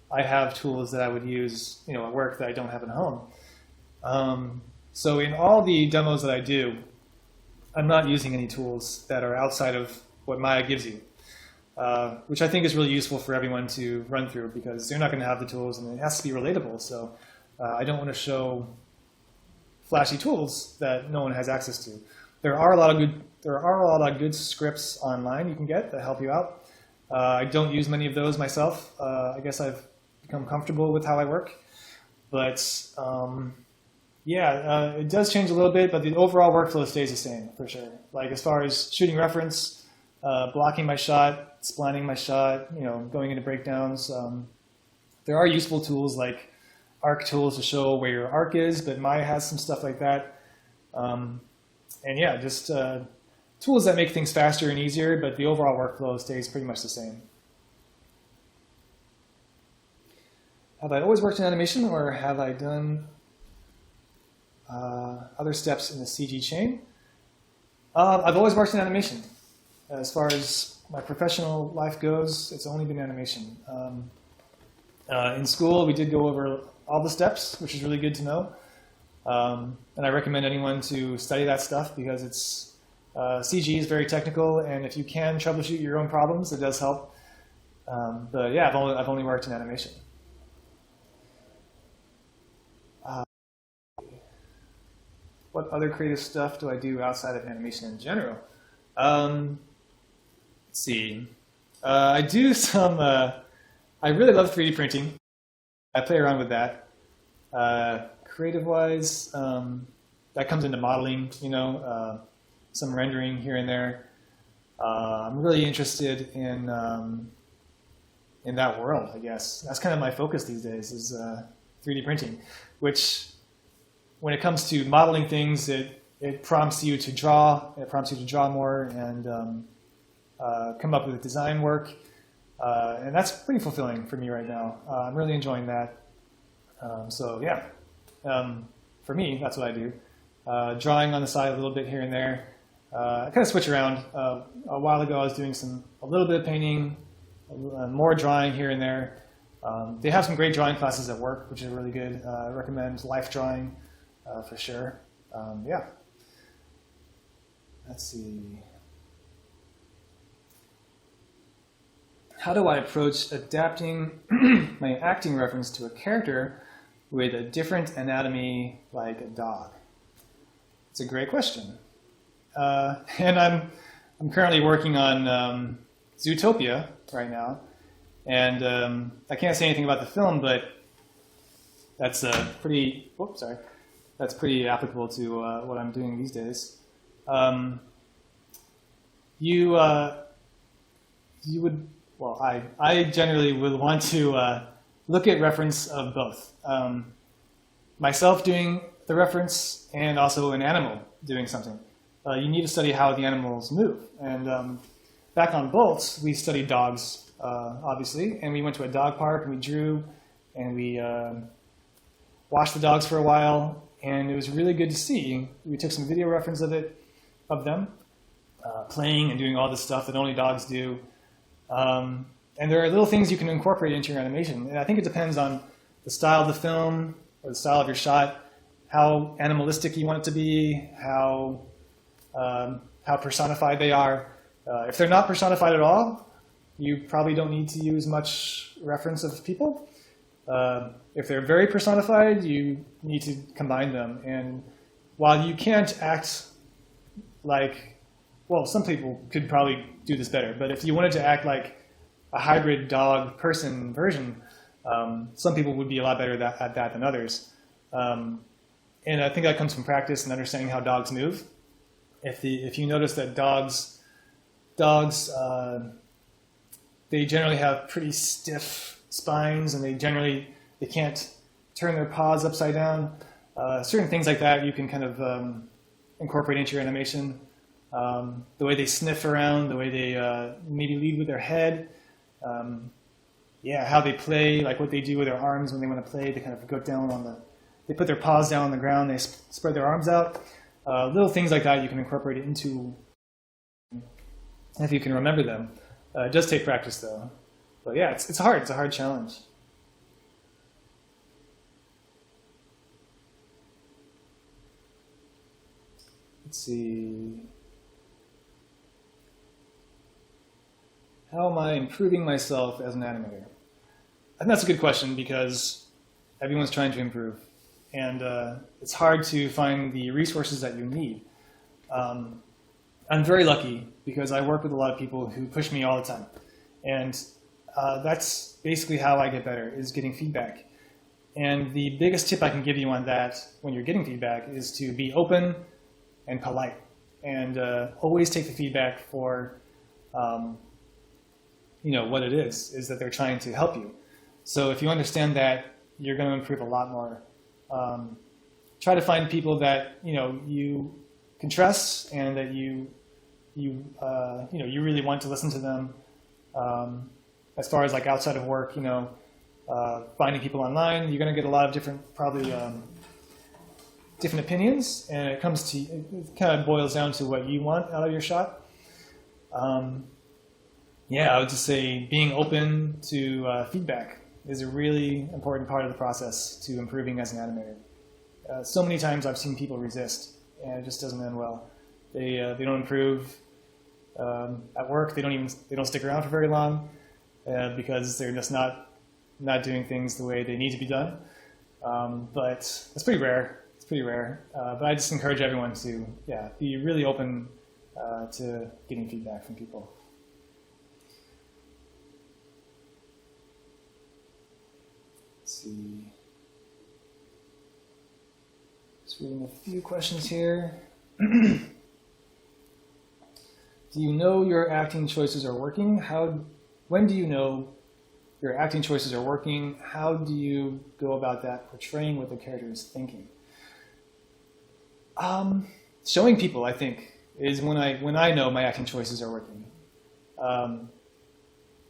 I have tools that I would use, you know, at work that I don't have at home. So in all the demos that I do, I'm not using any tools that are outside of what Maya gives you, which I think is really useful for everyone to run through, because they're not going to have the tools, and it has to be relatable. So I don't want to show flashy tools that no one has access to. There are a lot of good scripts online you can get that help you out. I don't use many of those myself. I guess I've become comfortable with how I work, but yeah, it does change a little bit, but the overall workflow stays the same, for sure. Like as far as shooting reference, blocking my shot, splitting my shot, you know, going into breakdowns. There are useful tools like arc tools to show where your arc is, but Maya has some stuff like that. And yeah, just tools that make things faster and easier, but the overall workflow stays pretty much the same. Have I always worked in animation, or have I done other steps in the CG chain? I've always worked in animation. As far as my professional life goes, it's only been animation. In school, we did go over all the steps, which is really good to know. And I recommend anyone to study that stuff, because it's CG is very technical, and if you can troubleshoot your own problems, it does help. But yeah, I've only worked in animation. What other creative stuff do I do outside of animation in general? Let's see. I do some. I really love 3D printing. I play around with that. Creative-wise, that comes into modeling, you know, some rendering here and there. I'm really interested in that world, I guess. That's kind of my focus these days, is 3D printing, which, when it comes to modeling things, it prompts you to draw. It prompts you to draw more and come up with design work. And that's pretty fulfilling for me right now. I'm really enjoying that. So yeah, for me, that's what I do. Drawing on the side a little bit here and there. I kind of switch around. A while ago, I was doing a little bit of painting, more drawing here and there. They have some great drawing classes at work, which is really good. I recommend life drawing for sure. Yeah. Let's see. How do I approach adapting my acting reference to a character with a different anatomy like a dog? It's a great question. And I'm currently working on Zootopia right now. And I can't say anything about the film, but that's that's pretty applicable to what I'm doing these days. You would, well, I generally would want to look at reference of both. Myself doing the reference and also an animal doing something. You need to study how the animals move. And back on Bolts, we studied dogs, obviously, and we went to a dog park and we drew and we watched the dogs for a while, and it was really good to see. We took some video reference of them playing and doing all this stuff that only dogs do. And there are little things you can incorporate into your animation. And I think it depends on the style of the film or the style of your shot, how animalistic you want it to be, how personified they are. If they're not personified at all, you probably don't need to use much reference of people. If they're very personified, you need to combine them. And while you can't act like, well, some people could probably do this better, but if you wanted to act like a hybrid dog-person version, some people would be a lot better at that than others. And I think that comes from practice and understanding how dogs move. If you notice that dogs, they generally have pretty stiff spines, and they can't turn their paws upside down. Certain things like that you can kind of incorporate into your animation. The way they sniff around, the way they maybe lead with their head. How they play, like what they do with their arms when they want to play. They kind of go down they put their paws down on the ground, they spread their arms out. Little things like that you can incorporate it into, if you can remember them. It does take practice though. But yeah, it's hard. It's a hard challenge. Let's see. How am I improving myself as an animator? I think that's a good question because everyone's trying to improve. And it's hard to find the resources that you need. I'm very lucky because I work with a lot of people who push me all the time. And that's basically how I get better, is getting feedback. And the biggest tip I can give you on that when you're getting feedback is to be open and polite. And always take the feedback for what it is that they're trying to help you. So if you understand that, you're going to improve a lot more. Try to find people that you can trust and that you really want to listen to them. As far as like outside of work, finding people online, you're going to get a lot of different opinions, and it kind of boils down to what you want out of your shot. I would just say being open to feedback is a really important part of the process to improving as an animator. So many times I've seen people resist, and it just doesn't end well. They don't improve at work. They don't stick around for very long because they're just not doing things the way they need to be done. But it's pretty rare. But I just encourage everyone to be really open to getting feedback from people. Let's see. Just reading a few questions here. Do you know your acting choices are working? When do you know your acting choices are working? How do you go about that, portraying what the character is thinking? Showing people, I think, is when I know my acting choices are working.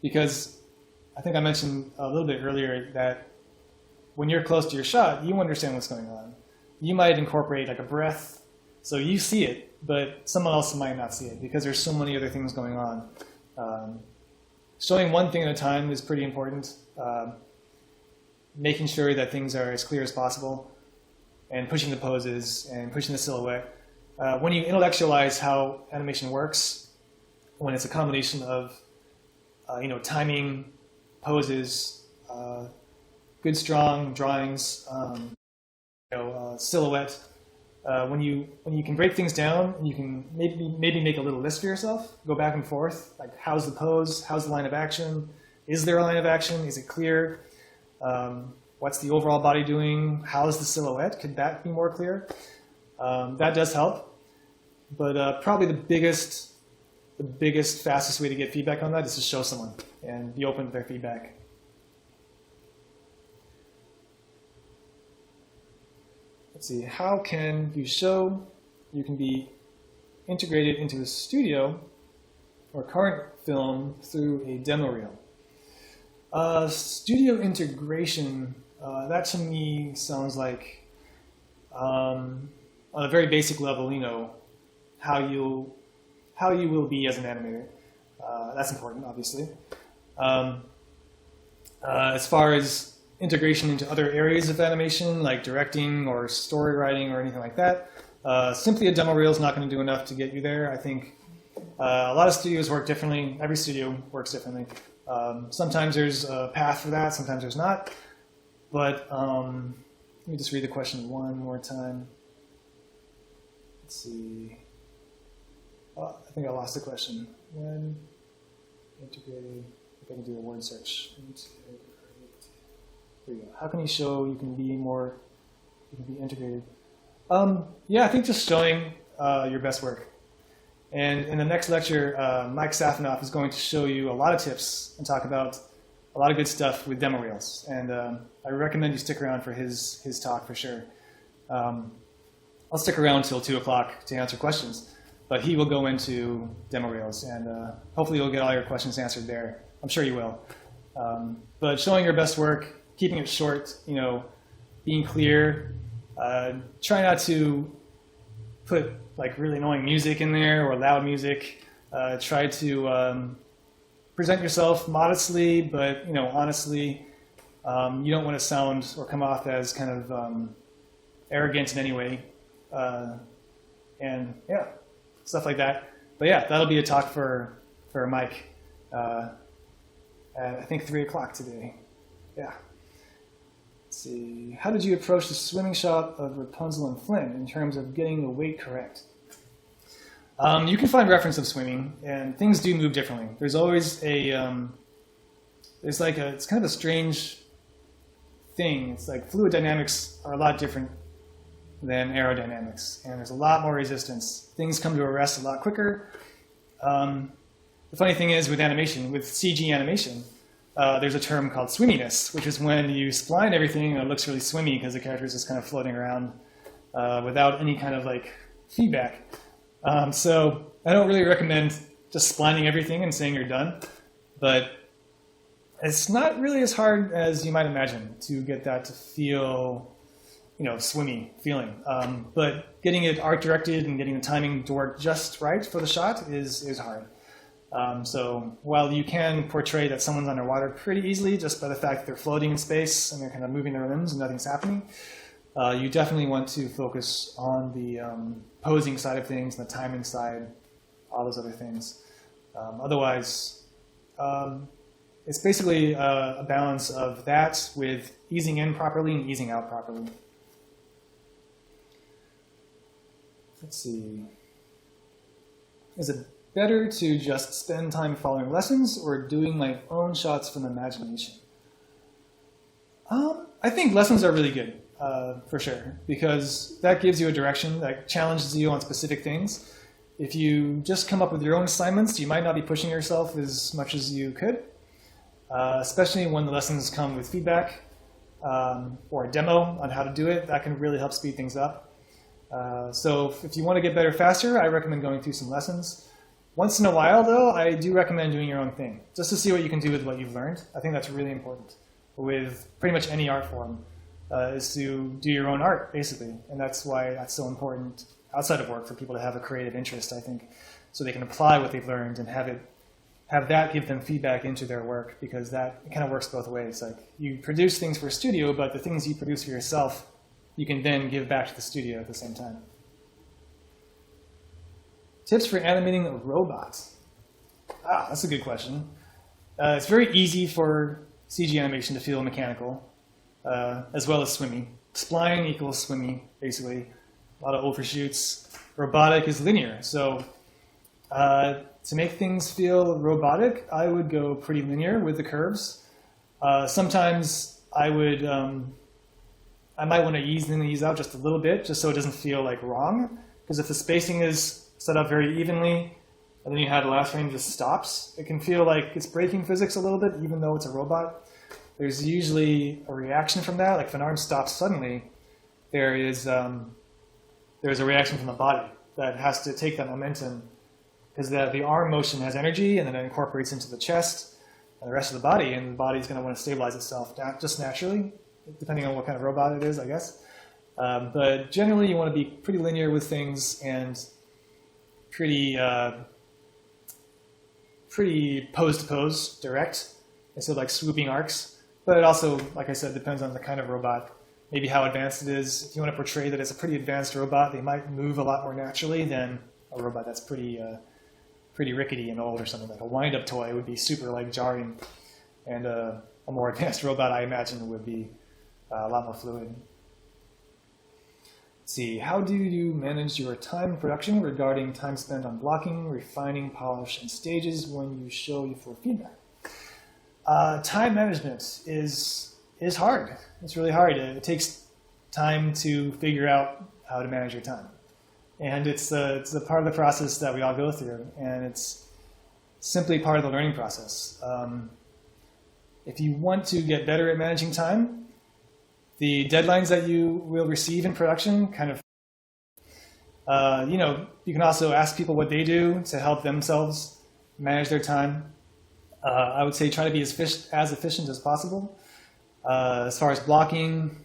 Because I think I mentioned a little bit earlier that when you're close to your shot, you understand what's going on. You might incorporate like a breath So you see it, but someone else might not see it because there's so many other things going on. Showing one thing at a time is pretty important. Making sure that things are as clear as possible, and pushing the poses and pushing the silhouette. When you intellectualize how animation works, when it's a combination of timing, poses, good strong drawings, silhouette. When you can break things down, you can maybe make a little list for yourself. Go back and forth, like how's the pose, how's the line of action, is there a line of action, is it clear, what's the overall body doing, how's the silhouette, could that be more clear? That does help, but probably the biggest, fastest way to get feedback on that is to show someone and be open to their feedback. Let's see, how can you show you can be integrated into a studio or current film through a demo reel? Studio integration, that to me sounds like, on a very basic level, how you will be as an animator. That's important, obviously. As far as integration into other areas of animation, like directing or story writing or anything like that, simply a demo reel is not going to do enough to get you there. I think a lot of studios work differently. Every studio works differently. Sometimes there's a path for that, sometimes there's not. But let me just read the question one more time. Let's see. Oh, I think I lost the question. When integrated, if I can do a word search. There you go. How can you show you can be integrated? Yeah, I think just showing your best work. And in the next lecture, Mike Safanoff is going to show you a lot of tips and talk about a lot of good stuff with demo reels. And I recommend you stick around for his talk for sure. I'll stick around until 2 o'clock to answer questions. But he will go into demo reels, and hopefully you'll get all your questions answered there. I'm sure you will. But showing your best work, keeping it short, being clear. Try not to put like really annoying music in there or loud music. Try to present yourself modestly, but honestly. You don't want to sound or come off as kind of arrogant in any way. And yeah, stuff like that. But yeah, that'll be a talk for Mike at I think 3 o'clock today. Yeah. Let's see. How did you approach the swimming shot of Rapunzel and Flynn in terms of getting the weight correct? You can find reference of swimming, and things do move differently. There's always it's kind of a strange thing. It's like fluid dynamics are a lot different than aerodynamics, and there's a lot more resistance. Things come to a rest a lot quicker. The funny thing is with animation, with CG animation, there's a term called swimminess, which is when you spline everything and it looks really swimmy because the character is just kind of floating around without any kind of like feedback. So I don't really recommend just splining everything and saying you're done, but it's not really as hard as you might imagine to get that to feel, swimmy feeling. But getting it art directed and getting the timing to work just right for the shot is hard. So while you can portray that someone's underwater pretty easily just by the fact that they're floating in space and they're kind of moving their limbs and nothing's happening, you definitely want to focus on the posing side of things, the timing side, all those other things. Otherwise, it's basically a balance of that with easing in properly and easing out properly. Let's see. Is it better to just spend time following lessons or doing my own shots from imagination? I think lessons are really good, for sure, because that gives you a direction, that challenges you on specific things. If you just come up with your own assignments, you might not be pushing yourself as much as you could, especially when the lessons come with feedback or a demo on how to do it. That can really help speed things up. So if you want to get better faster, I recommend going through some lessons. Once in a while, though, I do recommend doing your own thing, just to see what you can do with what you've learned. I think that's really important with pretty much any art form, is to do your own art, basically. And that's why that's so important outside of work for people to have a creative interest, I think, so they can apply what they've learned and have that give them feedback into their work, because that kind of works both ways. Like, you produce things for a studio, but the things you produce for yourself, you can then give back to the studio at the same time. Tips for animating robots. That's a good question. It's very easy for CG animation to feel mechanical, as well as swimmy. Spline equals swimmy, basically. A lot of overshoots. Robotic is linear. So to make things feel robotic, I would go pretty linear with the curves. Sometimes I might want to ease in and ease out just a little bit, just so it doesn't feel like wrong. Because if the spacing is set up very evenly, and then you have the last frame just stops, it can feel like it's breaking physics a little bit, even though it's a robot. There's usually a reaction from that. Like, if an arm stops suddenly, there's a reaction from the body that has to take that momentum, because the arm motion has energy, and then it incorporates into the chest and the rest of the body, and the body's going to want to stabilize itself just naturally, depending on what kind of robot it is, I guess. But generally, you want to be pretty linear with things and pretty pose-to-pose, direct, instead of like swooping arcs. But it also, like I said, depends on the kind of robot, maybe how advanced it is. If you want to portray that it's a pretty advanced robot, they might move a lot more naturally than a robot that's pretty rickety and old or something. Like a wind-up toy would be super like jarring, and a more advanced robot, I imagine, would be a lot more fluid. Let's see, how do you manage your time in production regarding time spent on blocking, refining, polish, and stages when you show for feedback? Time management is hard. It's really hard. It takes time to figure out how to manage your time. And it's a part of the process that we all go through, and it's simply part of the learning process. If you want to get better at managing time, the deadlines that you will receive in production kind of, you can also ask people what they do to help themselves manage their time. I would say try to be as efficient as possible. As far as blocking,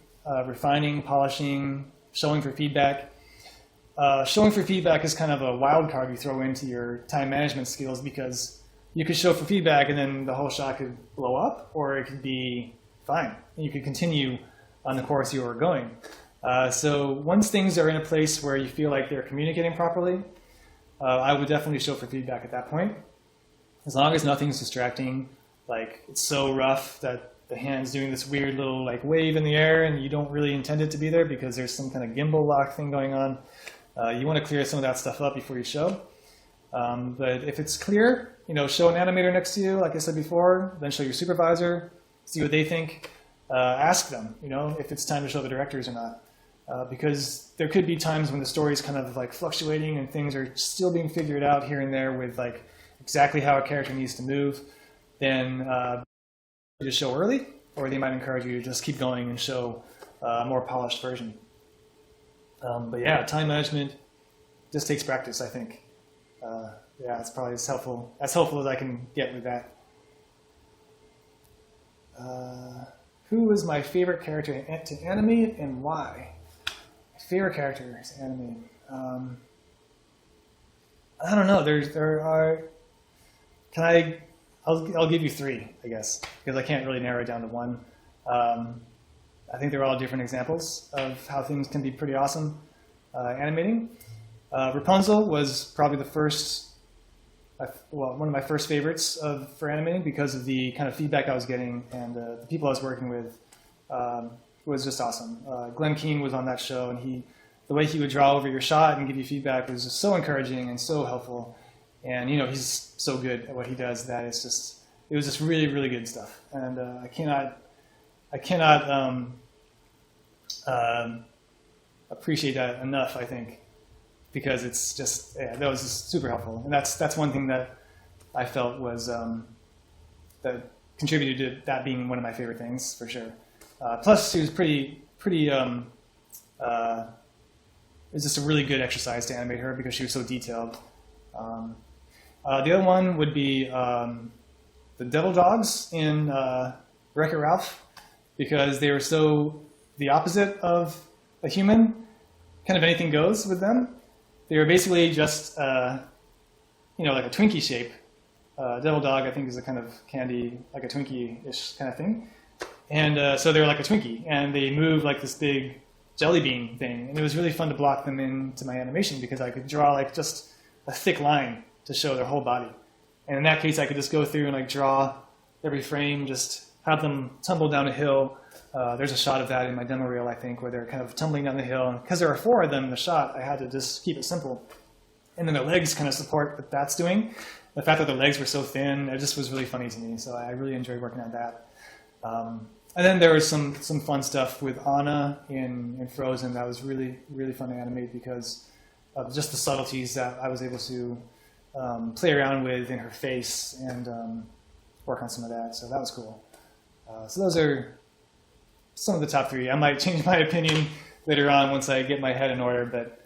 refining, polishing, showing for feedback. Showing for feedback is kind of a wild card you throw into your time management skills, because you could show for feedback and then the whole shot could blow up, or it could be fine. You could continue on the course you were going. So once things are in a place where you feel like they're communicating properly, I would definitely show for feedback at that point. As long as nothing's distracting, like it's so rough that the hand's doing this weird little like wave in the air and you don't really intend it to be there because there's some kind of gimbal lock thing going on. You want to clear some of that stuff up before you show. But if it's clear, show an animator next to you, like I said before, then show your supervisor, see what they think. Ask them, if it's time to show the directors or not. Because there could be times when the story's kind of like fluctuating and things are still being figured out here and there with like exactly how a character needs to move. Then just show early, or they might encourage you to just keep going and show a more polished version. But yeah, time management just takes practice, I think. It's probably as helpful as I can get with that. Who is my favorite character to animate and why? My favorite character to animate. I don't know. There are. I'll give you three, I guess, because I can't really narrow it down to one. I think they're all different examples of how things can be pretty awesome animating. Rapunzel was probably one of my first favorites for animating because of the kind of feedback I was getting, and the people I was working with was just awesome. Glenn Keane was on that show, and the way he would draw over your shot and give you feedback was just so encouraging and so helpful. And he's so good at what he does that it was just really, really good stuff. And I cannot appreciate that enough, I think, because it's just, that was just super helpful. And that's one thing that I felt was, that contributed to that being one of my favorite things, for sure. Plus, she was pretty, it was just a really good exercise to animate her because she was so detailed. The other one would be the Devil Dogs in Wreck-It Ralph, because they were so the opposite of a human. Kind of anything goes with them. They were basically just, like a Twinkie shape. Devil dog, I think, is a kind of candy, like a Twinkie-ish kind of thing. And so they were like a Twinkie, and they moved like this big jelly bean thing. And it was really fun to block them into my animation because I could draw like just a thick line to show their whole body. And in that case, I could just go through and like draw every frame, just have them tumble down a hill. There's a shot of that in my demo reel, I think, where they're kind of tumbling down the hill. And because there are 4 of them in the shot, I had to just keep it simple. And then their legs kind of support what that's doing. The fact that their legs were so thin, it just was really funny to me. So I really enjoyed working on that. And then there was some fun stuff with Anna in Frozen that was really, really fun to animate because of just the subtleties that I was able to play around with in her face and work on some of that. So that was cool. So those are some of the top 3. I might change my opinion later on once I get my head in order, but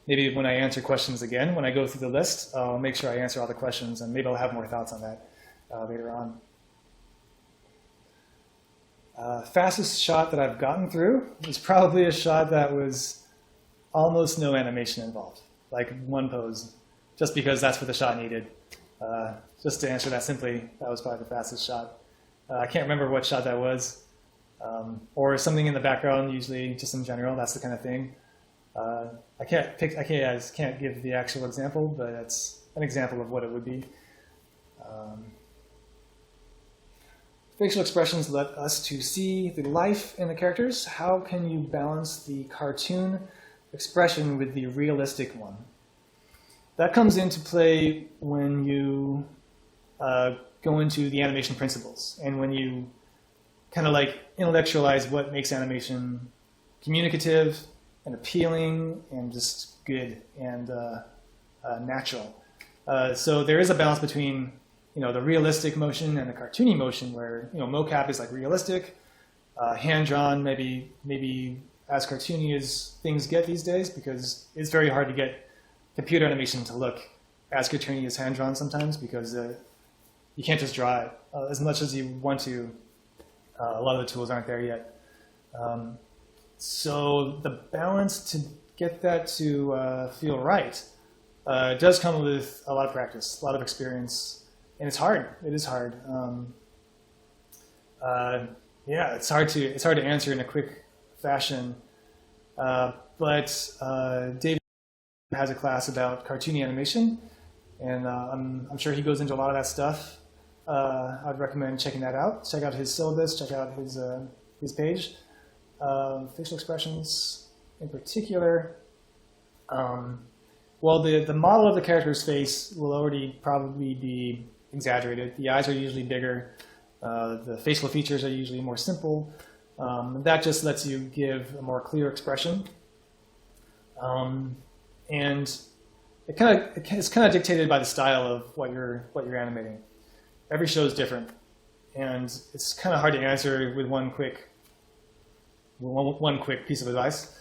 maybe when I answer questions again, when I go through the list, I'll make sure I answer all the questions, and maybe I'll have more thoughts on that later on. Fastest shot that I've gotten through is probably a shot that was almost no animation involved, like one pose, just because that's what the shot needed. Just to answer that simply, that was probably the fastest shot. I can't remember what shot that was, or something in the background, usually just in general, that's the kind of thing. I just can't give the actual example, but it's an example of what it would be. Facial expressions let us to see the life in the characters. How can you balance the cartoon expression with the realistic one? That comes into play when you go into the animation principles and when you kind of like intellectualize what makes animation communicative and appealing and just good and natural. So there is a balance between the realistic motion and the cartoony motion where mocap is like realistic, hand-drawn maybe as cartoony as things get these days because it's very hard to get computer animation to look as cartoony as hand-drawn sometimes because you can't just draw it as much as you want to. A lot of the tools aren't there yet. So the balance to get that to feel right does come with a lot of practice, a lot of experience, and it's hard. It is hard. Yeah, it's hard to answer in a quick fashion. But David has a class about cartoony animation, and I'm sure he goes into a lot of that stuff. I'd recommend checking that out. Check out his syllabus. Check out his page. Facial expressions in particular. Well, the model of the character's face will already probably be exaggerated. The eyes are usually bigger. The facial features are usually more simple. That just lets you give a more clear expression. And it's kind of dictated by the style of what you're animating. Every show is different, and it's kind of hard to answer with one quick piece of advice.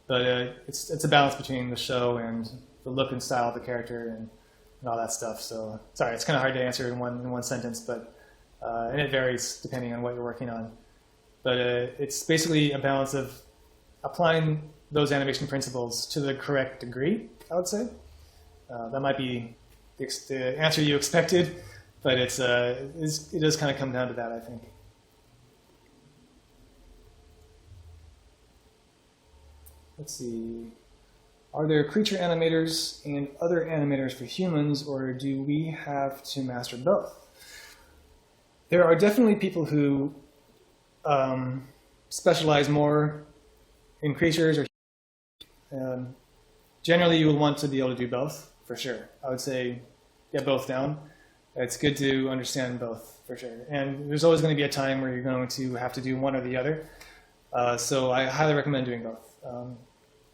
But it's a balance between the show and the look and style of the character and all that stuff. So sorry, it's kind of hard to answer in one sentence, but and it varies depending on what you're working on. But it's basically a balance of applying those animation principles to the correct degree, I would say. That might be the answer you expected, but it does kind of come down to that, I think. Let's see. Are there creature animators and other animators for humans, or do we have to master both? There are definitely people who specialize more in creatures or generally you will want to be able to do both, for sure. I would say get both down. It's good to understand both, for sure. And there's always going to be a time where you're going to have to do one or the other. So I highly recommend doing both.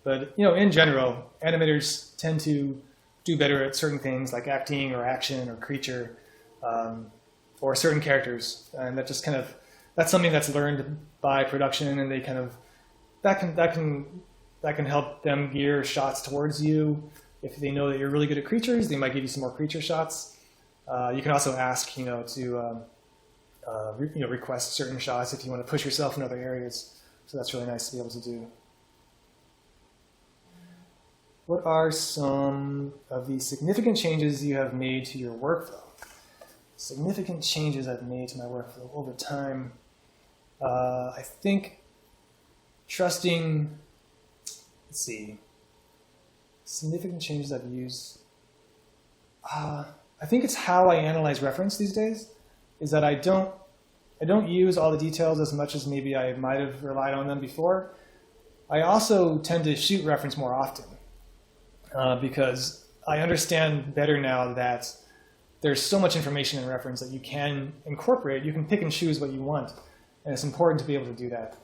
But in general, animators tend to do better at certain things like acting or action or creature or certain characters, and that just that's something that's learned by production, and they that can help them gear shots towards you. If they know that you're really good at creatures, they might give you some more creature shots. You can also ask to request certain shots if you want to push yourself in other areas. So that's really nice to be able to do. What are some of the significant changes you have made to your workflow? Significant changes I've made to my workflow over time. I think trusting, let's see, significant changes I've used. I think it's how I analyze reference these days, is that I don't use all the details as much as maybe I might have relied on them before. I also tend to shoot reference more often because I understand better now that there's so much information in reference that you can incorporate. You can pick and choose what you want, and it's important to be able to do that.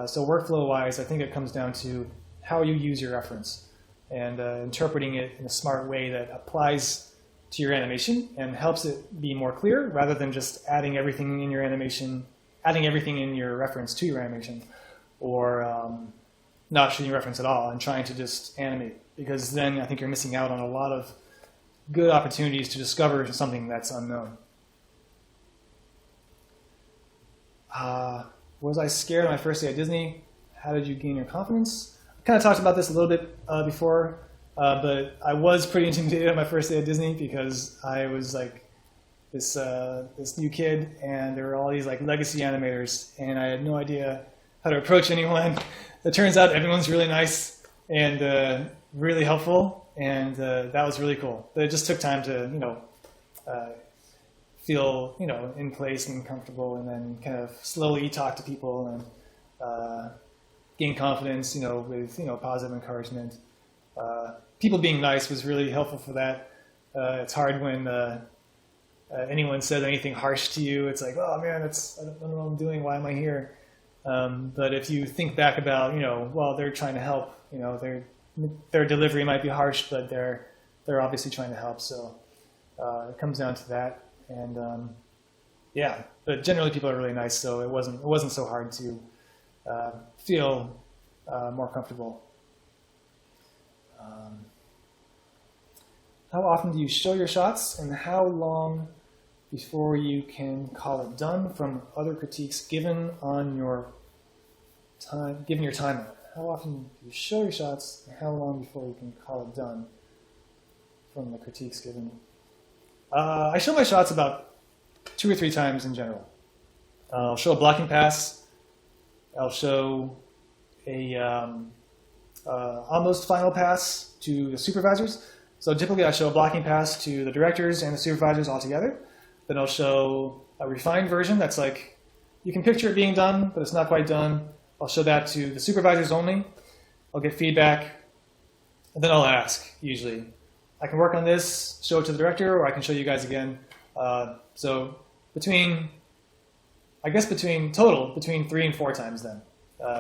So workflow-wise, I think it comes down to how you use your reference and interpreting it in a smart way that applies to your animation and helps it be more clear rather than just adding everything in your animation, adding everything in your reference to your animation, or not shooting reference at all and trying to just animate, because then I think you're missing out on a lot of good opportunities to discover something that's unknown. Was I scared on my first day at Disney? How did you gain your confidence? I kind of talked about this a little bit before, but I was pretty intimidated on my first day at Disney because I was like this new kid, and there were all these like legacy animators, and I had no idea how to approach anyone. It turns out everyone's really nice and really helpful, and that was really cool. But it just took time to feel in place and comfortable, and then kind of slowly talk to people and gain confidence with positive encouragement. People being nice was really helpful for that. It's hard when anyone says anything harsh to you. It's like, oh man, I don't know what I'm doing. Why am I here? But if you think back about, well, they're trying to help. Their delivery might be harsh, but they're obviously trying to help. So it comes down to that. And yeah, but generally people are really nice, so it wasn't so hard to feel more comfortable. How often do you show your shots, and how long before you can call it done from other critiques given your timeline? How often do you show your shots, and how long before you can call it done from the critiques given? I show my shots about 2 or 3 times in general. I'll show a blocking pass. I'll show a almost final pass to the supervisors. So typically I show a blocking pass to the directors and the supervisors all together. Then I'll show a refined version that's like, you can picture it being done, but it's not quite done. I'll show that to the supervisors only. I'll get feedback, and then I'll ask, usually. I can work on this, show it to the director, or I can show you guys again. So between 3 and 4 times then.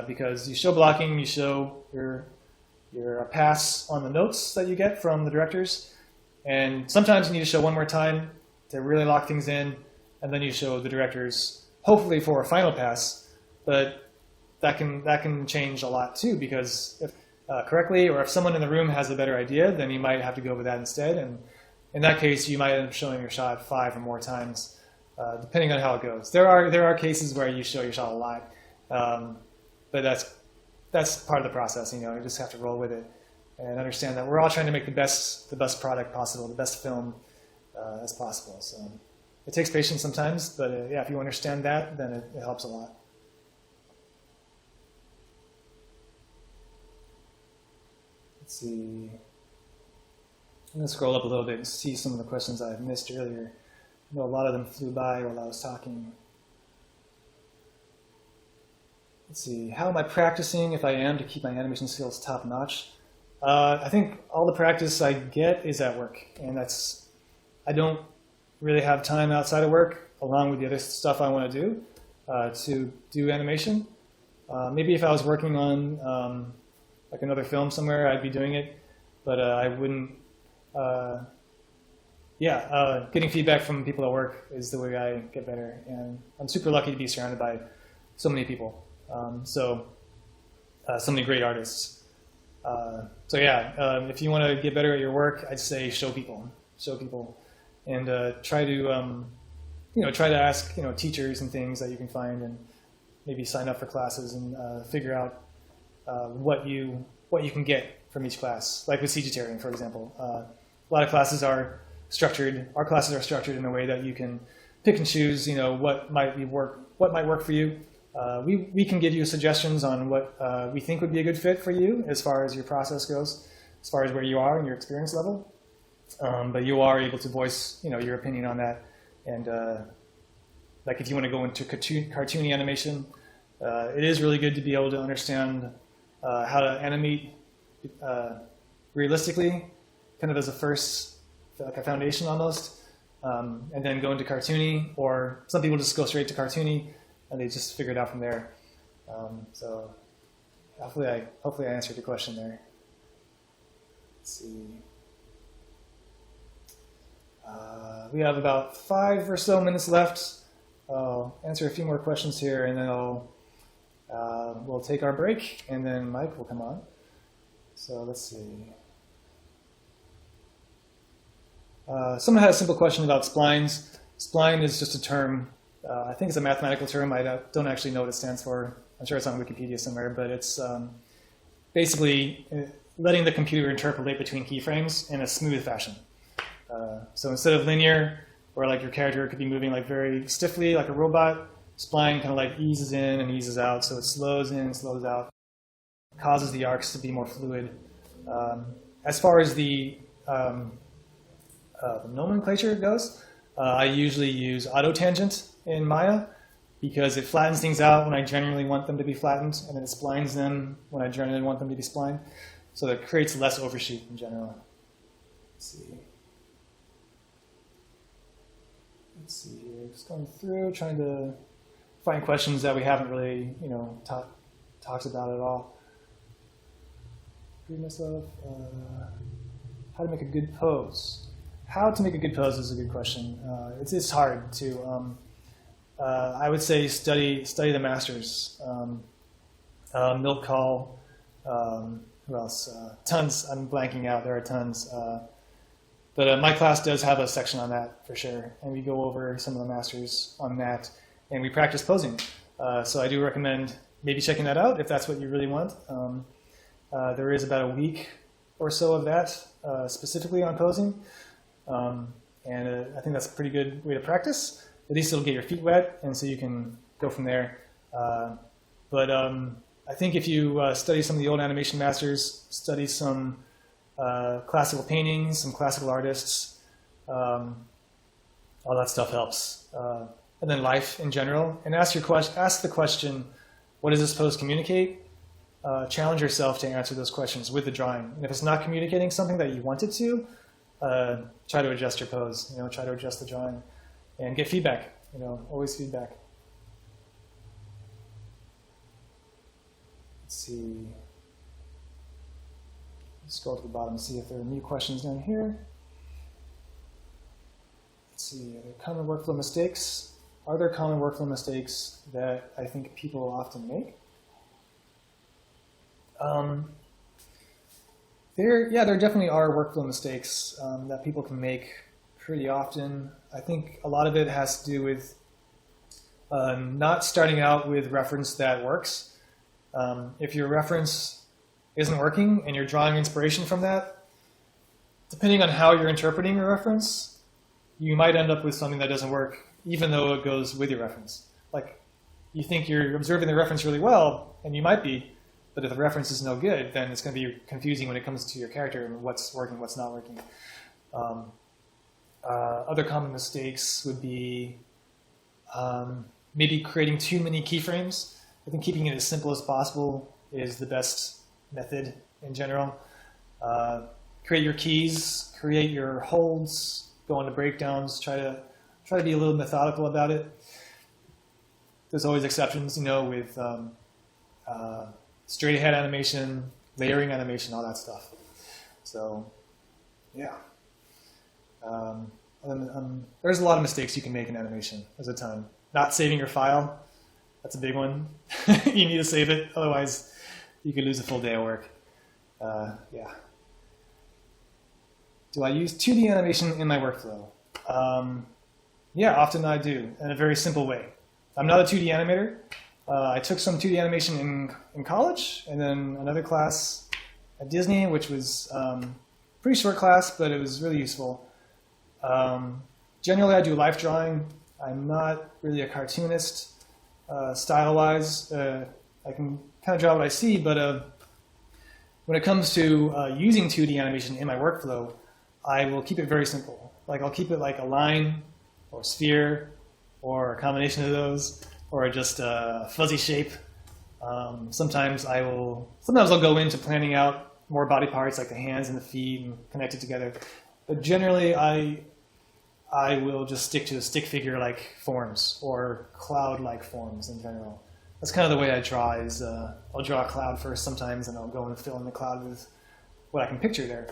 Because you show blocking, you show your pass on the notes that you get from the directors, and sometimes you need to show one more time to really lock things in, and then you show the directors, hopefully for a final pass. But that can change a lot too, because if correctly, or if someone in the room has a better idea, then you might have to go with that instead, and in that case you might end up showing your shot 5 or more times, depending on how it goes. There are cases where you show your shot a lot, but that's part of the process. You just have to roll with it and understand that we're all trying to make the best product possible, the best film as possible. So it takes patience sometimes, but yeah, if you understand that, then it helps a lot. Let's see. I'm going to scroll up a little bit and see some of the questions I've missed earlier. I know a lot of them flew by while I was talking. Let's see. How am I practicing, if I am, to keep my animation skills top notch? I think all the practice I get is at work, and I don't really have time outside of work, along with the other stuff I want to do animation. Maybe if I was working on like another film somewhere, I'd be doing it, but I wouldn't. Getting feedback from people at work is the way I get better, and I'm super lucky to be surrounded by so many people, so many great artists. If you want to get better at your work, I'd say show people, and try to ask teachers and things that you can find, and maybe sign up for classes and figure out what you can get from each class, like with CGTarian, for example. A lot of classes are structured. Our classes are structured in a way that you can pick and choose, what might work for you. We can give you suggestions on what we think would be a good fit for you as far as your process goes, as far as where you are in your experience level. But you are able to voice, your opinion on that. And like if you want to go into cartoony animation, it is really good to be able to understand how to animate realistically, kind of as a first, like a foundation almost, and then go into cartoony, or some people just go straight to cartoony and they just figure it out from there. So hopefully I answered your question there. Let's see. We have about 5 or so minutes left. I'll answer a few more questions here, and then we'll take our break, and then Mike will come on. So let's see. Someone had a simple question about splines. Spline is just a term. I think it's a mathematical term. I don't actually know what it stands for. I'm sure it's on Wikipedia somewhere, but it's basically letting the computer interpolate between keyframes in a smooth fashion. So instead of linear, where like your character could be moving like very stiffly like a robot, spline kind of like eases in and eases out. So it slows in and slows out, causes the arcs to be more fluid. As far as the nomenclature goes, I usually use autotangent in Maya because it flattens things out when I generally want them to be flattened, and then it splines them when I generally want them to be splined. So that creates less overshoot in general. Let's see here, just going through, trying to find questions that we haven't really, talked about at all. Read myself. How to make a good pose. How to make a good pose is a good question. It's hard to. I would say study the masters. Milk Call. Who else? Tons. I'm blanking out. There are tons. But my class does have a section on that for sure, and we go over some of the masters on that, and we practice posing. So I do recommend maybe checking that out if that's what you really want. There is about a week or so of that specifically on posing, and I think that's a pretty good way to practice. At least it'll get your feet wet, and so you can go from there. But I think if you study some of the old animation masters, study some classical paintings, some classical artists, all that stuff helps. And then life in general, and ask the question, what does this pose communicate? Challenge yourself to answer those questions with the drawing. And if it's not communicating something that you want it to, try to adjust your pose. Try to adjust the drawing, and get feedback. Always feedback. Let's see. Scroll to the bottom and see if there are new questions down here. Let's see. Are there common workflow mistakes? Are there common workflow mistakes that I think people often make? There definitely are workflow mistakes that people can make pretty often. I think a lot of it has to do with not starting out with reference that works. If your reference isn't working and you're drawing inspiration from that, depending on how you're interpreting your reference, you might end up with something that doesn't work, even though it goes with your reference. Like, you think you're observing the reference really well, and you might be, but if the reference is no good, then it's going to be confusing when it comes to your character and what's working, what's not working. Other common mistakes would be maybe creating too many keyframes. I think keeping it as simple as possible is the best method in general. Create your keys, create your holds, go into breakdowns, try to be a little methodical about it. There's always exceptions, with straight ahead animation, layering animation, all that stuff. So, yeah. There's a lot of mistakes you can make in animation. There's a ton. Not saving your file, that's a big one. You need to save it, otherwise you could lose a full day of work. Yeah. Do I use 2D animation in my workflow? Yeah, often I do, in a very simple way. I'm not a 2D animator. I took some 2D animation in college, and then another class at Disney, which was pretty short class, but it was really useful. Generally, I do life drawing. I'm not really a cartoonist style-wise. I can kind of draw what I see, but when it comes to using 2D animation in my workflow, I will keep it very simple. Like I'll keep it like a line or sphere or a combination of those, or just a fuzzy shape. Sometimes I'll go into planning out more body parts like the hands and the feet and connect it together. But generally, I will just stick to the stick figure-like forms or cloud-like forms in general. That's kind of the way I draw. Is I'll draw a cloud first sometimes, and I'll go and fill in the cloud with what I can picture there.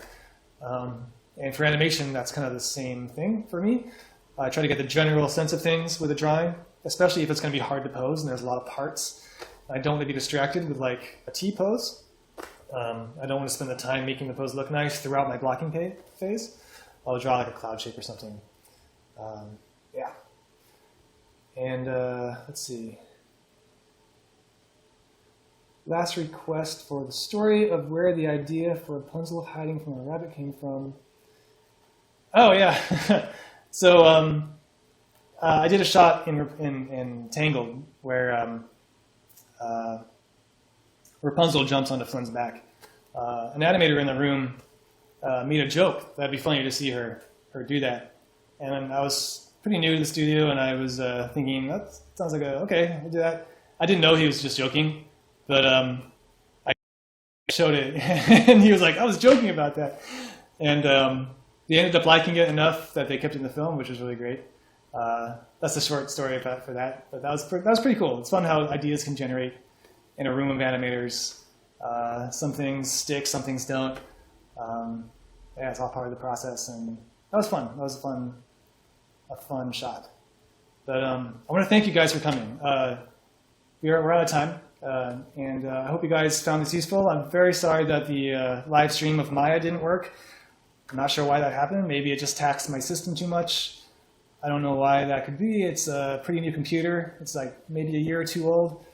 And for animation, that's kind of the same thing for me. I try to get the general sense of things with a drawing, especially if it's going to be hard to pose and there's a lot of parts. I don't want to be distracted with like a T-pose. I don't want to spend the time making the pose look nice throughout my blocking phase. I'll draw like a cloud shape or something. Yeah. And let's see. Last request for the story of where the idea for Rapunzel hiding from a rabbit came from. Oh yeah. So I did a shot in Tangled where Rapunzel jumps onto Flynn's back. An animator in the room made a joke that'd be funny to see her do that. And I was pretty new to the studio, and I was thinking, that sounds like okay, I'll do that. I didn't know he was just joking, but I showed it, and he was like, I was joking about that. And they ended up liking it enough that they kept it in the film, which was really great. That's a short story for that, but that was pretty cool. It's fun how ideas can generate in a room of animators. Some things stick, some things don't. Yeah, it's all part of the process, and that was fun. That was a fun shot. But I want to thank you guys for coming. We're out of time, and I hope you guys found this useful. I'm very sorry that the live stream of Maya didn't work. I'm not sure why that happened. Maybe it just taxed my system too much. I don't know why that could be. It's a pretty new computer. It's like maybe a year or two old.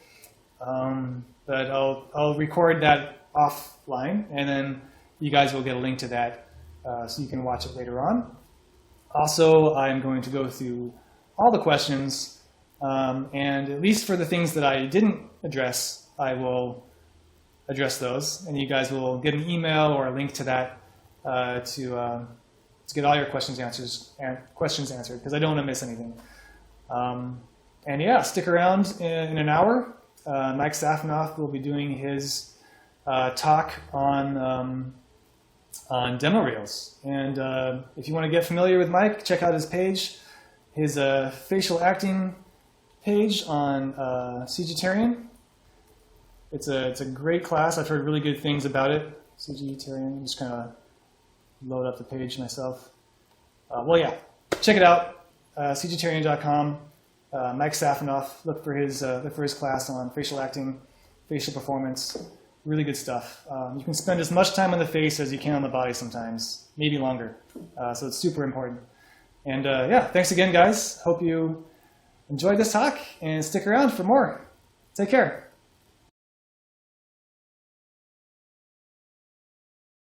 But I'll record that offline, and then you guys will get a link to that so you can watch it later on. Also, I'm going to go through all the questions, and at least for the things that I didn't address, I will address those, and you guys will get an email or a link to that to get all your questions answered, because I don't want to miss anything. And yeah, stick around in an hour. Mike Safanoff will be doing his talk on demo reels. And if you want to get familiar with Mike, check out his page, his facial acting page on CGTarian. It's a great class. I've heard really good things about it. CGTarian. I'm just kind of load up the page myself. Well, yeah, check it out. CGTarian.com. Mike Safanoff. Look for his class on facial acting, facial performance. Really good stuff. You can spend as much time on the face as you can on the body sometimes, maybe longer. So it's super important. And yeah, thanks again, guys. Hope you enjoyed this talk and stick around for more. Take care.